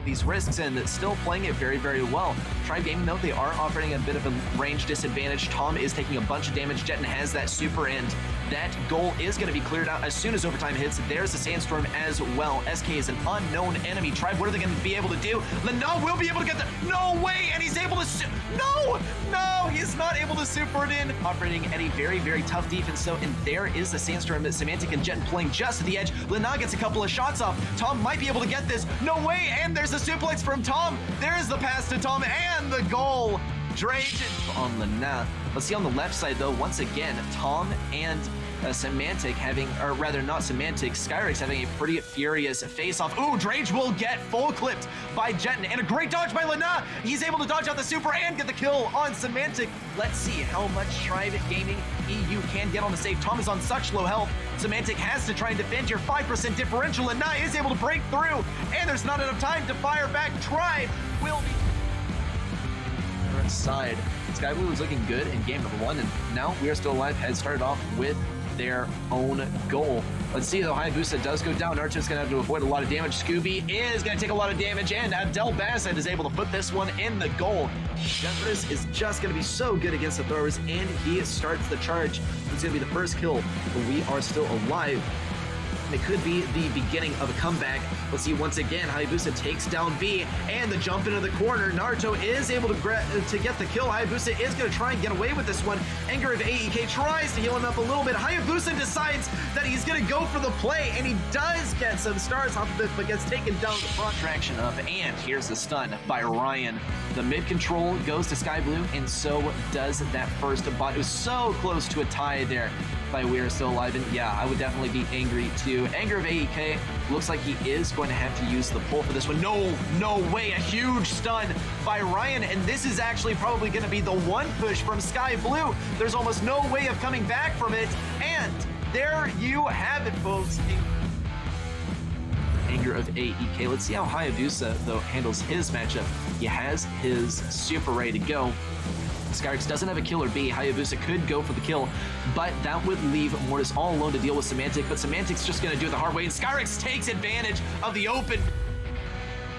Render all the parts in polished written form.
These risks and still playing it very, very well. Tribe Gaming, though, they are operating a bit of a range disadvantage. Tom is taking a bunch of damage. Jetten has that super, and that goal is going to be cleared out as soon as overtime hits. There's a Sandstorm as well. SK is an unknown enemy. Tribe, what are they going to be able to do? Lena will be able to get the... No way! And he's able to... No! No! He's not able to super it in. Operating at a very, very tough defense, so, and there is the Sandstorm that Semantic and Jetten playing just to the edge. Lena gets a couple of shots off. Tom might be able to get this. No way! And there's a suplex from Tom. There's the pass to Tom and the goal. Drage on Lena. Let's see on the left side, though, once again, Tom and Semantic having, or rather not Semantic, Skyrix having a pretty furious face-off. Ooh, Drage will get full clipped by Jetten, and a great dodge by Lena. He's able to dodge out the super and get the kill on Semantic. Let's see how much Tribe Gaming EU can get on the save. Tom is on such low health. Semantic has to try and defend your 5% differential, and Lena is able to break through, and there's not enough time to fire back. Tribe will be... side. Sky Blue was looking good in game number 1, and now We Are Still Alive has started off with their own goal. Let's see, though, Hayabusa does go down. Naruto's going to have to avoid a lot of damage. Scooby is going to take a lot of damage, and Abdel Bassett is able to put this one in the goal. Jeffress is just going to be so good against the throwers, and he starts the charge. It's going to be the first kill, but We Are Still Alive. It could be the beginning of a comeback. Let's see, once again, Hayabusa takes down V, and the jump into the corner. Naruto is able to get the kill. Hayabusa is going to try and get away with this one. Anger of AEK tries to heal him up a little bit. Hayabusa decides that he's going to go for the play, and he does get some stars off of it, but gets taken down the front. Traction up, and here's the stun by Ryan. The mid control goes to Sky Blue, and so does that first bot. It was so close to a tie there by We Are Still Alive, and yeah, I would definitely be angry too. Anger of AEK looks like he is going to have to use the pull for this one. No way, a huge stun by Ryan, and this is actually probably going to be the one push from Sky Blue. There's almost no way of coming back from it, and there you have it, folks. Anger of AEK. Let's see how Hayabusa, though, handles his matchup. He has his super ready to go. Skyrix doesn't have a killer B. Hayabusa could go for the kill, but that would leave Mortis all alone to deal with Semantic, but Semantic's just going to do it the hard way, and Skyrix takes advantage of the open.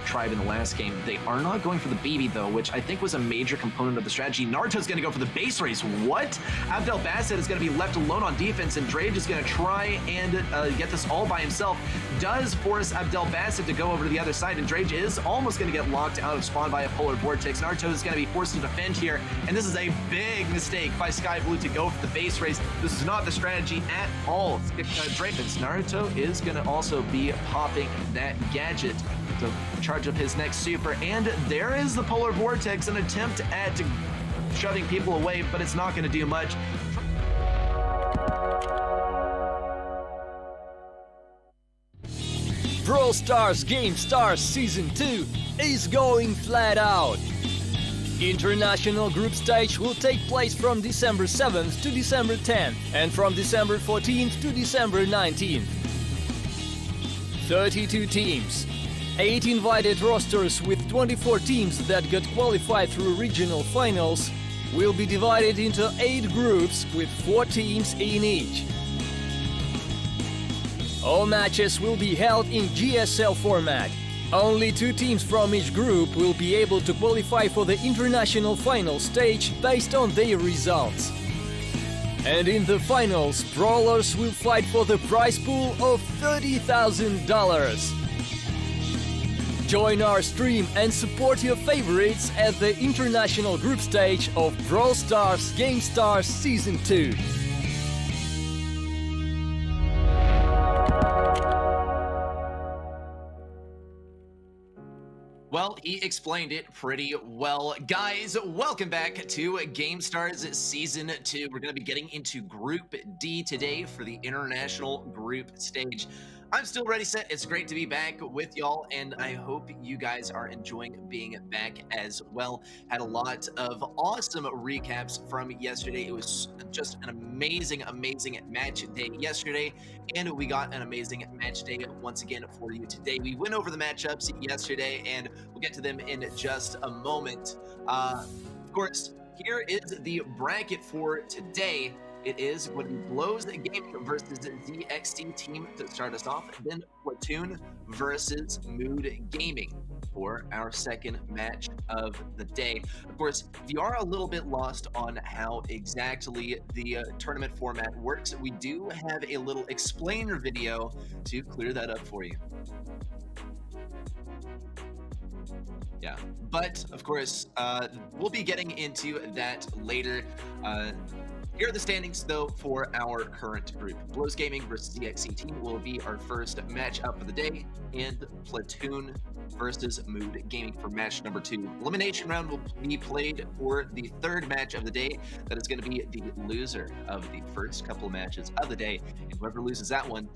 Tribe in the last game. They are not going for the BB, though, which I think was a major component of the strategy. Naruto's going to go for the base race. What? Abdel Bassett is going to be left alone on defense, and Drage is going to try and get this all by himself. Does force Abdel Bassett to go over to the other side, and Drage is almost going to get locked out of spawn by a polar vortex. Naruto is going to be forced to defend here, and this is a big mistake by Sky Blue to go for the base race. This is not the strategy at all. Draven's Naruto is going to also be popping that gadget to charge up his next super, and there is the polar vortex, an attempt at shoving people away, but it's not going to do much. Brawl Stars Gamestars Season 2 is going flat out. International group stage will take place from December 7th to December 10th, and from December 14th to December 19th. 32 teams. 8 invited rosters with 24 teams that got qualified through regional finals will be divided into 8 groups with 4 teams in each. All matches will be held in GSL format. Only 2 teams from each group will be able to qualify for the international final stage based on their results. And in the finals, brawlers will fight for the prize pool of $30,000. Join our stream and support your favorites at the international group stage of Brawl Stars Gamestars Season 2. Well, He explained it pretty well. Guys, welcome back to GameStars Season 2. We're going to be getting into Group D today for the International Group Stage. I'm still ready, set. It's great to be back with y'all, and I hope you guys are enjoying being back as well. Had a lot of awesome recaps from yesterday. It was just an amazing match day yesterday, and we got an amazing match day once again for you today. We went over the matchups yesterday, and we'll get to them in just a moment. Of course, here is the bracket for today. It is going to be Blows Gaming versus ZXC team to start us off, then Platoon versus Mood Gaming for our second match of the day. Of course, if you are a little bit lost on how exactly the tournament format works, we do have a little explainer video to clear that up for you. Yeah, but of course, we'll be getting into that later. Here are the standings, though, for our current group. Blows Gaming versus ZXC team will be our first match up of the day, and Platoon versus Mood Gaming for match number 2. Elimination round will be played for the third match of the day. That is going to be the loser of the first couple of matches of the day, and whoever loses that one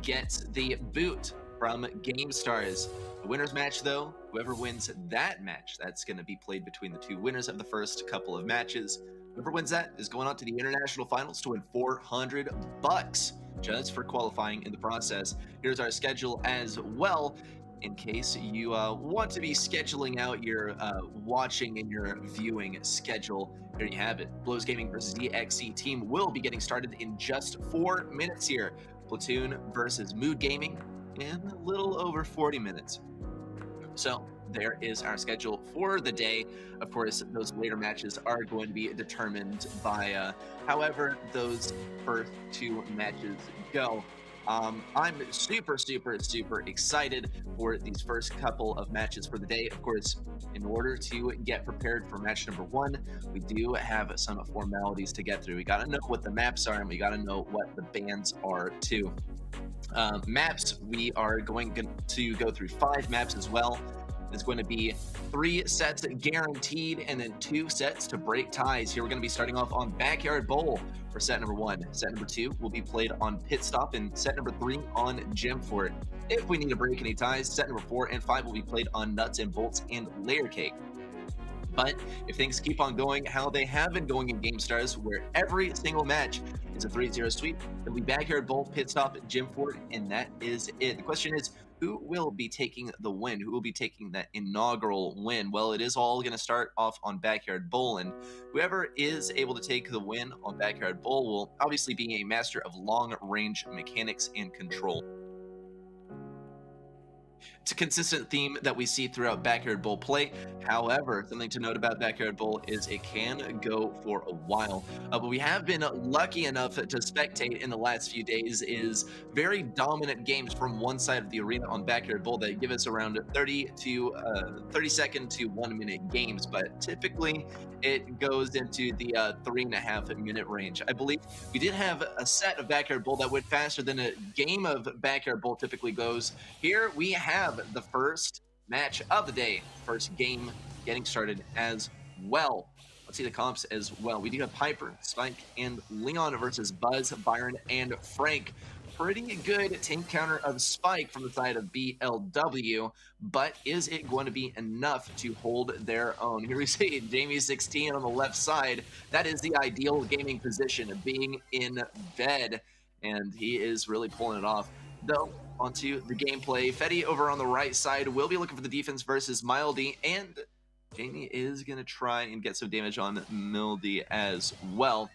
gets the boot from GameStars. The winner's match, though, whoever wins that match, that's going to be played between the two winners of the first couple of matches. Whoever wins that is going on to the international finals to win $400 just for qualifying in the process. Here's our schedule as well, in case you want to be scheduling out your watching and your viewing schedule. There you have it. Blows Gaming versus ZXC team will be getting started in just 4 minutes here. Platoon versus Mood Gaming in a little over 40 minutes. So there is our schedule for the day. Of course, those later matches are going to be determined by however those first two matches go. I'm super excited for these first couple of matches for the day. Of course, in order to get prepared for match number 1, we do have some formalities to get through. We got to know what the maps are, and we got to know what the bans are too. Maps, we are going to go through 5 maps as well. It's going to be 3 sets guaranteed, and then 2 sets to break ties. Here we're going to be starting off on Backyard Bowl for set number 1. Set number 2 will be played on Pit Stop, and set number 3 on Gem Fort. If we need to break any ties, set number 4 and 5 will be played on Nuts and Bolts and Layer Cake. But if things keep on going how they have been going in GameStars, where every single match is a 3-0 sweep, it'll be Backyard Bowl, Pit Stop, Gem Fort, and that is it. The question is, who will be taking the win? Who will be taking that inaugural win? Well, it is all going to start off on Backyard Bowl, and whoever is able to take the win on Backyard Bowl will obviously be a master of long-range mechanics and control. It's a consistent theme that we see throughout Backyard Bowl play. However, something to note about Backyard Bowl is it can go for a while. But we have been lucky enough to spectate in the last few days is very dominant games from one side of the arena on Backyard Bowl that give us around 30 second to 1 minute games. But typically it goes into the 3.5 minute range. I believe we did have a set of Backyard Bowl that went faster than a game of Backyard Bowl typically goes. Here we have the first match of the day, first game getting started as well. Let's see the comps as well. We do have Piper, Spike, and Leon versus Buzz, Byron, and Frank. Pretty good tank counter of Spike from the side of BLW, but is it going to be enough to hold their own? Here we see Jamie 16 on the left side. That is the ideal gaming position of being in bed, and he is really pulling it off. Though, onto the gameplay. Fetty over on the right side will be looking for the defense versus Mildy, and Jamie is going to try and get some damage on Mildy as well.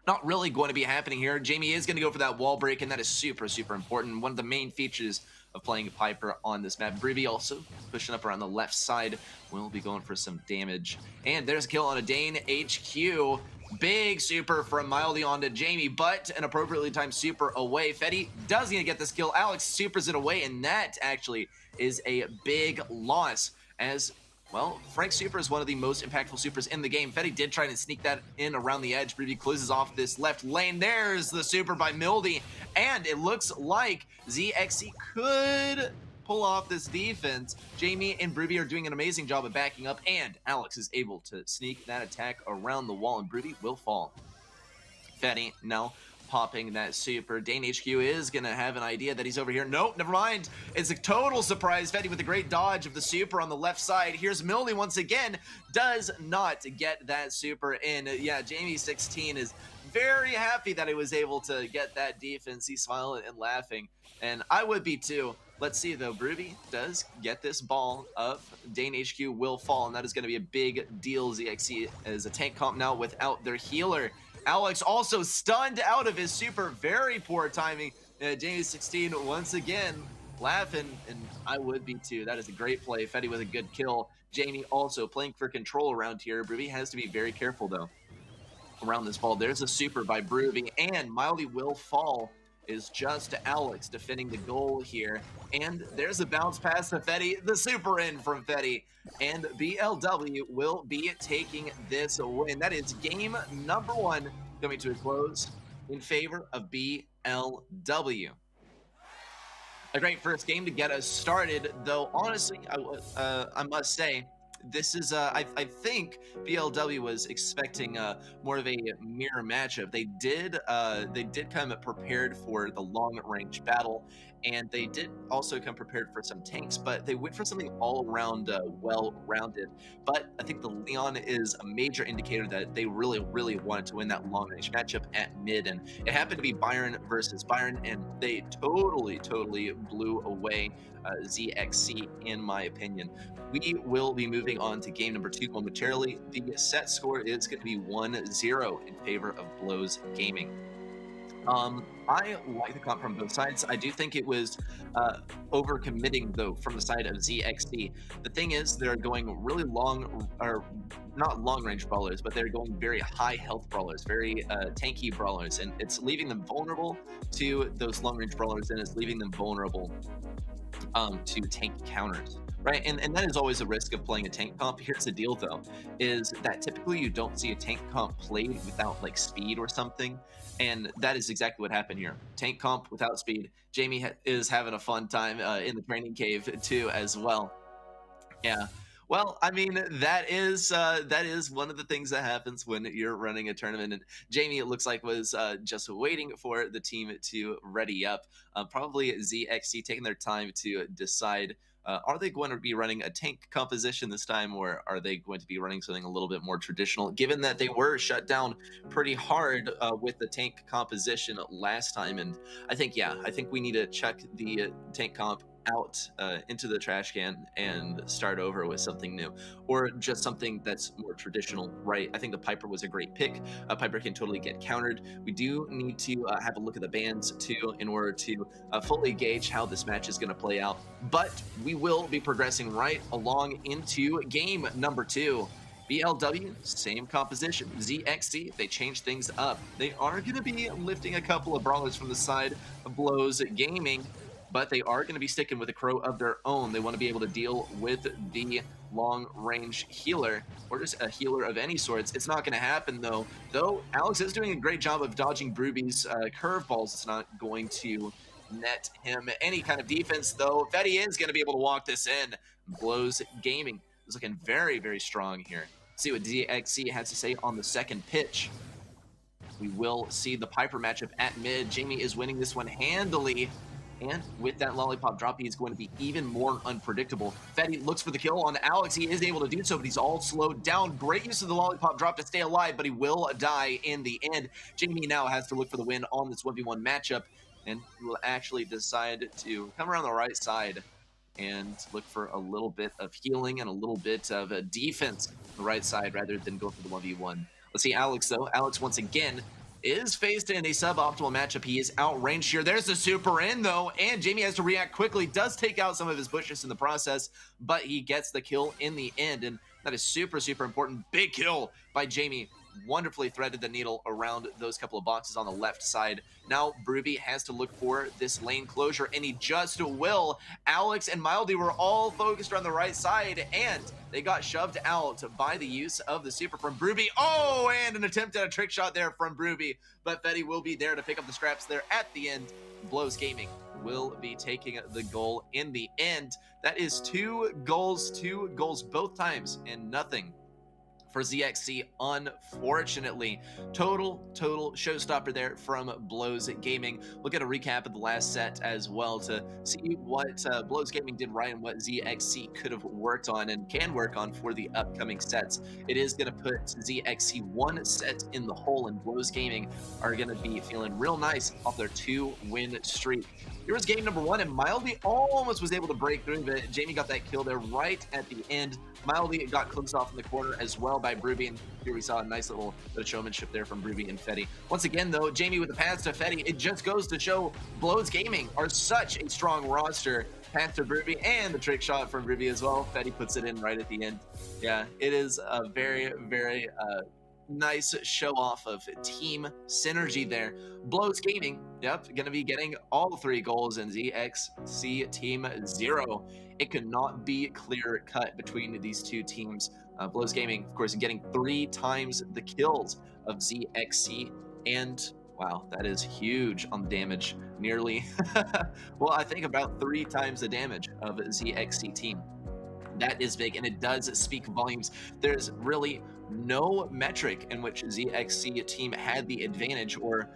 Not really going to be happening here. Jamie is going to go for that wall break, and that is super important. One of the main features of playing Piper on this map. Brivy also pushing up around the left side. Will be going for some damage. And there's a kill on a Dane HQ. Big super from Mildy onto Jamie, but an appropriately timed super away. Fetty does need to get this kill. Alex supers it away, and that actually is a big loss as, well, Frank's super is one of the most impactful supers in the game. Fetty did try to sneak that in around the edge. Brivy closes off this left lane. There's the super by Mildy, and it looks like ZXC could pull off this defense. Jamie and Broovy are doing an amazing job of backing up, and Alex is able to sneak that attack around the wall, and Broovy will fall. Fetty now popping that super. Dane HQ is going to have an idea that he's over here. Nope, never mind. It's a total surprise. Fetty with a great dodge of the super on the left side. Here's Mildy once again. Does not get that super in. Yeah, Jamie 16 is very happy that he was able to get that defense. He's smiling and laughing, and I would be too. Let's see though. Broovy does get this ball up. Dane HQ will fall, and that is going to be a big deal. ZXC as a tank comp now without their healer. Alex also stunned out of his super. Very poor timing. Jamie 16 once again laughing, and I would be too. That is a great play. Fetty with a good kill. Jamie also playing for control around here. Broovy has to be very careful though around this ball. There's a super by Broovy, and Mildy will fall. Is just Alex defending the goal here, and there's a bounce pass to Fetty, the super in from Fetty, and BLW will be taking this win. That is game number 1 coming to a close in favor of BLW. A great first game to get us started, though honestly, I must say, this is I think BLW was expecting more of a mirror matchup. They did come prepared for the long range battle, and they did also come prepared for some tanks, but they went for something all around well-rounded. But I think the Leon is a major indicator that they really wanted to win that long range matchup at mid, and it happened to be Byron versus Byron, and they totally blew away ZXC, in my opinion. We will be moving on to game number 2 momentarily. The set score is going to be 1-0 in favor of Blows Gaming. I like the comp from both sides. I do think it was overcommitting though from the side of ZXC. The thing is, they're going really long, or not long range brawlers, but they're going very high health brawlers, very tanky brawlers, and it's leaving them vulnerable to those long range brawlers, and it's leaving them vulnerable to tank counters, right? And that is always a risk of playing a tank comp. Here's the deal though, is that typically you don't see a tank comp played without like speed or something, and that is exactly what happened here. Tank comp without speed. Jamie is having a fun time in the training cave too as well. Yeah. Well, I mean, that is one of the things that happens when you're running a tournament. And Jamie, it looks like, was just waiting for the team to ready up. Probably ZXC taking their time to decide, are they going to be running a tank composition this time, or are they going to be running something a little bit more traditional, given that they were shut down pretty hard with the tank composition last time. And I think we need to check the tank comp out into the trash can and start over with something new, or just something that's more traditional, right? I think the Piper was a great pick. Piper can totally get countered. We do need to have a look at the bans too in order to fully gauge how this match is going to play out, but we will be progressing right along into game number 2. BLW, same composition. ZXC, they changed things up. They are going to be lifting a couple of brawlers from the side of Blows Gaming, but they are going to be sticking with a crow of their own. They want to be able to deal with the long-range healer, or just a healer of any sorts. It's not going to happen, though. Though Alex is doing a great job of dodging Broovy's curveballs, it's not going to net him any kind of defense, though. Fetty is going to be able to walk this in. Blows Gaming is looking very strong here. Let's see what DXC has to say on the second pitch. We will see the Piper matchup at mid. Jamie is winning this one handily, and with that lollipop drop, he is going to be even more unpredictable. Fetty looks for the kill on Alex. He is able to do so, but he's all slowed down. Great use of the lollipop drop to stay alive, but he will die in the end. Jamie now has to look for the win on this 1v1 matchup, and he will actually decide to come around the right side and look for a little bit of healing and a little bit of a defense on the right side rather than go for the 1v1. Let's see Alex, though. Alex, once again, is faced in a suboptimal matchup. He is outranged here. There's the super in, though, and Jamie has to react quickly. Does take out some of his bushes in the process, but he gets the kill in the end, and that is super important. Big kill by Jamie. Wonderfully threaded the needle around those couple of boxes on the left side. Now Broovy has to look for this lane closure, and he just will. Alex and Mildy were all focused on the right side, and they got shoved out by the use of the super from Broovy. Oh, and an attempt at a trick shot there from Broovy, but Fetty will be there to pick up the scraps there at the end. Blows Gaming will be taking the goal in the end. That is 2 goals both times, and nothing for ZXC, unfortunately. Total showstopper there from Blows Gaming. Look at a recap of the last set as well to see what Blows Gaming did right and what ZXC could have worked on and can work on for the upcoming sets. It is going to put ZXC 1 set in the hole, and Blows Gaming are going to be feeling real nice off their 2-win streak. Here was game number 1, and Mildly almost was able to break through, but Jamie got that kill there right at the end. Mildly got closed off in the corner as well by Bruvy, and here we saw a nice little bit of showmanship there from Bruvy and Fetty. Once again, though, Jamie with the pass to Fetty, it just goes to show Blows Gaming are such a strong roster. Pass to Bruvy, and the trick shot from Bruvy as well. Fetty puts it in right at the end. Yeah, it is a very, very nice show off of team synergy there. Blows Gaming, yep, gonna be getting all 3 goals in ZXC Team 0. It could not be clear cut between these 2 teams. Blows Gaming, of course, getting 3 times the kills of ZXC, and wow, that is huge on the damage. Nearly, well, I think about 3 times the damage of ZXC team. That is big, and it does speak volumes. There's really no metric in which ZXC team had the advantage or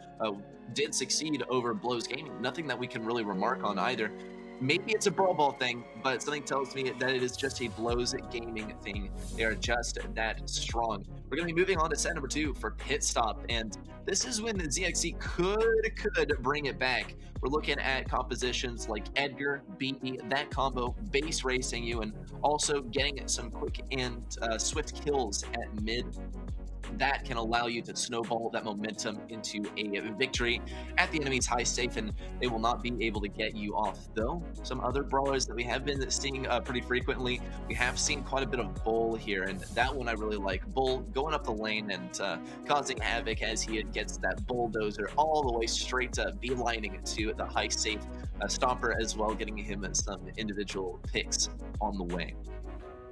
did succeed over Blows Gaming. Nothing that we can really remark on either. Maybe it's a Brawl Ball thing, but something tells me that it is just a Blows Gaming thing. They are just that strong. We're going to be moving on to set number 2 for Pit Stop, and this is when the ZXC could bring it back. We're looking at compositions like Edgar, BB, that combo, base racing you, and also getting some quick and swift kills at mid. That can allow you to snowball that momentum into a victory at the enemy's high safe, and they will not be able to get you off. Though some other brawlers that we have been seeing pretty frequently, we have seen quite a bit of Bull here, and that one I really like. Bull going up the lane and causing havoc as he gets that bulldozer all the way straight to beelining to the high safe. Stomper as well, getting him some individual picks on the way.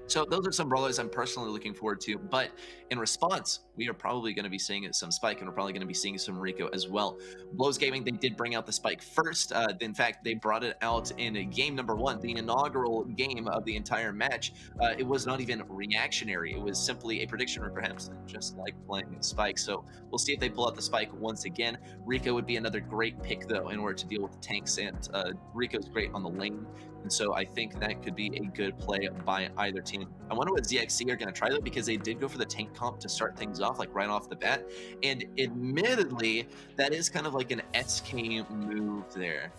So those are some brawlers I'm personally looking forward to, but in response, we are probably going to be seeing some Spike, and we're probably going to be seeing some Rico as well. Blows Gaming, they did bring out the Spike first. In fact, they brought it out in game number 1, the inaugural game of the entire match. It was not even reactionary. It was simply a prediction room, perhaps, just like playing Spike. So we'll see if they pull out the Spike once again. Rico would be another great pick, though, in order to deal with the tanks, and Rico's great on the lane. And so I think that could be a good play by either team. I wonder what ZXC are going to try, though, because they did go for the tank comp to start things off, like right off the bat. And admittedly, that is kind of like an SK move there.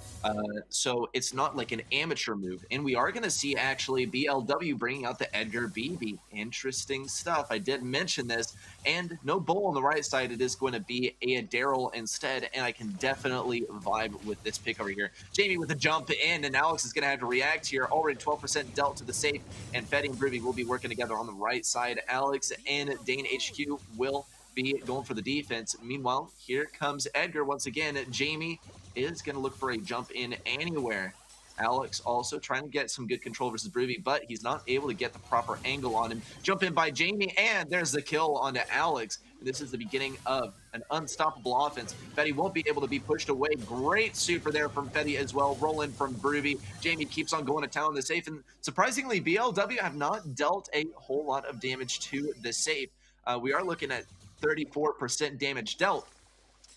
So it's not like an amateur move. And we are going to see actually BLW bringing out the Edgar BB. Interesting stuff. I did mention this. And no Bull on the right side. It is going to be a Daryl instead. And I can definitely vibe with this pick over here. Jamie with a jump in, and Alex is going to have to react here. Already 12% dealt to the safe, and Fetty and Bruvy will be working together on the right side. Alex and Dane HQ will be going for the defense. Meanwhile, here comes Edgar once again. Jamie is going to look for a jump in anywhere. Alex also trying to get some good control versus Bruvy, but he's not able to get the proper angle on him. Jump in by Jamie, and there's the kill onto Alex. This is the beginning of an unstoppable offense. Fetty won't be able to be pushed away. Great super there from Fetty as well. Roll in from Bruvy. Jamie keeps on going to town on the safe, and surprisingly, BLW have not dealt a whole lot of damage to the safe. We are looking at 34% damage dealt,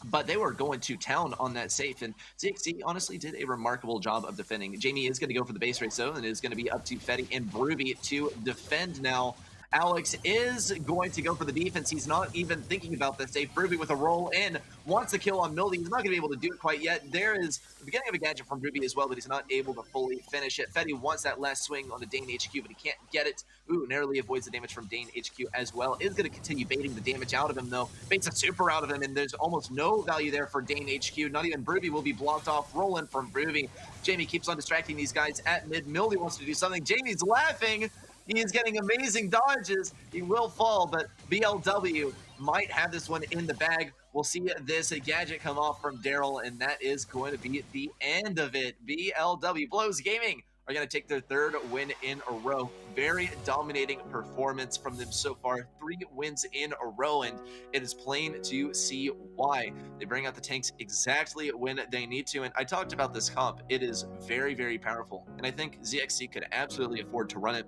but they were going to town on that safe, and ZXC honestly did a remarkable job of defending. Jamie is going to go for the base race, though, and it is going to be up to Fetty and Bruvy to defend now. Alex is going to go for the defense. He's not even thinking about the safe. Bruvy with a roll in, wants the kill on Mildy. He's not going to be able to do it quite yet. There is the beginning of a gadget from Bruvy as well, but he's not able to fully finish it. Fetty wants that last swing on the Dane HQ, but he can't get it. Ooh, narrowly avoids the damage from Dane HQ as well. Is going to continue baiting the damage out of him, though. Baits a super out of him, and there's almost no value there for Dane HQ. Not even Bruvy will be blocked off. Roll in from Bruvy. Jamie keeps on distracting these guys at mid. Mildy wants to do something. Jamie's laughing. He is getting amazing dodges. He will fall, but BLW might have this one in the bag. We'll see this gadget come off from Daryl, and that is going to be the end of it. BLW, Blows Gaming, are going to take their third win in a row. Very dominating performance from them so far. 3 wins in a row, and it is plain to see why. They bring out the tanks exactly when they need to, and I talked about this comp. It is very, very powerful, and I think ZXC could absolutely afford to run it.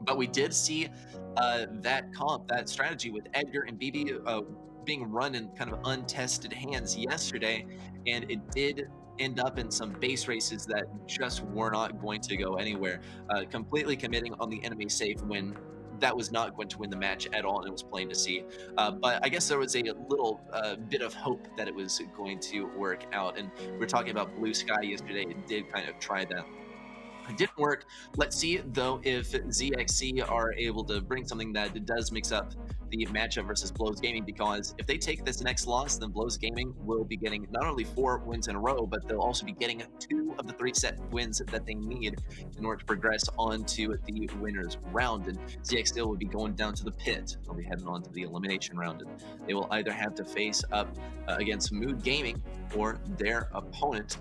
But we did see that comp, that strategy with Edgar and BB being run in kind of untested hands yesterday, and it did end up in some base races that just were not going to go anywhere, completely committing on the enemy safe when that was not going to win the match at all, and it was plain to see. But I guess there was a little bit of hope that it was going to work out, and we were talking about Blue Sky yesterday. It did kind of try that. It didn't work. Let's see, though, if ZXC are able to bring something that does mix up the matchup versus Blows Gaming, because if they take this next loss, then Blows Gaming will be getting not only 4 wins in a row, but they'll also be getting 2 of the 3 set wins that they need in order to progress on to the winners round. And ZXC will be going down to the pit. They'll be heading on to the elimination round, and they will either have to face up against Mood Gaming or their opponent.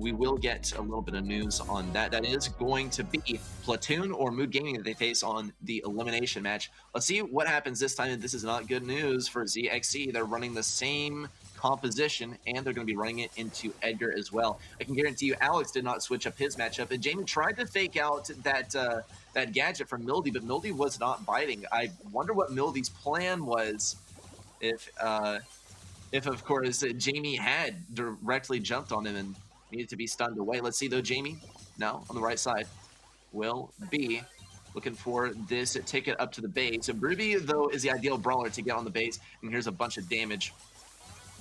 We will get a little bit of news on that. That is going to be Platoon or Mood Gaming that they face on the elimination match. Let's see what happens this time. And this is not good news for ZXC. They're running the same composition, and they're going to be running it into Edgar as well. I can guarantee you Alex did not switch up his matchup, and Jamie tried to fake out that that gadget from Mildy, but Mildy was not biting. I wonder what Mildy's plan was if of course Jamie had directly jumped on him and needed to be stunned away. Let's see, though. Jamie, now on the right side, will be looking for this ticket up to the base. So Ruby, though, is the ideal brawler to get on the base, and here's a bunch of damage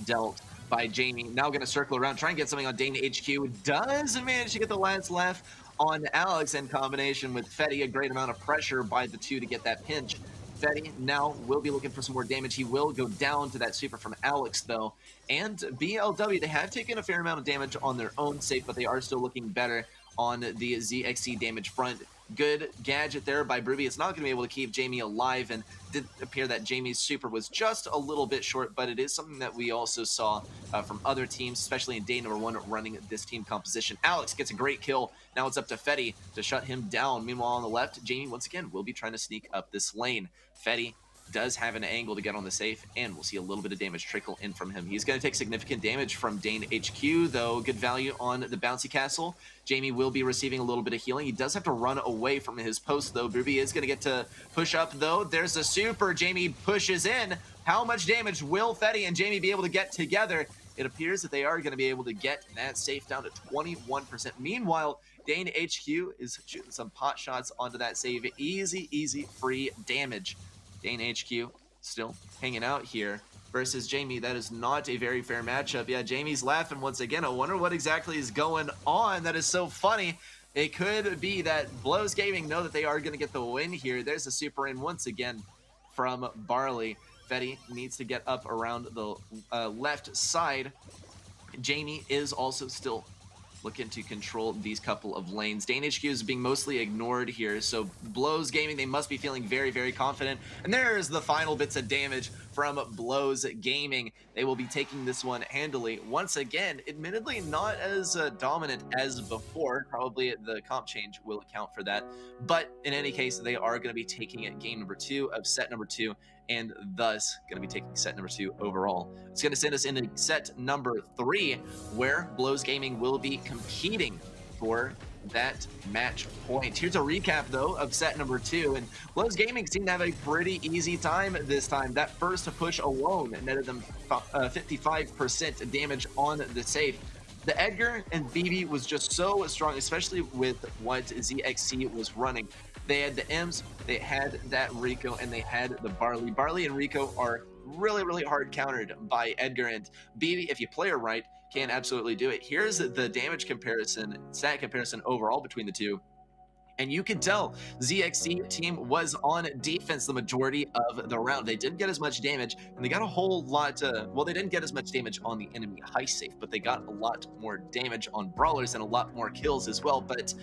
dealt by Jamie. Now going to circle around, try and get something on Dane HQ. Does manage to get the last left on Alex in combination with Fetty. A great amount of pressure by the two to get that pinch. Fetty now will be looking for some more damage. He will go down to that super from Alex, though. And BLW, they have taken a fair amount of damage on their own safe, but they are still looking better on the ZXC damage front. Good gadget there by Ruby. It's not going to be able to keep Jamie alive, and did appear that Jamie's super was just a little bit short, but it is something that we also saw from other teams, especially in day number 1 running this team composition. Alex gets a great kill. Now it's up to Fetty to shut him down. Meanwhile, on the left, Jamie once again will be trying to sneak up this lane. Fetty does have an angle to get on the safe, and we'll see a little bit of damage trickle in from him. He's going to take significant damage from Dane HQ, though good value on the bouncy castle. Jamie will be receiving a little bit of healing. He does have to run away from his post, though. Ruby is going to get to push up, though. There's a super. Jamie pushes in. How much damage will Fetty and Jamie be able to get together? It appears that they are going to be able to get that safe down to 21%. Meanwhile, Dane HQ is shooting some pot shots onto that save. Easy, easy, free damage. Dane HQ still hanging out here versus Jamie. That is not a very fair matchup. Yeah, Jamie's laughing once again. I wonder what exactly is going on. That is so funny. It could be that Blows Gaming know that they are going to get the win here. There's a super in once again from Barley. Fetty needs to get up around the left side. Jamie is also still looking to control these couple of lanes. Dane HQ is being mostly ignored here, so Blows Gaming, they must be feeling very, very confident. And there's the final bits of damage from Blows Gaming. They will be taking this one handily. Once again, admittedly not as dominant as before. Probably the comp change will account for that. But in any case, they are going to be taking it game number 2 of set number 2, and thus going to be taking set number 2 overall. It's going to send us into set number 3, where Blows Gaming will be competing for that match point. Here's a recap, though, of set number 2, and Blows Gaming seemed to have a pretty easy time this time. That first push alone netted them 55% damage on the safe. The Edgar and BB was just so strong, especially with what ZXC was running. They had the M's, they had that Rico, and they had the Barley. Barley and Rico are really, really hard countered by Edgar, and BB, if you play her right, can absolutely do it. Here's the damage comparison, stat comparison overall between the two. And you can tell ZXC team was on defense the majority of the round. They didn't get as much damage, and they got a whole lot, well, they didn't get as much damage on the enemy high safe, but they got a lot more damage on brawlers and a lot more kills as well. But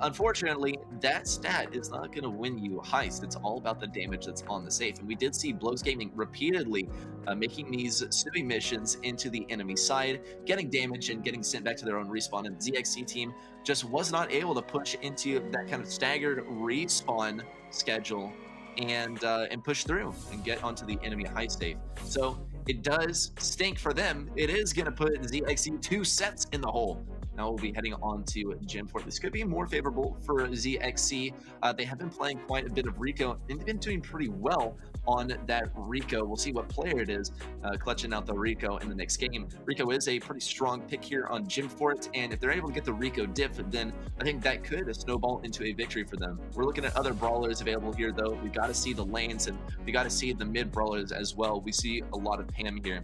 Unfortunately, that stat is not going to win you heist. It's all about the damage that's on the safe. And we did see Blows Gaming repeatedly making these snooping missions into the enemy side, getting damage and getting sent back to their own respawn. And the ZXC team just was not able to push into that kind of staggered respawn schedule and push through and get onto the enemy heist safe. So it does stink for them. It is going to put ZXC 2 sets in the hole. Now we'll be heading on to Gym Fort. This could be more favorable for ZXC. They have been playing quite a bit of Rico and they've been doing pretty well on that Rico. We'll see what player it is clutching out the Rico in the next game. Rico is a pretty strong pick here on Gym Fort, and if they're able to get the Rico diff, then I think that could snowball into a victory for them. We're looking at other brawlers available here, though. We've got to see the lanes and we got to see the mid brawlers as well. We see a lot of Pam here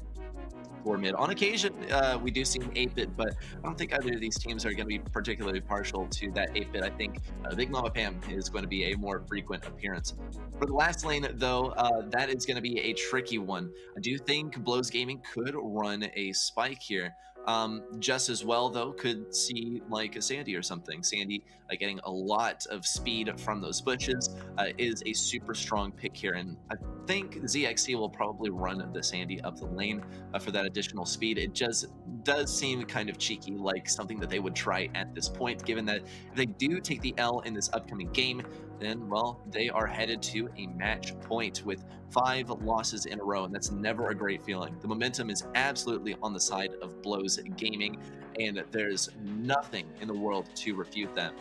for mid. On occasion, we do see an 8-bit, but I don't think either of these teams are going to be particularly partial to that 8-bit. I think Big Mama Pam is going to be a more frequent appearance. For the last lane, though, that is going to be a tricky one. I do think Blows Gaming could run a spike here. Just as well, though, could see like a Sandy or something. Sandy getting a lot of speed from those bushes is a super strong pick here, and I think ZXC will probably run the Sandy up the lane for that additional speed. It just does seem kind of cheeky, like something that they would try at this point, given that if they do take the L in this upcoming game, then, well, they are headed to a match point with 5 losses in a row, and that's never a great feeling. The momentum is absolutely on the side of Blows Gaming, and there's nothing in the world to refute that.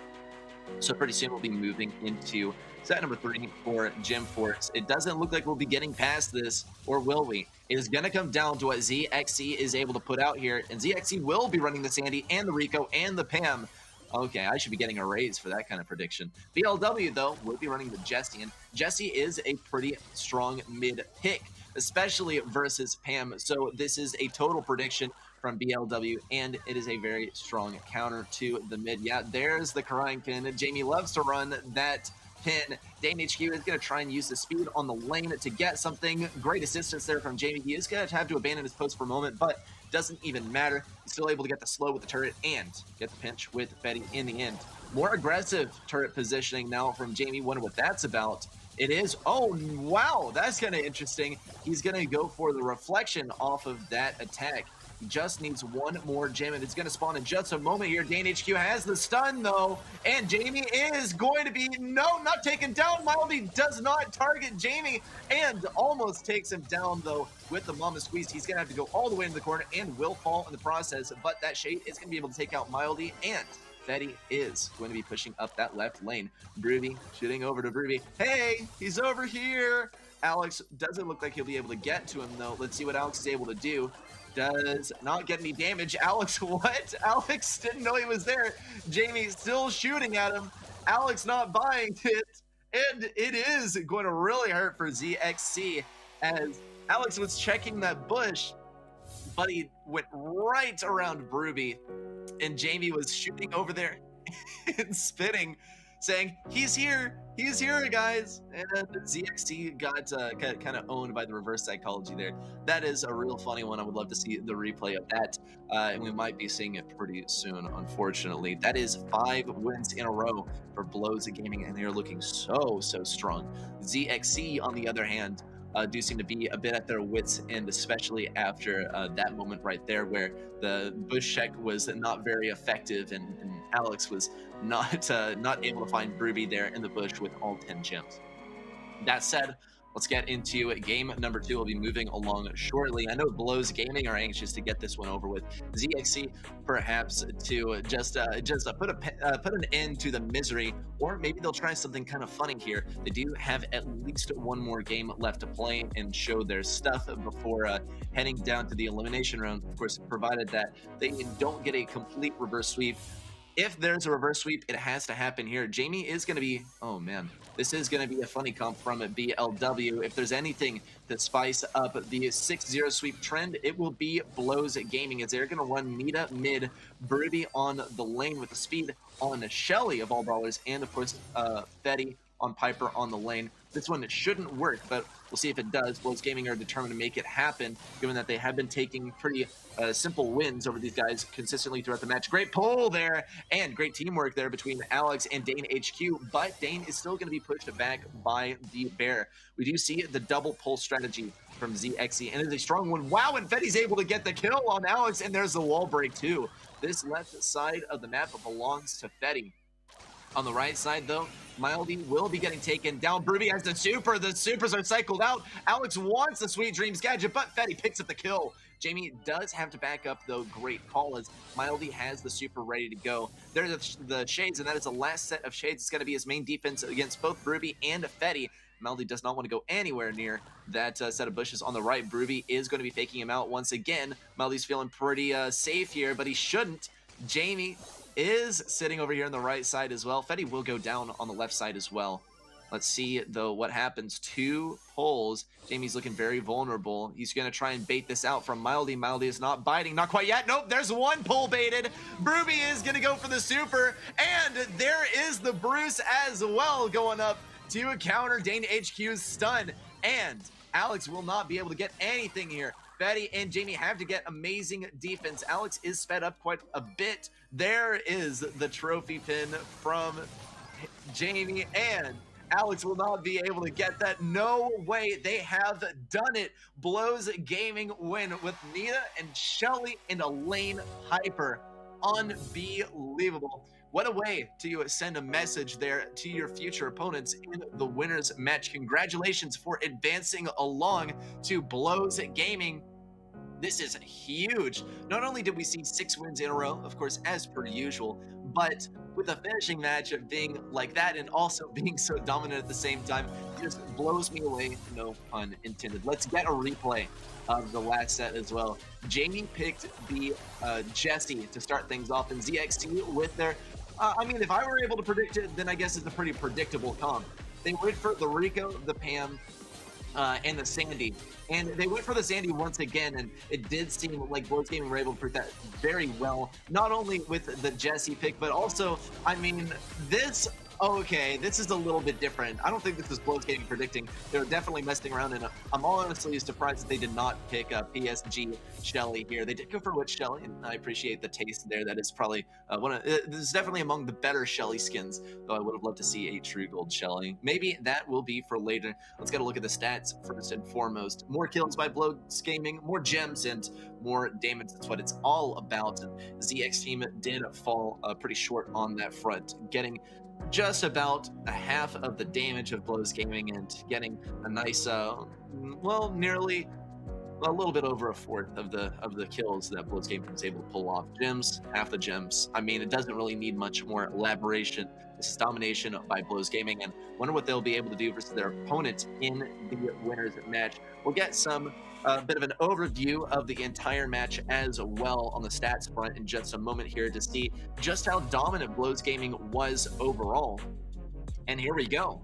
So pretty soon we'll be moving into set number 3 for Gym Forts. It doesn't look like we'll be getting past this, or will we? It is going to come down to what ZXC is able to put out here, and ZXC will be running the Sandy and the Rico and the Pam. Okay, I should be getting a raise for that kind of prediction. BLW, though, will be running the Jessie, and Jessie is a pretty strong mid pick, especially versus Pam. So this is a total prediction from BLW, and it is a very strong counter to the mid. Yeah, there's the crying pin. Jamie loves to run that pin. Dane HQ is going to try and use the speed on the lane to get something. Great assistance there from Jamie. He is going to have to abandon his post for a moment, but doesn't even matter. He's still able to get the slow with the turret and get the pinch with Betty in the end. More aggressive turret positioning now from Jamie. Wonder what that's about. It is, oh, wow, that's kind of interesting. He's going to go for the reflection off of that attack. He just needs one more gem, and it's going to spawn in just a moment here. Dane HQ has the stun, though, and Jamie is going to be, no, not taken down. Mildy does not target Jamie and almost takes him down, though, with the Mama Squeeze. He's going to have to go all the way into the corner and will fall in the process, but that Shade is going to be able to take out Mildy, and Betty is going to be pushing up that left lane. Broovy shooting over to Broovy. Hey, he's over here. Alex doesn't look like he'll be able to get to him, though. Let's see what Alex is able to do. Does not get any damage. Alex, what? Alex didn't know he was there. Jamie still shooting at him. Alex not buying it. And it is going to really hurt for ZXC as Alex was checking that bush, but he went right around Broovy. And Jamie was shooting over there and spitting, saying, he's here, guys. And ZXC got kind of owned by the reverse psychology there. That is a real funny one. I would love to see the replay of that, and we might be seeing it pretty soon, unfortunately. That is 5 wins in a row for Blows Gaming, and they are looking so strong. ZXC, on the other hand, do seem to be a bit at their wits' end, especially after that moment right there where the bush check was not very effective, and Alex was not able to find Broovy there in the bush with all 10 gems. That said, let's get into game number 2. We'll be moving along shortly. I know Blows Gaming are anxious to get this one over with. ZXC perhaps to just put an end to the misery, or maybe they'll try something kind of funny here. They do have at least one more game left to play and show their stuff before heading down to the elimination round. Of course, provided that they don't get a complete reverse sweep. If there's a reverse sweep, it has to happen here. Jamie is going to be, oh man, this is going to be a funny comp from BLW. If there's anything to spice up the 6-0 sweep trend, it will be Blows Gaming, as they're going to run Nita mid, Broovy on the lane with the speed on Shelly of all brawlers, and of course, Betty on Piper on the lane. This one shouldn't work, but we'll see if it does. Blows Gaming are determined to make it happen, given that they have been taking pretty simple wins over these guys consistently throughout the match. Great pull there, and great teamwork there between Alex and Dane HQ, but Dane is still going to be pushed back by the Bear. We do see the double pull strategy from ZXE, and it's a strong one. Wow, and Fetty's able to get the kill on Alex, and there's the wall break too. This left side of the map belongs to Fetty. On the right side, though, Mildy will be getting taken down. Brooby has the super. The supers are cycled out. Alex wants the Sweet Dreams gadget, but Fetty picks up the kill. Jamie does have to back up, though. Great call as Mildy has the super ready to go. There's the shades, and that is the last set of shades. It's going to be his main defense against both Brooby and Fetty. Mildy does not want to go anywhere near that set of bushes on the right. Brooby is going to be faking him out once again. Mildy's feeling pretty safe here, but he shouldn't. Jamie is sitting over here on the right side as well. Fetty will go down on the left side as well. Let's see, though, what happens. 2 pulls. Jamie's looking very vulnerable. He's going to try and bait this out from Mildy. Mildy is not biting. Not quite yet. Nope, there's 1 pull baited. Brooby is going to go for the super. And there is the Bruce as well going up to counter Dane HQ's stun. And Alex will not be able to get anything here. Fetty and Jamie have to get amazing defense. Alex is sped up quite a bit. There is the trophy pin from Jamie, and Alex will not be able to get that. No way. They have done it. Blows Gaming win with Nita and Shelly and Elaine Hyper. Unbelievable. What a way to send a message there to your future opponents in the winners match. Congratulations for advancing along to Blows Gaming. This is huge. Not only did we see 6 wins in a row, of course, as per usual, but with a finishing match being like that and also being so dominant at the same time, it just blows me away, no pun intended. Let's get a replay of the last set as well. Jamie picked the Jessie to start things off, and ZXT with their I mean, if I were able to predict it, then I guess it's a pretty predictable comp. They went for the Rico, the Pam, and the Sandy. And they went for the Sandy once again, and it did seem like Blows Gaming were able to predict that very well. Not only with the Jessie pick, but also, I mean, this... Okay, this is a little bit different. I don't think this is Blows Gaming predicting. They're definitely messing around, and I'm honestly surprised that they did not pick PSG Shelly here. They did go for Witch Shelly, and I appreciate the taste there. That is probably this is definitely among the better Shelly skins, though I would have loved to see a True Gold Shelly. Maybe that will be for later. Let's get a look at the stats first and foremost. More kills by Blows Gaming, more gems, and more damage. That's what it's all about. And ZX team did fall pretty short on that front, getting just about a half of the damage of Blows Gaming and getting a nice, well, nearly a little bit over a fourth of the kills that Blows Gaming was able to pull off. Gems, half the gems. I mean, it doesn't really need much more elaboration. This is domination by Blows Gaming, and wonder what they'll be able to do versus their opponent in the winners match. We'll get some bit of an overview of the entire match as well on the stats front in just a moment here to see just how dominant Blows Gaming was overall. And here we go.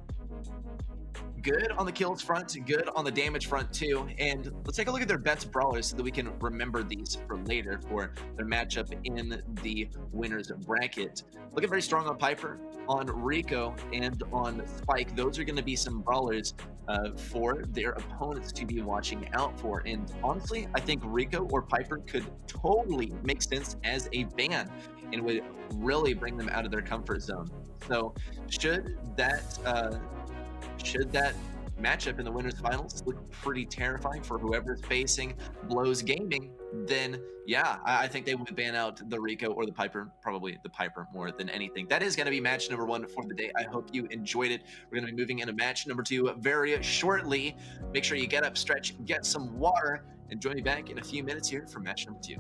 Good on the kills front, good on the damage front too. And let's take a look at their best brawlers so that we can remember these for later for their matchup in the winners bracket. Looking very strong on Piper, on Rico, and on Spike. Those are going to be some brawlers for their opponents to be watching out for. And honestly, I think Rico or Piper could totally make sense as a ban and would really bring them out of their comfort zone. So should that matchup in the winners finals look pretty terrifying for whoever's facing Blows Gaming, then yeah, I think they would ban out the Rico or the Piper, probably the Piper more than anything. That is going to be match number 1 for the day. I hope you enjoyed it. We're going to be moving into match number 2 very shortly. Make sure you get up, stretch, get some water, and join me back in a few minutes here for match number 2.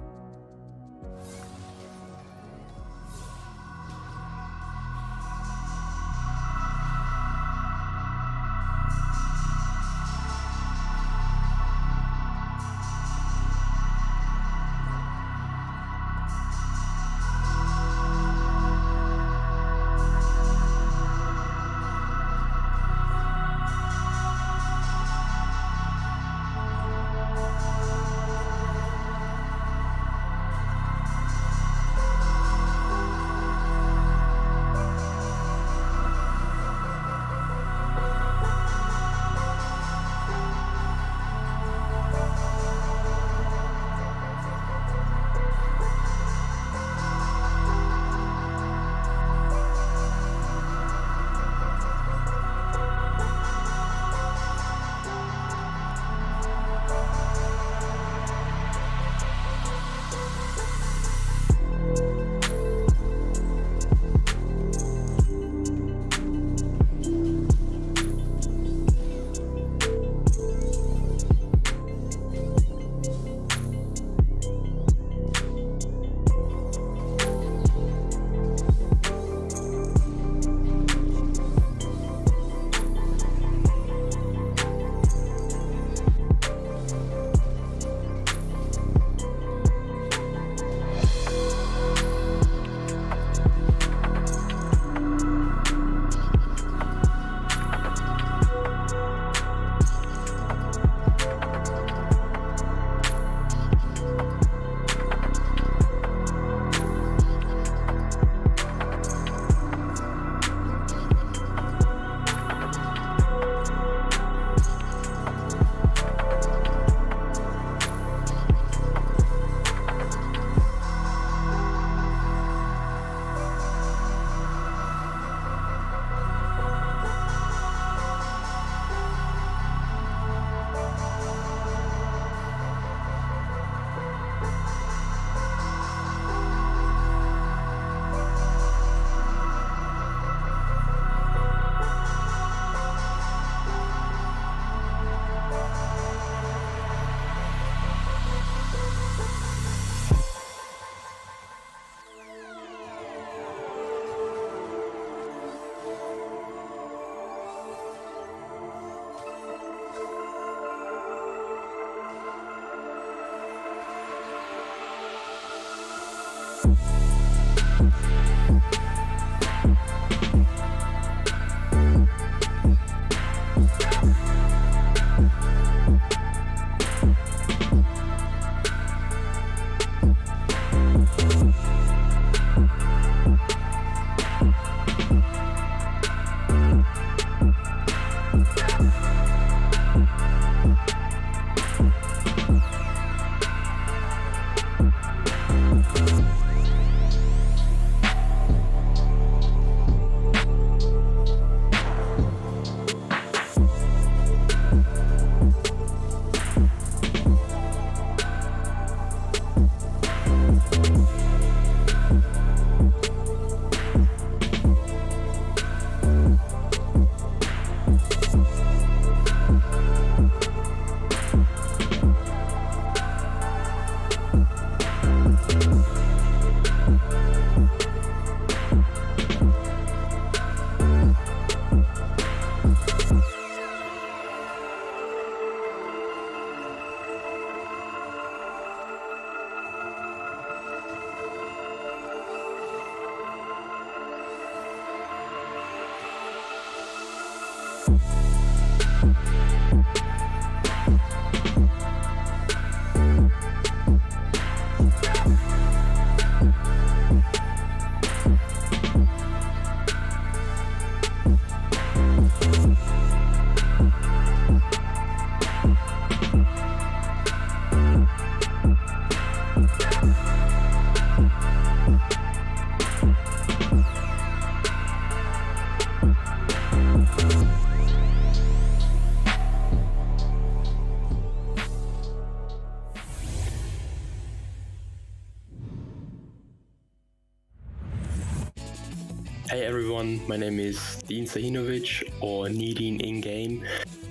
Hey everyone, my name is Dean Sahinovic, or Needin in-game.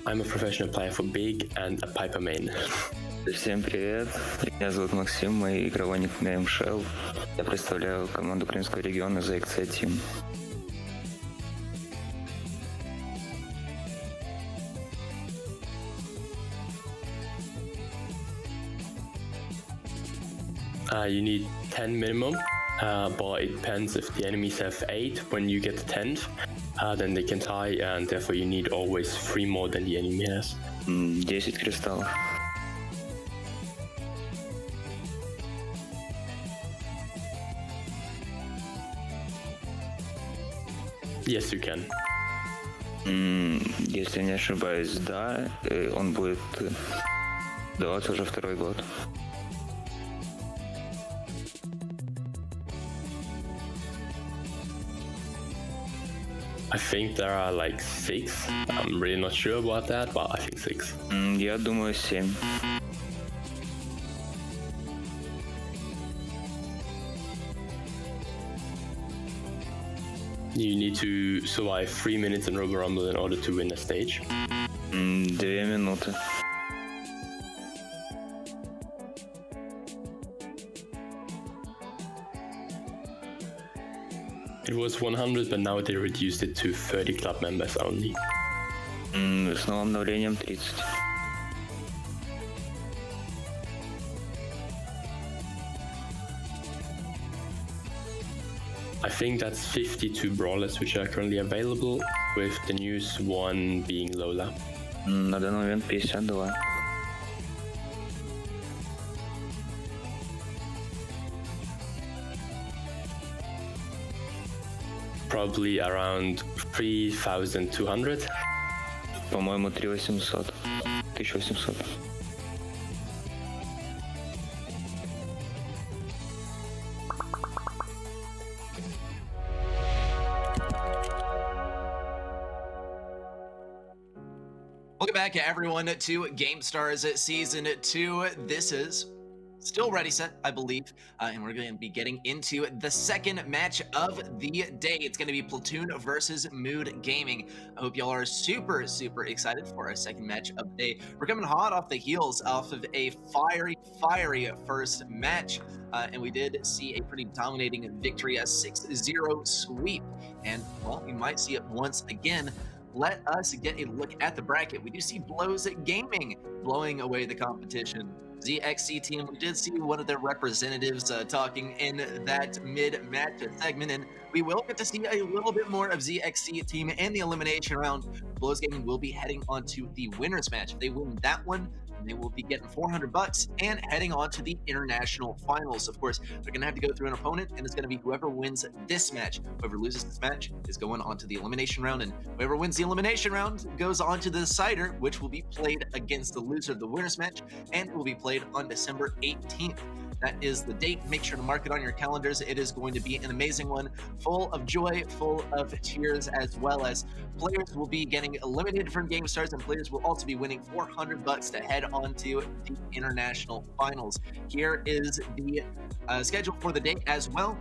I'm a professional player for Big and a Piper main. Всем привет, меня зовут Максим, мой игровой никнейм Shell. Я представляю команду Крымского региона ZXC Team. You need 10 minimum, but it depends if the enemies have 8. When you get 10th, then they can tie, and therefore you need always 3 more than the enemy has. 10 кристаллов. Yes, you can. Если не ошибаюсь, да, он будет даваться уже второй год. I think there are like 6. I'm really not sure about that, but I think 6. Я думаю, 7. You need to survive 3 minutes in Robo Rumble in order to win a stage. 2 минуты. It was 100, but now they reduced it to 30 club members only. С новым обновлением 30. I think that's 52 brawlers which are currently available, with the newest one being Lola. На данный момент 52. Probably around 3,200. По-моему, 3800. 1800. Welcome back, everyone, to GameStars Season 2. This is still ready set, I believe, and we're going to be getting into the second match of the day. It's going to be Platoon versus Mood Gaming. I hope y'all are super excited for our second match of the day. We're coming hot off the heels off of a fiery first match, and we did see a pretty dominating victory, a 6-0 sweep, and well, we might see it once again. Let us get a look at the bracket. We do see Blows Gaming blowing away the competition. ZXC team, we did see one of their representatives talking in that mid-match segment, and we will get to see a little bit more of ZXC team in the elimination round. Blows Gaming will be heading on to the winners match. If they win that one, they will be getting $400 and heading on to the international finals. Of course, they're going to have to go through an opponent, and it's going to be whoever wins this match. Whoever loses this match is going on to the elimination round, and whoever wins the elimination round goes on to the decider, which will be played against the loser of the winners match, and will be played on December 18th. That is the date. Make sure to mark it on your calendars. It is going to be an amazing one, full of joy, full of cheers, as well as players will be getting eliminated from GameStars, and players will also be winning $400 to head on to the international finals. Here is the schedule for the day as well.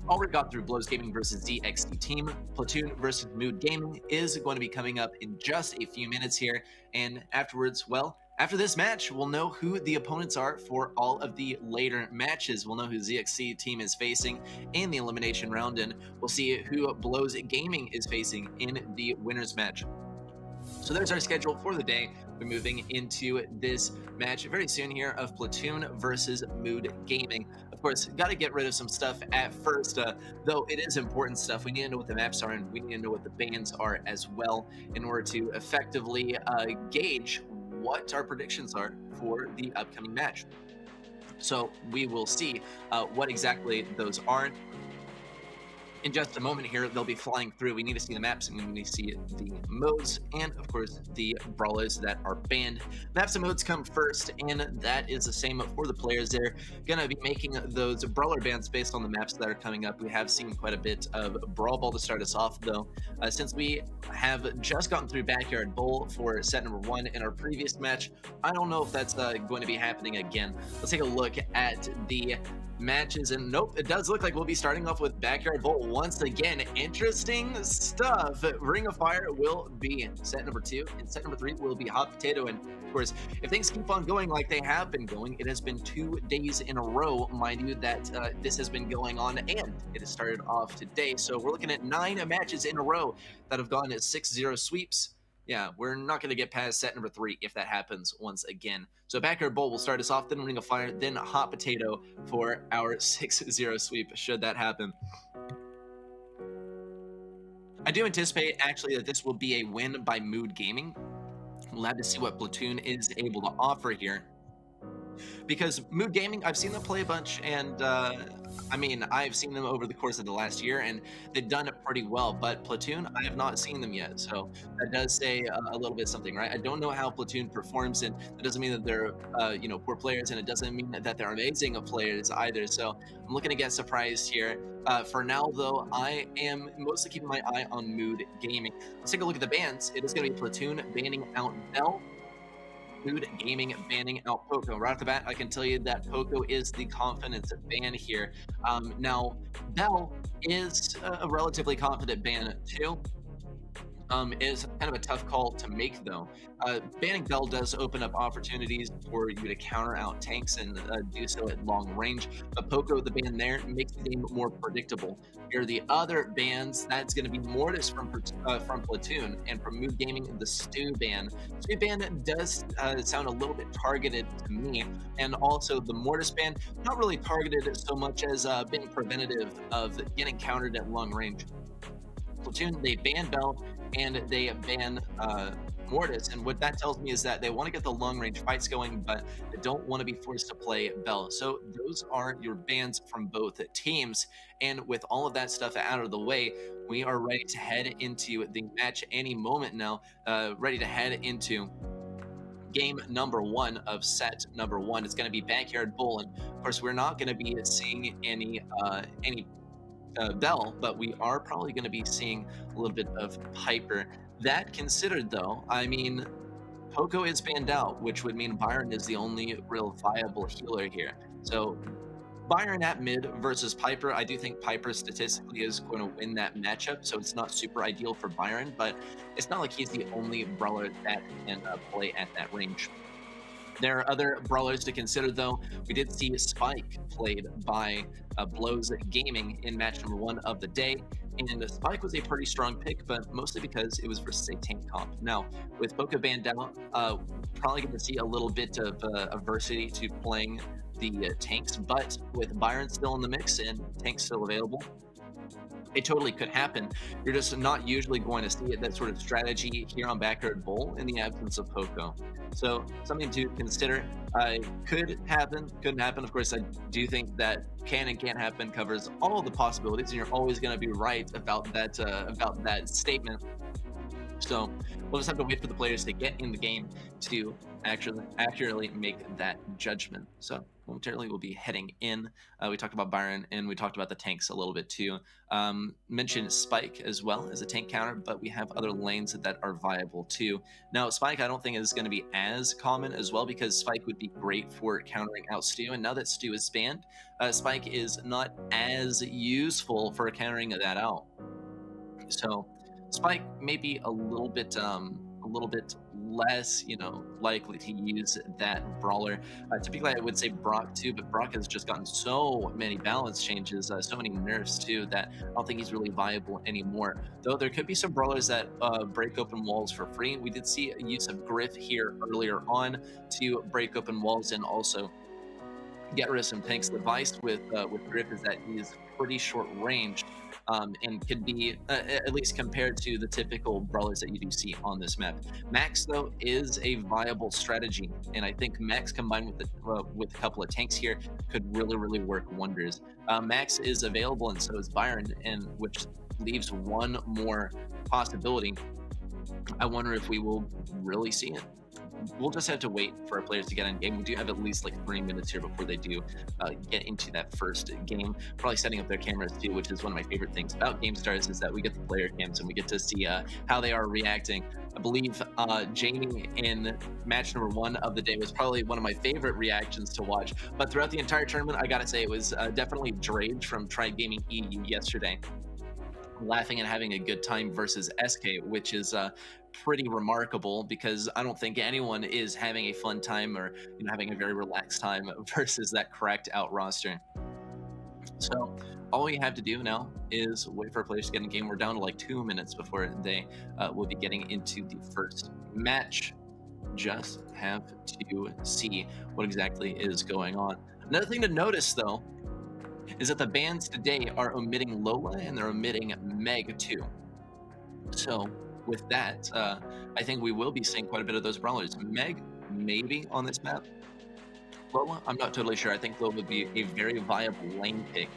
Already got through Blows Gaming versus ZXC team. Platoon versus Mood Gaming is going to be coming up in just a few minutes here, and afterwards, well, after this match, we'll know who the opponents are for all of the later matches. We'll know who ZXC team is facing in the elimination round, and we'll see who Blows Gaming is facing in the winners match. So there's our schedule for the day. We're moving into this match very soon here of Platoon versus Mood Gaming. Of course, got to get rid of some stuff at first, though it is important stuff. We need to know what the maps are, and we need to know what the bans are as well in order to effectively gauge what our predictions are for the upcoming match. So we will see what exactly those are. In just a moment here, they'll be flying through. We need to see the maps, and we need to see the modes, and of course the brawlers that are banned. Maps and modes come first, and that is the same for the players. They're gonna be making those brawler bans based on the maps that are coming up. We have seen quite a bit of Brawl Ball to start us off, though, since we have just gotten through Backyard Bowl for set number 1 in our previous match. I don't know if that's going to be happening again. Let's take a look at the matches, and nope, it does look like we'll be starting off with Backyard Bowl once again, interesting stuff. Ring of Fire will be set number 2, and set number 3 will be Hot Potato. And of course, if things keep on going like they have been going, it has been 2 days in a row, mind you, that this has been going on, and it has started off today. So we're looking at 9 matches in a row that have gone at 6-0 sweeps. Yeah, we're not going to get past set number 3 if that happens once again. So Backyard Bowl will start us off, then Ring of Fire, then Hot Potato for our 6-0 sweep, should that happen. I do anticipate, actually, that this will be a win by Mood Gaming. We'll have to see what Platoon is able to offer here. Because Mood Gaming, I've seen them play a bunch, and I mean, I've seen them over the course of the last year, and they've done it pretty well. But Platoon, I have not seen them yet, so that does say a little bit something, right? I don't know how Platoon performs, and that doesn't mean that they're you know, poor players, and it doesn't mean that they're amazing players either. So I'm looking to get surprised here. For now, though, I am mostly keeping my eye on Mood Gaming. Let's take a look at the bans. It is going to be Platoon banning out Bell. Mood Gaming banning out Poco. Right off the bat, I can tell you that Poco is the confidence ban here. Now, Bell is a relatively confident ban too. Is kind of a tough call to make, though. Banning Bell does open up opportunities for you to counter out tanks and do so at long range. But Poco, the ban there, makes the game more predictable. Here are the other bans. That's going to be Mortis from Platoon, and from Mood Gaming, the Stew ban. Stew ban does sound a little bit targeted to me, and also the Mortis ban, not really targeted so much as being preventative of getting countered at long range. Platoon, they ban Bell and they ban Mortis, and what that tells me is that they want to get the long range fights going, but they don't want to be forced to play Bell. So those are your bans from both teams, and with all of that stuff out of the way, we are ready to head into the match any moment now, ready to head into game number 1 of set number 1. It's going to be Backyard Bowl, and of course we're not going to be seeing any Bell, but we are probably going to be seeing a little bit of Piper. That considered, though, I mean, Poco is banned out, which would mean Byron is the only real viable healer here. So Byron at mid versus Piper, I do think Piper statistically is going to win that matchup, so it's not super ideal for Byron, but it's not like he's the only brawler that can play at that range. There are other brawlers to consider, though. We did see Spike played by Blows Gaming in match number 1 of the day, and Spike was a pretty strong pick, but mostly because it was versus a tank comp. Now, with Poco banned out, probably going to see a little bit of adversity to playing the tanks, but with Byron still in the mix and tanks still available, it totally could happen. You're just not usually going to see it, that sort of strategy here on Backyard Bowl, in the absence of Poco. So something to consider. Could happen, couldn't happen. Of course, I do think that can and can't happen covers all the possibilities, and you're always going to be right about that statement. So we'll just have to wait for the players to get in the game to actually accurately make that judgment. So momentarily we'll be heading in. We talked about Byron, and we talked about the tanks a little bit too. Mentioned Spike as well as a tank counter, but we have other lanes that are viable too. Now Spike, I don't think is going to be as common as well, because Spike would be great for countering out Stew, and now that Stew is banned, Spike is not as useful for countering that out. So Spike may be a little bit less, likely to use that brawler. Typically, I would say Brock too, but Brock has just gotten so many balance changes, so many nerfs too, that I don't think he's really viable anymore. Though there could be some brawlers that break open walls for free. We did see a use of Griff here earlier on to break open walls and also get rid of some tanks. The vice with Griff is that he's pretty short range, and could be, at least compared to the typical brawlers that you do see on this map. Max, though, is a viable strategy, and I think Max combined with a couple of tanks here could really work wonders. Max is available, and so is Byron, and which leaves one more possibility. I wonder if we will really see it. We'll just have to wait for our players to get in game. We do have at least like 3 minutes here before they do get into that first game. Probably setting up their cameras too, which is one of my favorite things about GameStars, is that we get the player cams and we get to see how they are reacting. I believe Jamie in match number 1 of the day was probably one of my favorite reactions to watch. But throughout the entire tournament, I gotta say it was definitely Drage from Try Gaming EU yesterday. laughing and having a good time versus SK, which is pretty remarkable because I don't think anyone is having a fun time or having a very relaxed time versus that cracked out roster. So all we have to do now is wait for players to get in game. We're down to like 2 minutes before they will be getting into the first match. Just have to see what exactly is going on. Another thing to notice though is that the bans today are omitting Lola and they're omitting Meg too. So with that, I think we will be seeing quite a bit of those brawlers. Meg, maybe on this map. Lola, I'm not totally sure. I think Lola would be a very viable lane pick.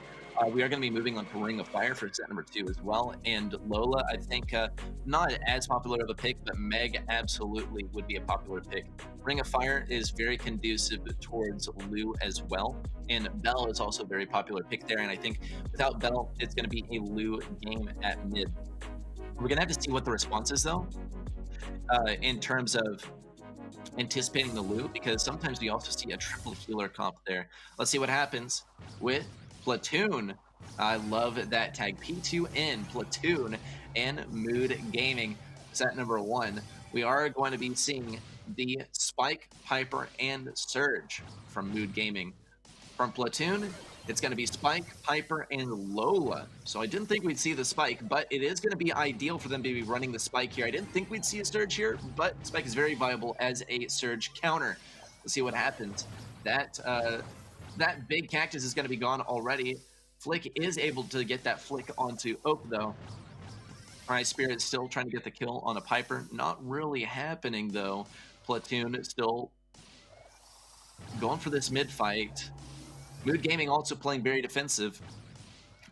We are going to be moving on to Ring of Fire for set number 2 as well. And Lola, I think not as popular of a pick, but Meg absolutely would be a popular pick. Ring of Fire is very conducive towards Lu as well. And Belle is also a very popular pick there. And I think without Belle, it's going to be a Lu game at mid. We're going to have to see what the response is, though, in terms of anticipating the Lu, because sometimes we also see a triple healer comp there. Let's see what happens with Platoon. I love that tag. P2N, Platoon, and Mood Gaming. Set number 1. We are going to be seeing the Spike, Piper, and Surge from Mood Gaming. From Platoon, it's going to be Spike, Piper, and Lola. So I didn't think we'd see the Spike, but it is going to be ideal for them to be running the Spike here. I didn't think we'd see a Surge here, but Spike is very viable as a Surge counter. Let's see what happens. That big cactus is going to be gone already. Flick is able to get that flick onto Oak, though. Alright, Spirit still trying to get the kill on a Piper. Not really happening, though. Platoon still going for this mid fight. Mood Gaming also playing very defensive.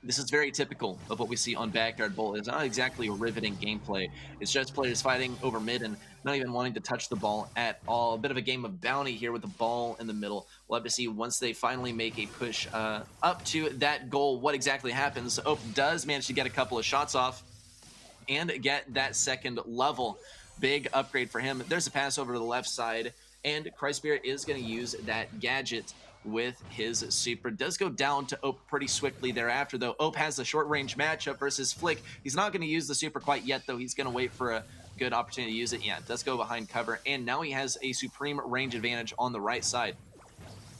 This is very typical of what we see on Backyard Bowl. It's not exactly a riveting gameplay. It's just players fighting over mid and not even wanting to touch the ball at all. A bit of a game of bounty here with the ball in the middle. We'll have to see once they finally make a push up to that goal what exactly happens. Oak does manage to get a couple of shots off and get that second level. Big upgrade for him. There's a pass over to the left side, and Christspirit is going to use that gadget with his super. Does go down to Ope pretty swiftly thereafter, though. Ope has a short-range matchup versus Flick. He's not going to use the super quite yet, though. He's going to wait for a good opportunity to use it. Yeah, it does go behind cover, and now he has a supreme range advantage on the right side.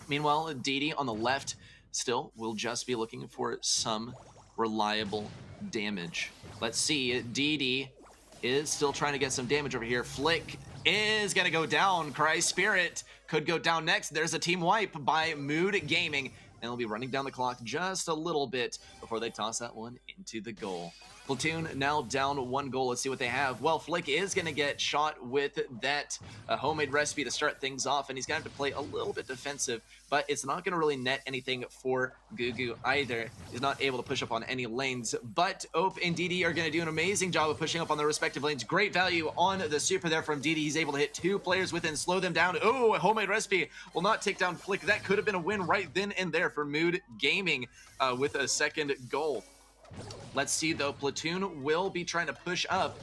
Meanwhile, DD on the left still will just be looking for some reliable damage. Let's see. DD is still trying to get some damage over here. Flick is going to go down. Cry Spirit could go down next. There's a team wipe by Mood Gaming, and they'll be running down the clock just a little bit before they toss that one into the goal. Platoon now down 1 goal. Let's see what they have. Well, Flick is going to get shot with that homemade recipe to start things off, and he's going to have to play a little bit defensive, but it's not going to really net anything for Gugu either. He's not able to push up on any lanes, but Ope and DD are going to do an amazing job of pushing up on their respective lanes. Great value on the super there from DD. He's able to hit 2 players with and slow them down. Oh, a homemade recipe will not take down Flick. That could have been a win right then and there for Mood Gaming with a second goal. Let's see, though. Platoon will be trying to push up,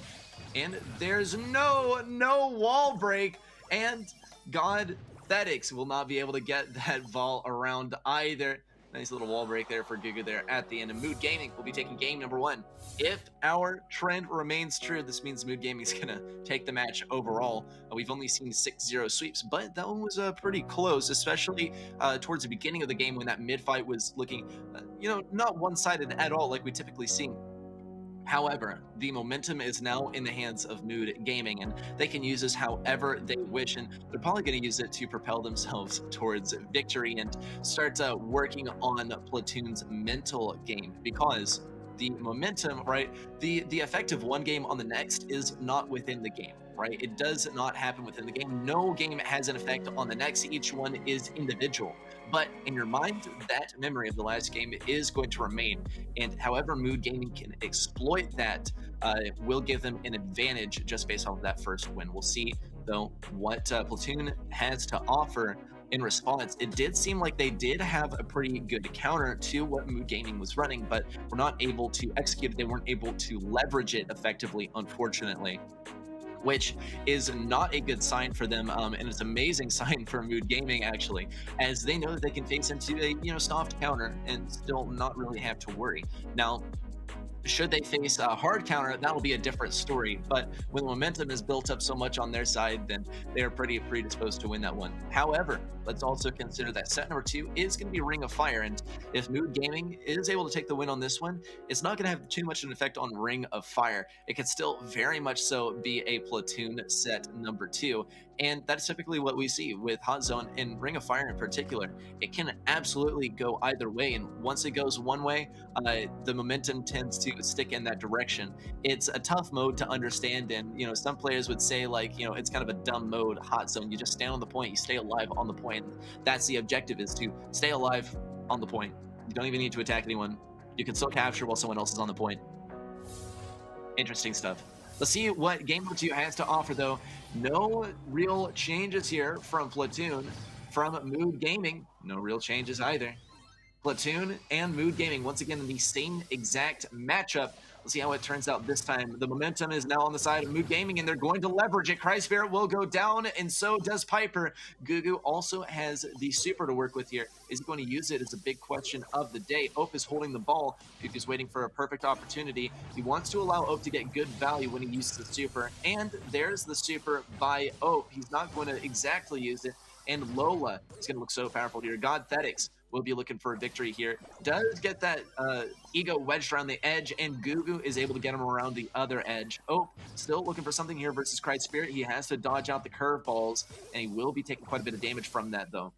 and there's no wall break, and Godthetics will not be able to get that ball around either. Nice little wall break there for Gugu there at the end, and Mood Gaming will be taking game number 1. If our trend remains true, this means Mood Gaming is going to take the match overall. We've only seen 6-0 sweeps, but that one was pretty close, especially towards the beginning of the game when that mid-fight was looking, not one-sided at all like we typically see. However, the momentum is now in the hands of Mood Gaming, and they can use this however they wish, and they're probably going to use it to propel themselves towards victory and start working on Platoon's mental game, because the momentum, right, the effect of one game on the next is not within the game, right? It does not happen within the game. No game has an effect on the next. Each one is individual. But in your mind, that memory of the last game is going to remain. And however Mood Gaming can exploit that will give them an advantage just based off of that first win. We'll see, though, what Platoon has to offer in response. It did seem like they did have a pretty good counter to what Mood Gaming was running, but were not able to execute it. They weren't able to leverage it effectively, unfortunately, which is not a good sign for them, and it's an amazing sign for Mood Gaming, actually, as they know that they can face into a soft counter and still not really have to worry. Now, should they face a hard counter, that'll be a different story. But when the momentum is built up so much on their side, then they are pretty predisposed to win that one. However, let's also consider that set number 2 is going to be Ring of Fire. And if Mood Gaming is able to take the win on this one, it's not going to have too much of an effect on Ring of Fire. It could still very much so be a Platoon set number 2. And that's typically what we see with Hot Zone and Ring of Fire in particular. It can absolutely go either way. And once it goes one way, the momentum tends to stick in that direction. It's a tough mode to understand. And, you know, some players would say, like, you know, it's kind of a dumb mode, Hot Zone. You just stand on the point, you stay alive on the point. That's the objective, is to stay alive on the point. You don't even need to attack anyone. You can still capture while someone else is on the point. Interesting stuff. Let's see what Game Mode 2 has to offer, though. No real changes here from Platoon. From Mood Gaming, no real changes either. Platoon and Mood Gaming, once again, in the same exact matchup. Let's see how it turns out this time. The momentum is now on the side of Mood Gaming, and they're going to leverage it. Cry Spirit will go down, and so does Piper. Gugu also has the super to work with here. Is he going to use it is a big question of the day. Ope is holding the ball. Gugu's waiting for a perfect opportunity. He wants to allow Ope to get good value when he uses the super, and there's the super by Ope. He's not going to exactly use it, and Lola is going to look so powerful here. Godthetics will be looking for a victory here. Does get that ego wedged around the edge, and Gugu is able to get him around the other edge. Oh, still looking for something here versus Cry Spirit. He has to dodge out the curveballs, and he will be taking quite a bit of damage from that, though.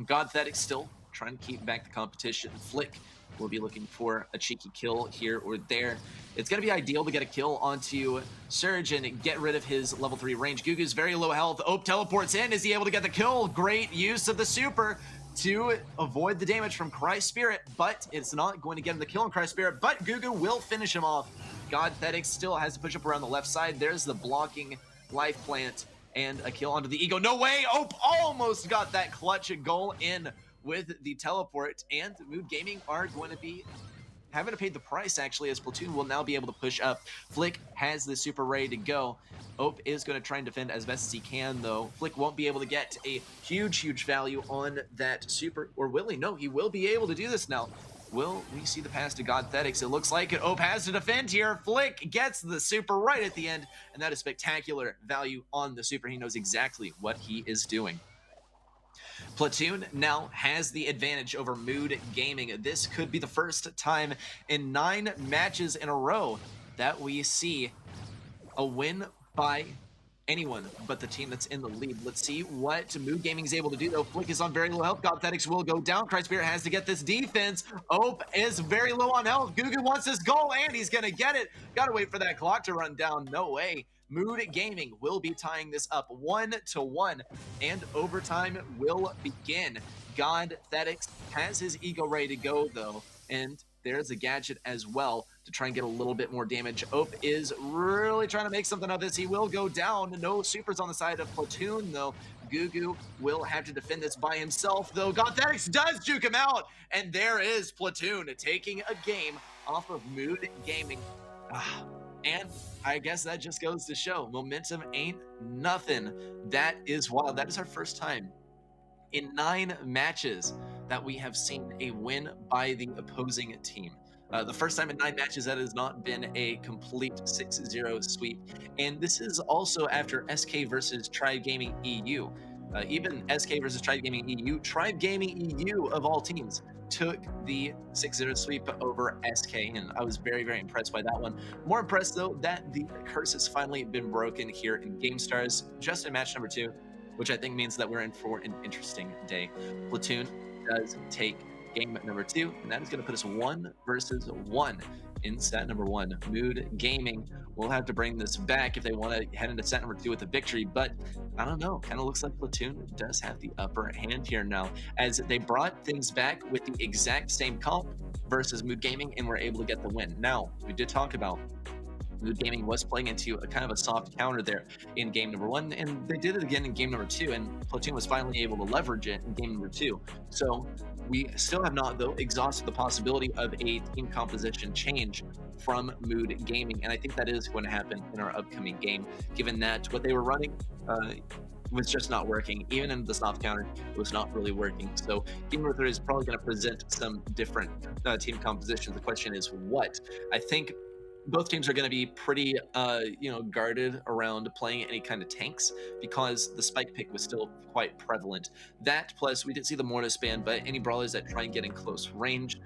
Godthetics still trying to keep back the competition. Flick will be looking for a cheeky kill here or there. It's going to be ideal to get a kill onto Surge and get rid of his level 3 range. Gugu's very low health. Ope teleports in. Is he able to get the kill? Great use of the super to avoid the damage from Cry Spirit, but it's not going to get him the kill on Cry Spirit, but Gugu will finish him off. Godthetics still has to push up around the left side. There's the blocking life plant and a kill onto the ego. No way! Ope almost got that clutch goal in with the teleport, and Mood Gaming are going to be having to pay the price, actually, as Platoon will now be able to push up. Flick has the super ready to go. Ope is going to try and defend as best as he can, though. Flick won't be able to get a huge value on that super, or will he? No, he will be able to do this now. Will we see the pass to Godthetics? It looks like it. Ope has to defend here. Flick gets the super right at the end, and that is spectacular value on the super. He knows exactly what he is doing. Platoon now has the advantage over Mood Gaming. This could be the first time in 9 matches in a row that we see a win by anyone but the team that's in the lead. Let's see what Mood Gaming is able to do, though. Flick is on very low health. Godthetics will go down. Cry Spirit has to get this defense. Ope is very low on health. Gugu wants his goal, and he's going to get it. Got to wait for that clock to run down. No way. Mood Gaming will be tying this up 1-1, and overtime will begin. Godthetics has his ego ready to go, though, and there's a gadget as well to try and get a little bit more damage. Ope is really trying to make something of this. He will go down. No supers on the side of Platoon, though. Gugu will have to defend this by himself, though. Godthetics does juke him out, and there is Platoon taking a game off of Mood Gaming. And I guess that just goes to show momentum ain't nothing. That is wild. That is our first time in 9 matches that we have seen a win by the opposing team. The first time in 9 matches that has not been a complete 6-0 sweep. And this is also after SK versus Tribe Gaming EU. Even SK versus Tribe Gaming EU, Tribe Gaming EU of all teams took the 6-0 sweep over SK, and I was very impressed by that one. More impressed, though, that the curse has finally been broken here in GameStars, just in match number 2, which I think means that we're in for an interesting day. Platoon does take game number 2, and that is going to put us 1 versus 1 in set number 1. Mood Gaming will have to bring this back if they want to head into set number 2 with a victory, but I don't know. Kind of looks like Platoon does have the upper hand here now, as they brought things back with the exact same comp versus Mood Gaming and were able to get the win. Now, we did talk about Mood Gaming was playing into a kind of a soft counter there in game number 1, and they did it again in game number 2, and Platoon was finally able to leverage it in game number 2. So we still have not, though, exhausted the possibility of a team composition change from Mood Gaming, and I think that is going to happen in our upcoming game, given that what they were running was just not working. Even in the soft counter, it was not really working. So Game number 3 is probably going to present some different team compositions. The question is what? I think both teams are going to be pretty, guarded around playing any kind of tanks because the spike pick was still quite prevalent. That plus we did see the Mortis ban, but any brawlers that try and get in close range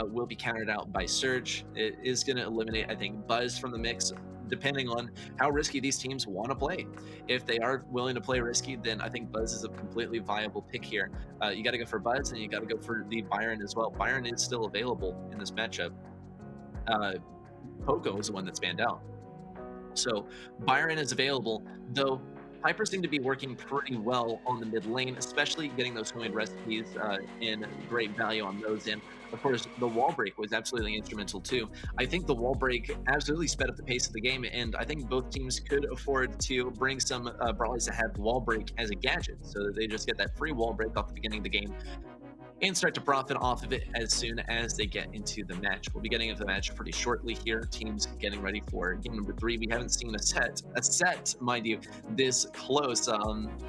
will be countered out by Surge. It is going to eliminate, I think, Buzz from the mix, depending on how risky these teams want to play. If they are willing to play risky, then I think Buzz is a completely viable pick here. You got to go for Buzz, and you got to go for the Byron as well. Byron is still available in this matchup. Poco is the one that spanned out. So Byron is available, though Piper seemed to be working pretty well on the mid lane, especially getting those homemade recipes in great value on those. And of course, the wall break was absolutely instrumental too. I think the wall break absolutely sped up the pace of the game, and I think both teams could afford to bring some brawlers that have wall break as a gadget, so that they just get that free wall break off the beginning of the game and start to profit off of it as soon as they get into the match. We'll be getting into the match pretty shortly here. Teams getting ready for game number 3. We haven't seen a set, mind you, this close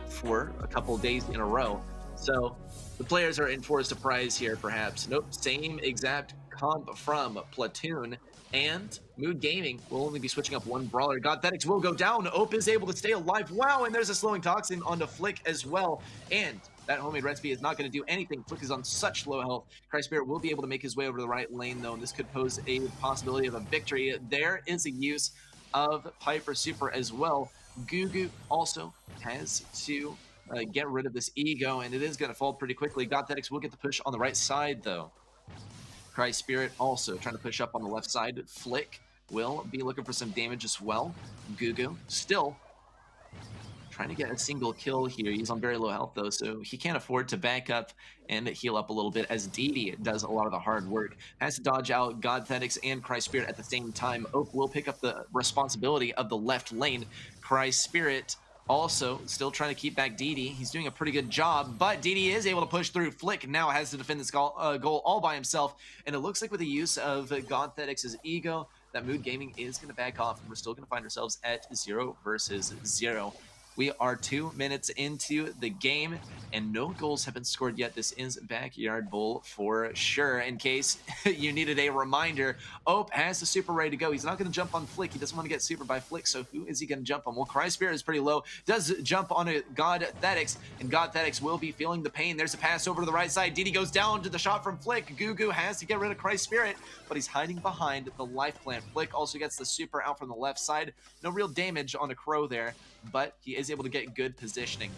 for a couple of days in a row. So the players are in for a surprise here, perhaps. Nope, same exact comp from Platoon, and Mood Gaming will only be switching up one brawler. Godthetics will go down. Ope is able to stay alive. Wow, and there's a slowing toxin onto Flick as well. And that homemade recipe is not going to do anything. Flick is on such low health. Cryspirit will be able to make his way over to the right lane, though, and this could pose a possibility of a victory. There is a use of Piper Super as well. Gugu also has to get rid of this ego, and it is going to fall pretty quickly. Godthetics will get the push on the right side, though. Cryspirit also trying to push up on the left side. Flick will be looking for some damage as well. Gugu still trying to get a single kill here. He's on very low health, though, so he can't afford to back up and heal up a little bit, as Didi does a lot of the hard work. Has to dodge out Godthetics and Cryspirit at the same time. Oak will pick up the responsibility of the left lane. Cryspirit also still trying to keep back Didi. He's doing a pretty good job, but Didi is able to push through. Flick now has to defend this goal all by himself, and it looks like with the use of Godthetics' ego, that Mood Gaming is going to back off, and we're still going to find ourselves at 0 versus 0. We are 2 minutes into the game, and no goals have been scored yet. This is Backyard Bowl for sure. In case you needed a reminder, Ope has the super ready to go. He's not going to jump on Flick. He doesn't want to get super by Flick, so who is he going to jump on? Well, Cryspirit is pretty low. Does jump on a Godthetics, and Godthetics will be feeling the pain. There's a pass over to the right side. Didi goes down to the shot from Flick. Gugu has to get rid of Cryspirit, but he's hiding behind the life plant. Flick also gets the super out from the left side. No real damage on a Crow there, but he is able to get good positioning.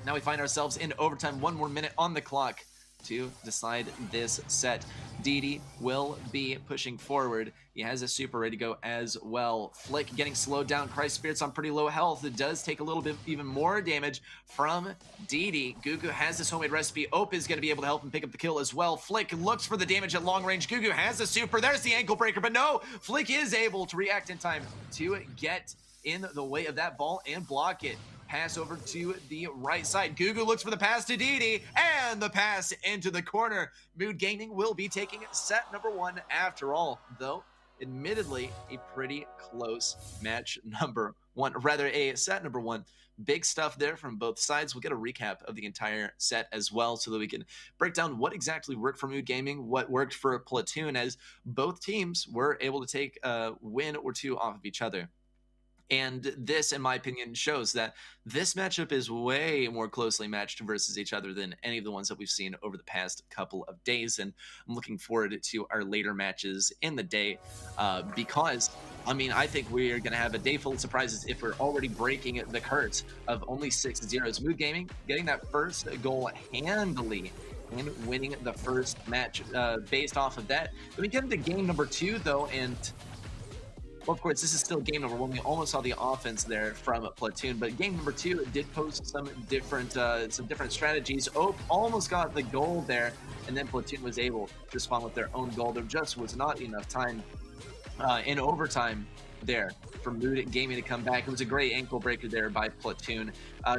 Now we find ourselves in overtime. 1 more minute on the clock to decide this set. Didi will be pushing forward. He has a super ready to go as well. Flick getting slowed down. Cryspirit's on pretty low health. It does take a little bit even more damage from Didi. Gugu has this homemade recipe. Ope is going to be able to help him pick up the kill as well. Flick looks for the damage at long range. Gugu has the super. There's the ankle breaker, but no! Flick is able to react in time to get in the way of that ball and block it. Pass over to the right side. Gugu looks for the pass to Didi, and the pass into the corner. Mood Gaming will be taking set number 1 after all, though admittedly a pretty close match number 1, rather a set number 1. Big stuff there from both sides. We'll get a recap of the entire set as well, so that we can break down what exactly worked for Mood Gaming, what worked for Platoon, as both teams were able to take a win or two off of each other. And this, in my opinion, shows that this matchup is way more closely matched versus each other than any of the ones that we've seen over the past couple of days. And I'm looking forward to our later matches in the day because, I mean, I think we are going to have a day full of surprises if we're already breaking the curse of only 6 zeros. Mood Gaming getting that first goal handily and winning the first match based off of that. Then we get into game number 2, though, and well, of course, this is still game number 1. We almost saw the offense there from Platoon, but game number 2 did post some different strategies. Ope almost got the goal there, and then Platoon was able to respond with their own goal. There just was not enough time in overtime there for Mood Gaming to come back. It was a great ankle breaker there by Platoon.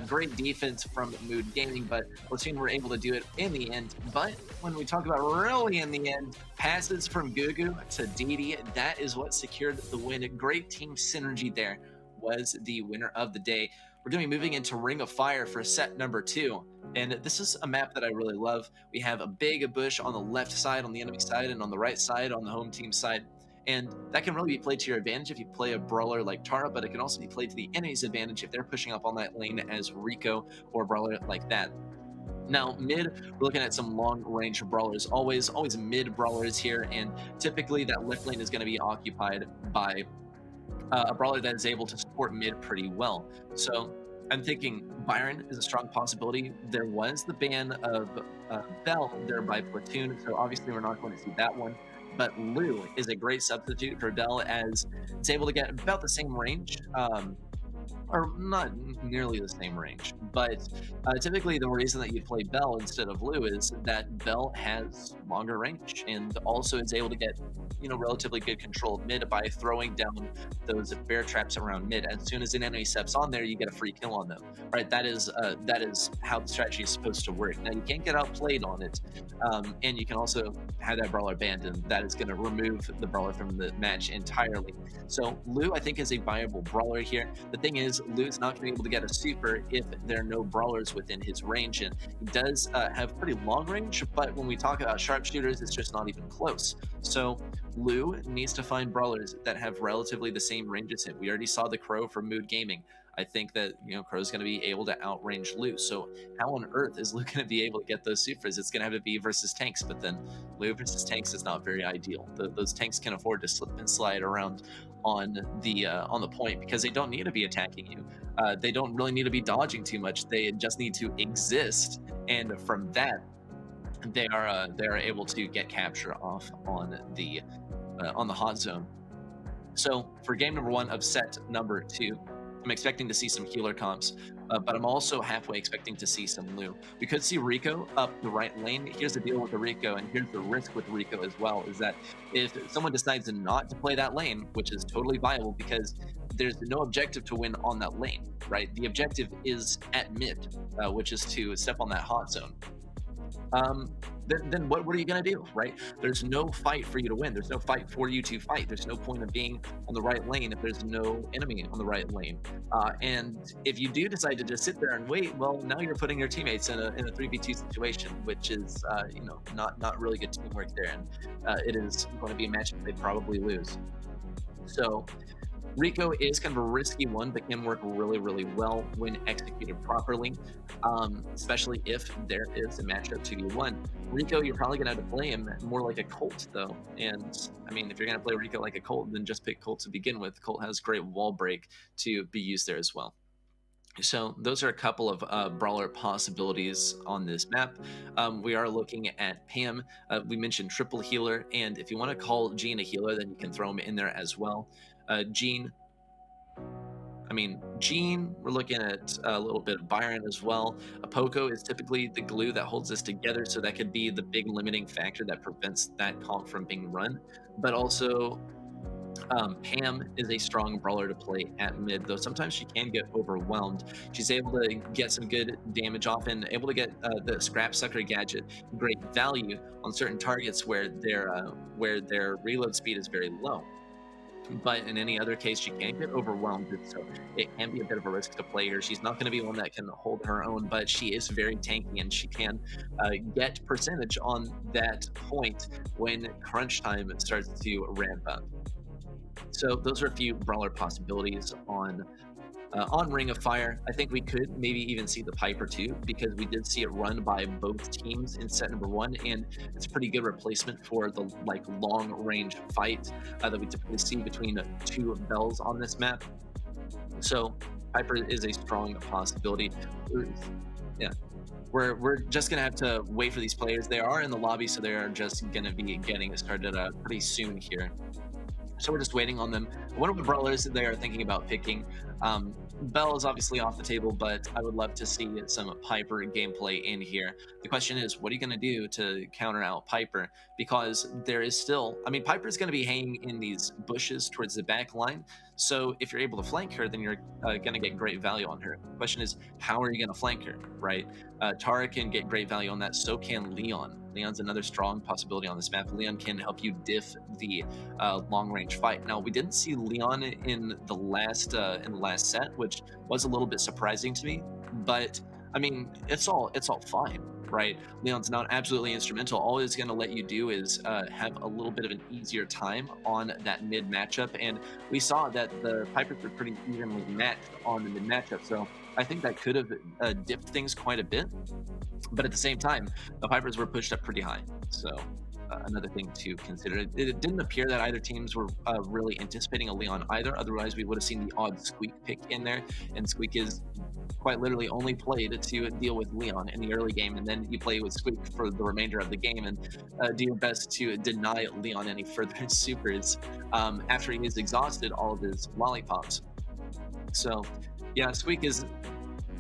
Great defense from Mood Gaming, but Platoon were able to do it in the end. But when we talk about really in the end, passes from Gugu to Didi, that is what secured the win. Great team synergy there was the winner of the day. we're going to be moving into Ring of Fire for set number 2. And this is a map that I really love. We have a big bush on the left side, on the enemy side, and on the right side, on the home team side. And that can really be played to your advantage if you play a brawler like Tara, but it can also be played to the enemy's advantage if they're pushing up on that lane as Rico or a brawler like that. Now, mid, we're looking at some long-range brawlers, always mid brawlers here, and typically that left lane is going to be occupied by a brawler that is able to support mid pretty well. So I'm thinking Byron is a strong possibility. There was the ban of Bell there by Platoon, so obviously we're not going to see that one. But Lou is a great substitute for Bell, as it's able to get about the same range, or not nearly the same range. But typically the reason that you play Bell instead of Lou is that Bell has longer range and also is able to get, relatively good control of mid by throwing down those bear traps around mid. As soon as an enemy steps on there, you get a free kill on them, right? That is how the strategy is supposed to work. Now, you can't get outplayed on it, and you can also have that brawler banned, and that is going to remove the brawler from the match entirely. So Lou, I think, is a viable brawler here. The thing is, Lou's not going to be able to get a super if there are no brawlers within his range, and he does have pretty long range, but when we talk about sharpshooters, it's just not even close. So Lou needs to find brawlers that have relatively the same range as him. We already saw the Crow from Mood Gaming. I think that Crow's going to be able to outrange Lou. So how on earth is Lou going to be able to get those supers? It's going to have to be versus tanks, but then Lou versus tanks is not very ideal. Those tanks can afford to slip and slide around on the point because they don't need to be attacking you. They don't really need to be dodging too much. They just need to exist, and from that, they are able to get capture off on the hot zone. So for game number 1 of set number 2, I'm expecting to see some healer comps, but I'm also halfway expecting to see some Lou. We could see Rico up the right lane. Here's the deal with the Rico, and here's the risk with Rico as well, is that if someone decides not to play that lane, which is totally viable because there's no objective to win on that lane, right? The objective is at mid, which is to step on that hot zone. Then what are you going to do, right? There's no fight for you to win. There's no fight for you to fight. There's no point of being on the right lane if there's no enemy on the right lane. And if you do decide to just sit there and wait, well, now you're putting your teammates in a 3v2 situation, which is, not really good teamwork there. And it is going to be a match that they probably lose. So Rico is kind of a risky one, but can work really, really well when executed properly, especially if there is a matchup 2v1. Rico, you're probably going to have to play him more like a Colt, though. And, I mean, if you're going to play Rico like a Colt, then just pick Colt to begin with. Colt has great wall break to be used there as well. So those are a couple of brawler possibilities on this map. We are looking at Pam. We mentioned triple healer, and if you want to call Jean a healer, then you can throw him in there as well. Jean, we're looking at a little bit of Byron as well. A Poco is typically the glue that holds us together, so that could be the big limiting factor that prevents that comp from being run. But also, Pam is a strong brawler to play at mid, though sometimes she can get overwhelmed. She's able to get some good damage off and able to get the Scrap Sucker gadget great value on certain targets where their reload speed is very low. But in any other case, she can get overwhelmed, so it can be a bit of a risk to play her. She's not going to be one that can hold her own, but she is very tanky, and she can get percentage on that point when crunch time starts to ramp up. So those are a few brawler possibilities on Ring of Fire. I think we could maybe even see the Piper too, because we did see it run by both teams in set number 1, and it's a pretty good replacement for the long range fight that we typically see between 2 bells on this map. So Piper is a strong possibility. Yeah, we're just gonna have to wait for these players. They are in the lobby, so they are just gonna be getting started pretty soon here. So we're just waiting on them. One of the brawlers they are thinking about picking. Bell is obviously off the table, but I would love to see some Piper gameplay in here. The question is, what are you going to do to counter out Piper? Because there is still, Piper is going to be hanging in these bushes towards the back line. So if you're able to flank her, then you're going to get great value on her. The question is, how are you going to flank her, right? Tara can get great value on that, so can Leon. Leon's another strong possibility on this map. Leon can help you diff the long-range fight. Now, we didn't see Leon in the last set, which was a little bit surprising to me. But I mean, it's all fine, right? Leon's not absolutely instrumental. All it's going to let you do is have a little bit of an easier time on that mid matchup, and we saw that the Pipers were pretty evenly matched on the mid matchup. So I think that could have dipped things quite a bit, but at the same time, the Pipers were pushed up pretty high. So another thing to consider. It didn't appear that either teams were really anticipating a Leon either. Otherwise, we would have seen the odd Squeak pick in there, and Squeak is quite literally only played to deal with Leon in the early game, and then you play with Squeak for the remainder of the game and do your best to deny Leon any further supers after he has exhausted all of his lollipops. So yeah, Squeak is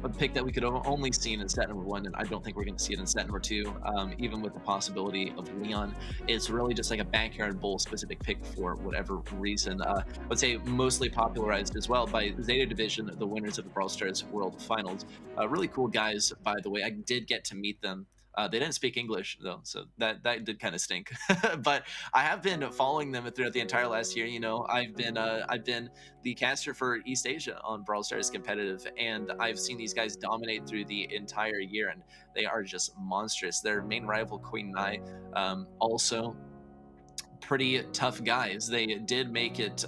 a pick that we could have only seen in set number 1, and I don't think we're going to see it in set number 2, even with the possibility of Leon. It's really just like a backyard bowl specific pick for whatever reason. I would say mostly popularized as well by Zeta Division, the winners of the Brawl Stars World Finals. Really cool guys, by the way. I did get to meet them. They didn't speak English though, so that did kind of stink. But I have been following them throughout the entire last year. You know, I've been the caster for East Asia on Brawl Stars Competitive, and I've seen these guys dominate through the entire year, and they are just monstrous. Their main rival, Queen Nai, also pretty tough guys. They did make it.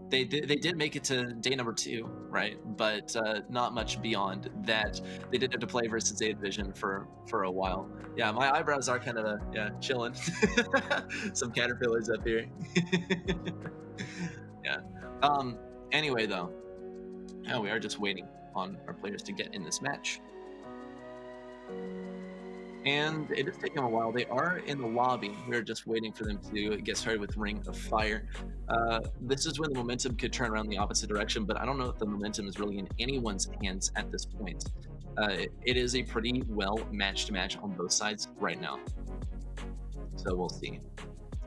They did make it to day number 2, right? But not much beyond that. They did have to play versus Zeta Division for a while. Yeah, my eyebrows are kind of chilling. Some caterpillars up here. Yeah. Anyway, though, we are just waiting on our players to get in this match. And it is taking a while. They are in the lobby. We're just waiting for them to get started with Ring of Fire. This is when the momentum could turn around the opposite direction, but I don't know if the momentum is really in anyone's hands at this point. It is a pretty well-matched match on both sides right now. So we'll see.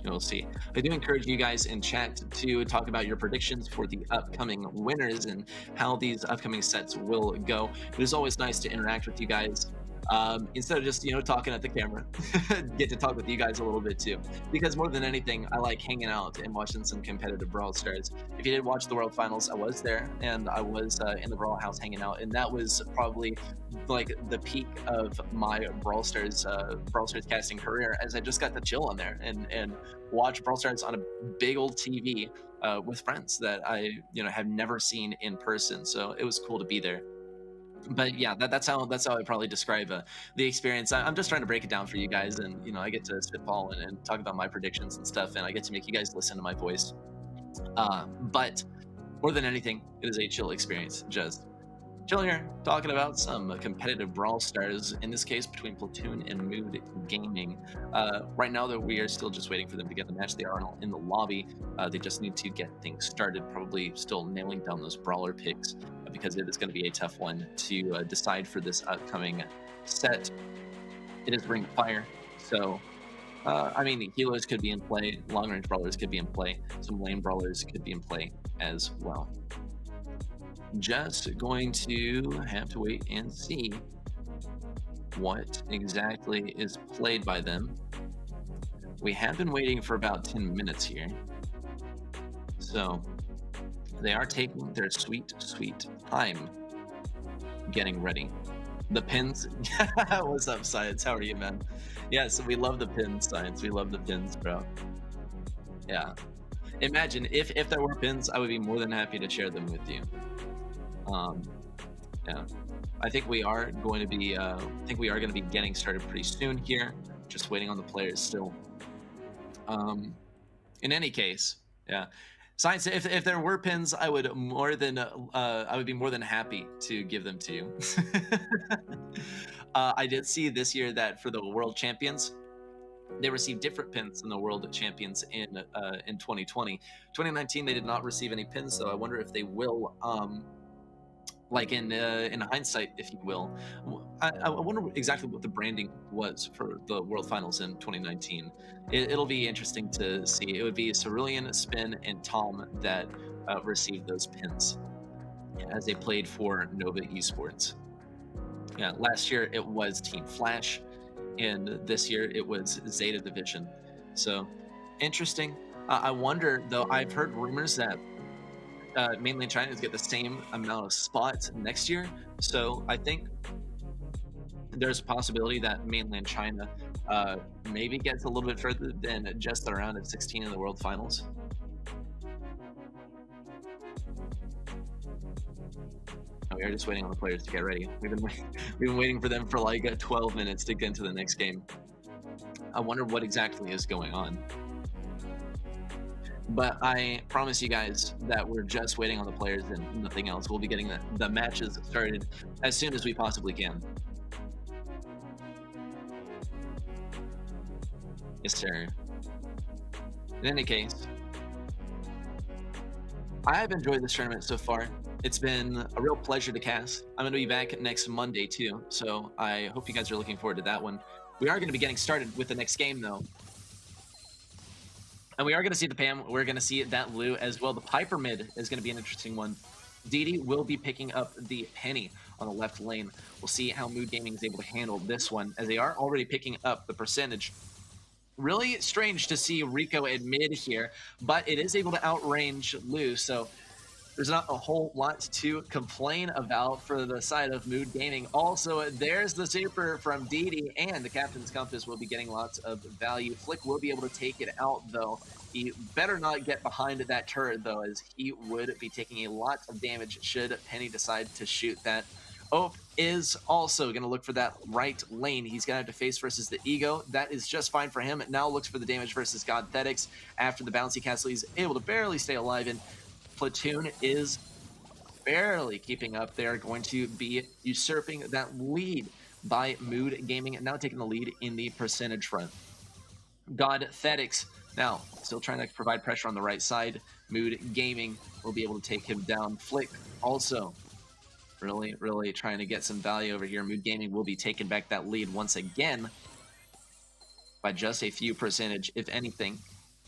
We'll see. I do encourage you guys in chat to talk about your predictions for the upcoming winners and how these upcoming sets will go. It is always nice to interact with you guys. Instead of just talking at the camera, get to talk with you guys a little bit too, because more than anything I like hanging out and watching some competitive Brawl Stars. If you did watch the World Finals, I was there, and I was in the Brawl House hanging out, and that was probably like the peak of my Brawl Stars casting career, as I just got to chill on there and watch Brawl Stars on a big old TV with friends that I have never seen in person. So it was cool to be there. But yeah, that's how I probably describe the experience. I'm just trying to break it down for you guys, and I get to spitball and talk about my predictions and stuff, and I get to make you guys listen to my voice. But more than anything, it is a chill experience. Just chill here, talking about some competitive Brawl Stars, in this case between Platoon and Mood Gaming. Right now, though, we are still just waiting for them to get the match. They are in the lobby. They just need to get things started, probably still nailing down those brawler picks, because it is going to be a tough one to decide for this upcoming set. It is Ring of Fire, so I mean, the healers could be in play, long-range brawlers could be in play, some lane brawlers could be in play as well. Just going to have to wait and see what exactly is played by them. We have been waiting for about 10 minutes here, so they are taking their sweet time getting ready. The pins. What's up, Science? How are you, man? Yes, we love the pins, Science. We love the pins, bro. Yeah. Imagine if there were pins, I would be more than happy to share them with you. Yeah. I think we are going to be getting started pretty soon here. Just waiting on the players still. In any case, yeah. Science, if there were pins, I would be more than happy to give them to you. I did see this year that for the World Champions, they received different pins than the World Champions in 2020. 2019, they did not receive any pins, so I wonder if they will. Like in hindsight, if you will, I wonder exactly what the branding was for the World Finals in 2019. It'll be interesting to see. It would be Cerulean, Spin, and Tom that received those pins as they played for Nova Esports. Yeah, last year it was Team Flash, and this year it was Zeta Division. So interesting. I wonder though. I've heard rumors that mainland China is get the same amount of spots next year. So I think there's a possibility that mainland China maybe gets a little bit further than just around at 16 in the World Finals. We are just waiting on the players to get ready. We've been waiting for them for like 12 minutes to get into the next game. I wonder what exactly is going on. But I promise you guys that we're just waiting on the players and nothing else. We'll be getting the matches started as soon as we possibly can. Yes, sir. In any case, I have enjoyed this tournament so far. It's been a real pleasure to cast. I'm going to be back next Monday too, so I hope you guys are looking forward to that one. We are going to be getting started with the next game though. And we are going to see the Pam. We're going to see that Lou as well. The Piper mid is going to be an interesting one. Didi will be picking up the Penny on the left lane. We'll see how Mood Gaming is able to handle this one, as they are already picking up the percentage. Really strange to see Rico at mid here, but it is able to outrange Lou, so there's not a whole lot to complain about for the side of Mood Gaming. Also, there's the super from Didi, and the Captain's Compass will be getting lots of value. Flick will be able to take it out, though. He better not get behind that turret, though, as he would be taking a lot of damage should Penny decide to shoot that. Ope is also going to look for that right lane. He's going to have to face versus the Ego. That is just fine for him. It now looks for the damage versus Godthetics. After the bouncy castle, he's able to barely stay alive, and Platoon is barely keeping up. They're going to be usurping that lead by Mood Gaming, and now taking the lead in the percentage front. Godthetics now still trying to provide pressure on the right side. Mood Gaming will be able to take him down. Flick also really trying to get some value over here. Mood Gaming will be taking back that lead once again by just a few percentage, if anything.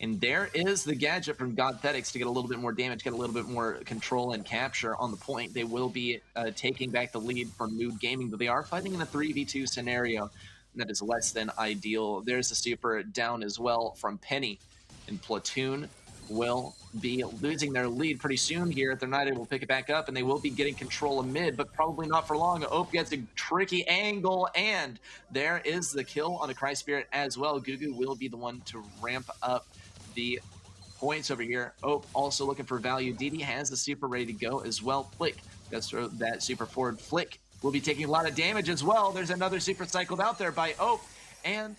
And there is the gadget from Godthetics to get a little bit more damage, get a little bit more control and capture on the point. They will be taking back the lead from Mood Gaming, but they are fighting in a 3v2 scenario that is less than ideal. There's the super down as well from Penny, and Platoon will be losing their lead pretty soon here if they're not able to pick it back up, and they will be getting control of mid, but probably not for long. Ope gets a tricky angle, and there is the kill on the Cry Spirit as well. Gugu will be the one to ramp up the points over here. Ope also looking for value. Didi has the super ready to go as well. Flick does throw that super forward. Flick will be taking a lot of damage as well. There's another super cycled out there by Ope, and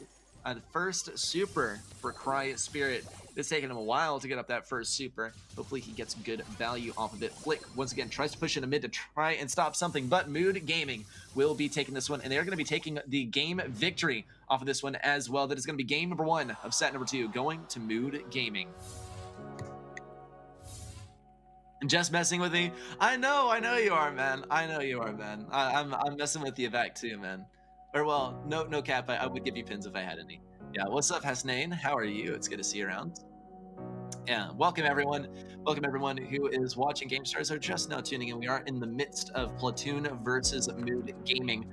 a first super for Cry Spirit. It's taken him a while to get up that first super. Hopefully he gets good value off of it. Flick once again tries to push into mid to try and stop something, but Mood Gaming will be taking this one, and they're going to be taking the game victory off of this one as well. That is going to be game number 1 of set number 2, going to Mood Gaming. Just messing with me? I know you are, man. I know you are, man. I'm messing with you back too, man. Or well, no cap. I would give you pins if I had any. Yeah, what's up, Hasnain? How are you? It's good to see you around. Yeah, welcome everyone. Welcome everyone who is watching GameStars or just now tuning in. We are in the midst of Platoon versus Mood Gaming.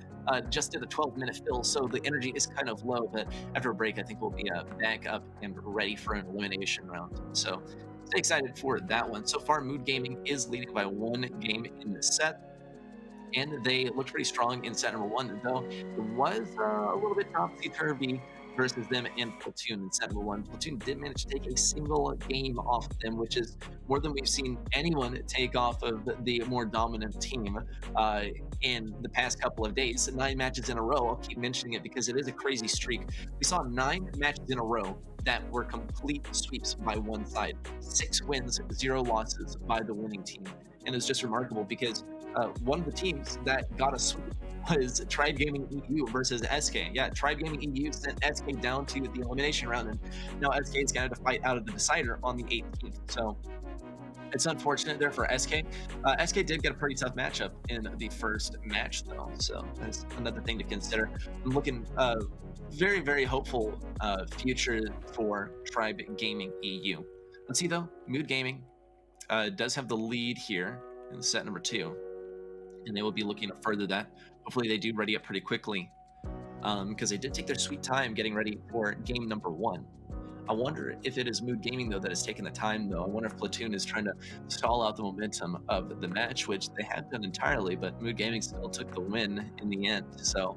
Just did a 12-minute fill, so the energy is kind of low, but after a break, I think we'll be back up and ready for an elimination round. So stay excited for that one. So far, Mood Gaming is leading by 1 game in the set, and they looked pretty strong in set number 1, though it was a little bit topsy-turvy versus them and Platoon in set number 1. Platoon did manage to take a single game off of them, which is more than we've seen anyone take off of the more dominant team in the past couple of days. 9 matches in a row. I'll keep mentioning it because it is a crazy streak. We saw 9 matches in a row that were complete sweeps by one side. 6 wins, 0 losses by the winning team. And it was just remarkable because one of the teams that got a sweep was Tribe Gaming EU versus SK. Yeah, Tribe Gaming EU sent SK down to the elimination round, and now SK is going to fight out of the decider on the 18th. So it's unfortunate there for SK. SK did get a pretty tough matchup in the first match, though, so that's another thing to consider. I'm looking very, very hopeful future for Tribe Gaming EU. Let's see, though. Mood Gaming does have the lead here in set number 2, and they will be looking to further that. Hopefully they do ready up pretty quickly. because they did take their sweet time getting ready for game number 1. I wonder if it is Mood Gaming, though, that has taken the time, though. I wonder if Platoon is trying to stall out the momentum of the match, which they have done entirely, but Mood Gaming still took the win in the end. So